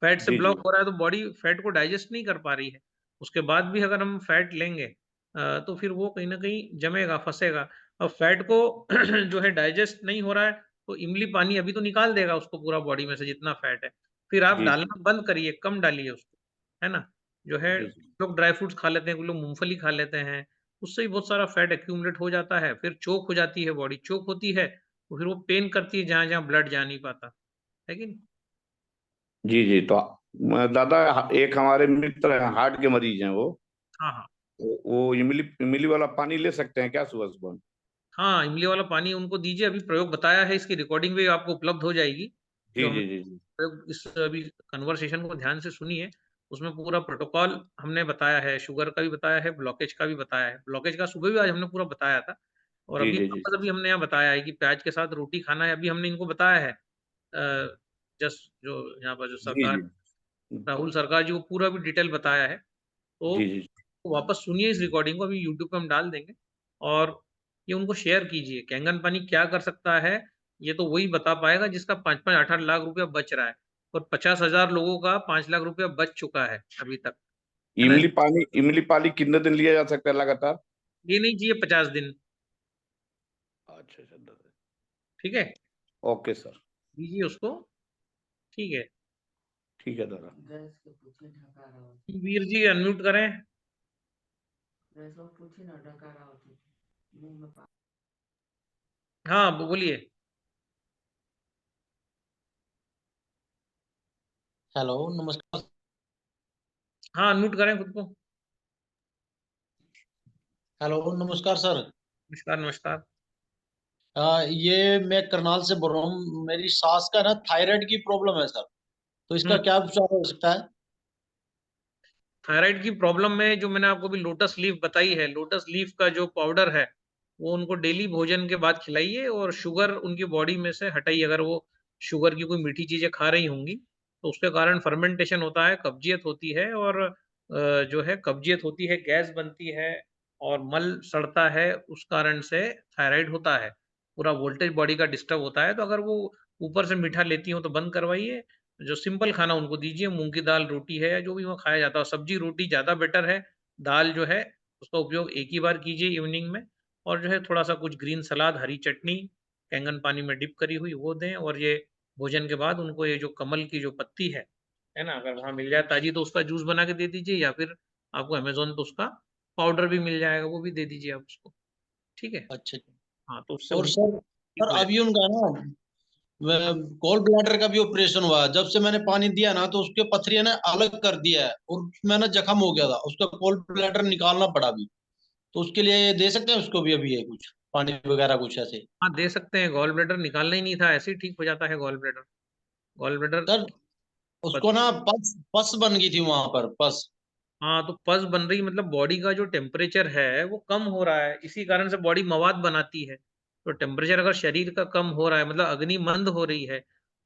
फैट से जी जी ब्लॉक हो रहा है, तो बॉडी फैट को डाइजेस्ट नहीं कर पा रही है। उसके बाद भी अगर हम फैट लेंगे तो फिर वो कहीं ना कहीं जमेगा, फंसेगा। अब फैट को जो है डाइजेस्ट नहीं हो रहा है, तो इमली पानी अभी तो निकाल देगा उसको पूरा बॉडी में से जितना फैट है। फिर आप जी डालना बंद करिए, कम डालिए उसको, है ना? जो है जी जी लोग ड्राई फ्रूट्स खा लेते हैं, कुछ लोग मूंगफली खा लेते हैं, उससे भी बहुत सारा फैट एक्यूमुलेट हो जाता है। फिर चोक हो जाती है, बॉडी चोक होती है, तो फिर वो पेन करती है जहां जहां ब्लड जा नहीं पाता, है कि नहीं? जी जी। तो दादा, एक हमारे मित्र हैं, हार्ट के मरीज हैं वो। हाँ हाँ वो इमली इमली वाला पानी ले सकते हैं क्या सुबह सुबह? हाँ, इमली वाला पानी उनको दीजिए। अभी प्रयोग बताया है, इसकी रिकॉर्डिंग भी आपको उपलब्ध हो जाएगी। जी जो हम जी जी जी प्रयोग इस अभी कन्वर्सेशन को ध्यान से सुनिए, उसमें पूरा प्रोटोकॉल हमने बताया है, शुगर का भी बताया है, ब्लॉकेज का भी बताया है। ब्लॉकेज का सुबह भी आज हमने पूरा बताया था, और जी अभी जी जी वापस अभी हमने यहाँ बताया है कि प्याज के साथ रोटी खाना है। अभी हमने इनको बताया है जस्ट जो यहाँ पर जो जी सरकार जी राहुल सरकार जी को पूरा भी डिटेल बताया है। तो जी जी वापस सुनिए इस रिकॉर्डिंग को, अभी यूट्यूब पे हम डाल देंगे, और ये उनको शेयर कीजिए। कैंगन पानी क्या कर सकता है, ये तो वही बता पाएगा जिसका 5-5 8-8 लाख रुपया बच रहा है, और 50,000 लोगों का 5 लाख रुपया बच चुका है अभी तक, है ना? इमली पानी कितने दिन लिया जा सकता है लगातार? ये नहीं चाहिए 50 दिन। अच्छा अच्छा दादा। ठीक है, ओके सर। दीजिए उसको। ठीक है, ठीक है दादा। वीर जी अनम्यूट करें। हाँ बोलिए। हेलो नमस्कार। हाँ अनम्यूट करें खुद को। हेलो नमस्कार सर। नमस्कार नमस्कार। ये मैं करनाल से बोल रहा हूँ। मेरी सास का ना थायराइड की प्रॉब्लम है सर, तो इसका क्या उपचार हो सकता है? थायराइड की प्रॉब्लम में जो मैंने आपको भी लोटस लीफ बताई है, लोटस लीफ का जो पाउडर है वो उनको डेली भोजन के बाद खिलाइए, और शुगर उनकी बॉडी में से हटाइए। अगर वो शुगर की कोई मीठी चीजें खा रही होंगी तो उसके कारण फर्मेंटेशन होता है, कब्जियत होती है, और जो है कब्जियत होती है, गैस बनती है, और मल सड़ता है, उस कारण से थायराइड होता है। पूरा वोल्टेज बॉडी का डिस्टर्ब होता है, तो अगर वो ऊपर से मीठा लेती हो तो बंद करवाइए, जो सिंपल खाना उनको दीजिए, मूँग की दाल, रोटी है या जो भी वो खाया जाता है, सब्जी रोटी ज़्यादा बेटर है। दाल जो है उसका उपयोग एक ही बार कीजिए इवनिंग में, और जो है थोड़ा-सा कुछ ग्रीन सलाद, हरी चटनी, बैंगन पानी में डिप करी हुई वो दें, और ये भोजन के बाद उनको ये जो कमल की जो पत्ती है ना? अगर वहाँ मिल जाए ताज़ी तो उसका जूस बना के दे दीजिए, या फिर आपको अमेज़न पे उसका पाउडर भी मिल जाएगा, वो भी दे दीजिए आप उसको। ठीक है? अच्छा। हाँ, तो उससे और उनको सर ठीक हो अभी उनका ना गॉल ब्लैडर का भी ऑपरेशन हुआ है। जब से मैंने पानी दिया ना तो उसके पथरी ने अलग कर दिया है और उसमें ना जख्म हो गया था, उसका गॉल ब्लैडर निकालना पड़ा अभी। तो उसके लिए दे सकते हैं उसको भी अभी, ये कुछ पानी वगैरह कुछ ऐसे? हाँ, दे सकते हैं, गॉल ब्लैडर निकालना ही नहीं था, ऐसे ही ठीक हो जाता है gall bladder. Gall bladder sir उसको ना पस पस बन गई थी वहां पर, पस। हाँ, तो पस बन रही मतलब बॉडी का जो टेम्परेचर है वो कम हो रहा है, इसी कारण से बॉडी मवाद बनाती है। तो टेम्परेचर अगर शरीर का कम हो रहा है, मतलब अग्नि मंद हो रही है,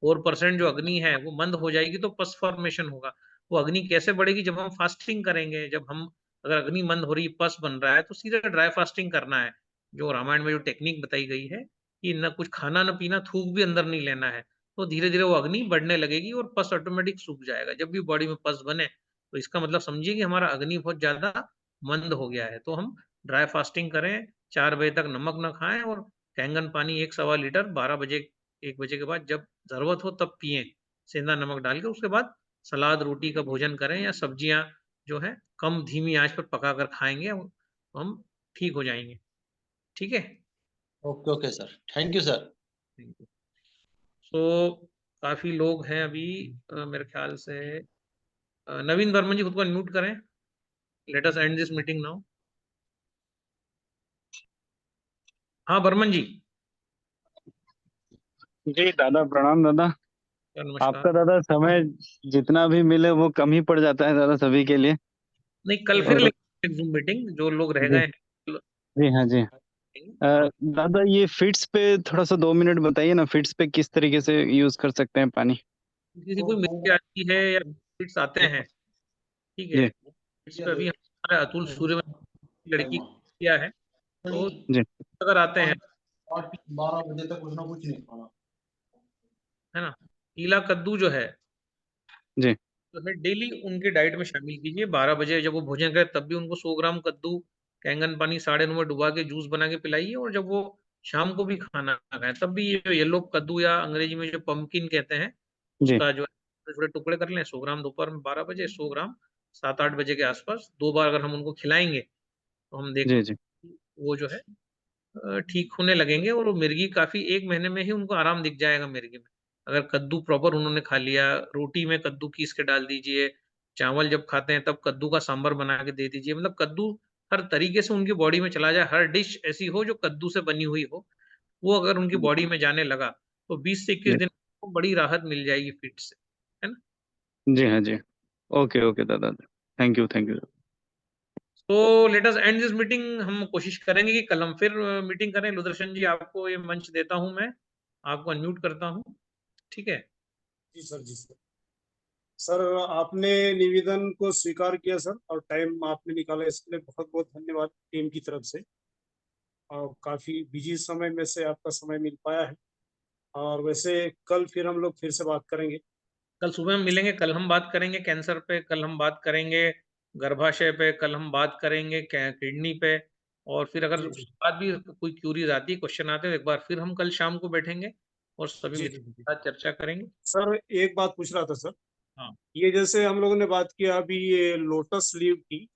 4% जो अग्नि है वो मंद हो जाएगी तो पस फॉर्मेशन होगा। वो अग्नि कैसे बढ़ेगी? जब हम फास्टिंग करेंगे, जब हम अगर अग्नि मंद हो रही है, पस बन रहा है, तो सीधा ड्राई फास्टिंग करना है। जो रामायण में जो टेक्निक बताई गई है कि न कुछ खाना न पीना, थूक भी अंदर नहीं लेना है, तो धीरे-धीरे वो अग्नि बढ़ने लगेगी और पस ऑटोमेटिक सूख जाएगा। जब भी बॉडी में पस बने, तो इसका मतलब समझिए कि हमारा अग्नि बहुत ज़्यादा मंद हो गया है। तो हम ड्राई फास्टिंग करें, 4 बजे तक नमक ना खाएँ, और कैंगन पानी 1 सवा लीटर 12 बजे 1 बजे के बाद जब ज़रूरत हो तब पिएँ, सेंधा नमक डाल के। उसके बाद सलाद, रोटी का भोजन करें, या सब्जियाँ जो है कम धीमी आँच पर पकाकर खाएँगे, तो हम ठीक हो जाएँगे। ठीक है? Okay okay sir, thank you sir. Thank you. So काफ़ी लोग हैं अभी, मेरे ख्याल से नवीन बर्मन जी खुद को अनम्यूट करें। Let us and this meeting now. हाँ, बर्मन जी। जी दादा, प्रणाम दादा। नमस्कार। आपका दादा समय जितना भी मिले वो कम ही पड़ जाता है दादा सभी के लिए। नहीं, कल फिर और लेंगे जूम मीटिंग, जो लोग रह जी गए हैं। जी हाँ जी। दादा ये फिट्स पे थोड़ा सा 2 मिनट बताइए ना, फिट्स पे किस तरीके से यूज कर सकते हैं पानी? किसी को मिर्ची आती है या फिट्स आते हैं, ठीक है, जी फिट्स पे अभी हमारे अतुल सूर्यवंशी लड़की किया है, तो जी अगर आते हैं 12 बजे तक कुछ ना कुछ नहीं खाना। है ना, पीला कद्दू जो है जी तो है डेली उनके डाइट में शामिल कीजिए। 12 बजे जब वो भोजन करें तब भी उनको 100 ग्राम कद्दू कैंगन पानी 9:30 में डुबा के जूस बना के पिलाइए, और जब वो शाम को भी खाना खाएं तब भी ये जो येलो कद्दू या अंग्रेजी में जो पंपकिन कहते हैं जी उसका जो है छोटे टुकड़े कर लें। 100 ग्राम दोपहर में 12 बजे, 100 ग्राम 7-8 बजे के आसपास 2 बार अगर हम उनको खिलाएंगे तो हम देख जी जी वो जो है ठीक होने लगेंगे, और वो मिर्गी काफ़ी 1 महीने में ही उनको आराम दिख जाएगा मिर्गी में। अगर कद्दू प्रॉपर उन्होंने खा लिया, रोटी में कद्दू पीस के डाल दीजिए, चावल जब खाते हैं तब कद्दू का सांभर बना के दे दीजिए। मतलब कद्दू हर तरीके से उनकी बॉडी में चला जाए, हर डिश ऐसी हो जो कद्दू से बनी हुई हो, वो अगर उनकी बॉडी में जाने लगा, तो 20 से 21 जी दिन को बड़ी राहत मिल जाएगी फिट से, है ना? जी हाँ जी। ओके ओके दादा, थैंक यू थैंक यू। तो let us and this meeting. हम कोशिश करेंगे कि कल हम फिर मीटिंग करें। लुदर्शन जी, आपको ये मंच देता हूँ मैं, आपको अनम्यूट करता हूँ। ठीक है? जी सर, जी सर। सर आपने निवेदन को स्वीकार किया सर, और टाइम आपने निकाला, इसके लिए बहुत बहुत धन्यवाद टीम की तरफ से। और काफी बिजी समय में से आपका समय मिल पाया है। और वैसे कल फिर हम लोग फिर से बात करेंगे। कल सुबह में मिलेंगे, कल हम बात करेंगे कैंसर पे, कल हम बात करेंगे गर्भाशय पे, कल हम बात करेंगे किडनी पे, और फिर अगर जी जी उसके बाद भी कोई क्यूरीज आती है, क्वेश्चन आते हैं, तो एक बार फिर हम कल शाम को बैठेंगे और सभी जी मित्रों जी के साथ चर्चा करेंगे। सर, एक बात पूछ रहा था सर। हाँ ये जैसे हम लोगों ने बात किया अभी ये लोटस लीव की,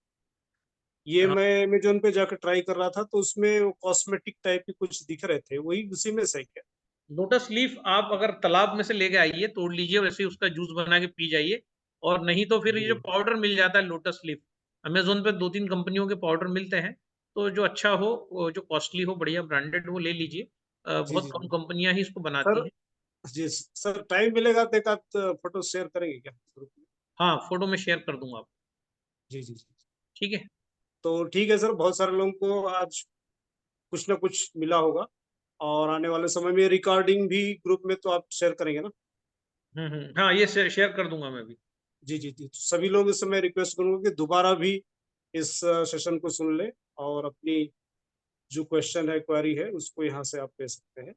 ये हाँ। मैं अमेजोन पे जाकर ट्राई कर रहा था, तो उसमें कॉस्मेटिक टाइप के कुछ दिख रहे थे, वही उसी में से है क्या? लोटस लीफ आप अगर तालाब में से लेके आइए, तोड़ लीजिए, वैसे ही उसका जूस बना के पी जाइए। और नहीं तो फिर ये जो जी पाउडर मिल जाता है लोटस लीफ, अमेज़न पे 2-3 कंपनियों के पाउडर मिलते हैं, तो जो अच्छा हो, वो जो कॉस्टली हो, बढ़िया ब्रांडेड वो ले लीजिए। जी बहुत जी कम जी कंपनियाँ ही इसको बनाती सर। हैं। जी सर, टाइम मिलेगा तो एक आध फोटो शेयर करेंगे क्या? हाँ, फ़ोटो मैं शेयर कर दूँगा आपको। जी जी जी। ठीक है? तो ठीक है सर, बहुत सारे लोगों को आज कुछ ना कुछ मिला होगा, और आने वाले समय में रिकॉर्डिंग भी ग्रुप में तो आप शेयर करेंगे ना? हाँ, ये शेयर कर दूँगा मैं भी। जी जी जी, सभी लोग इससे मैं रिक्वेस्ट करूंगा कि दोबारा भी इस सेशन को सुन ले, और अपनी जो क्वेश्चन है, क्वेरी है, उसको यहाँ से आप ले सकते हैं।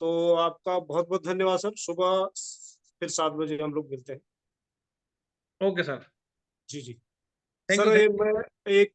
तो आपका बहुत बहुत धन्यवाद सर। सुबह फिर 7 बजे हम लोग मिलते हैं। Okay sir. जी जी थैंक सर, यू। मैं एक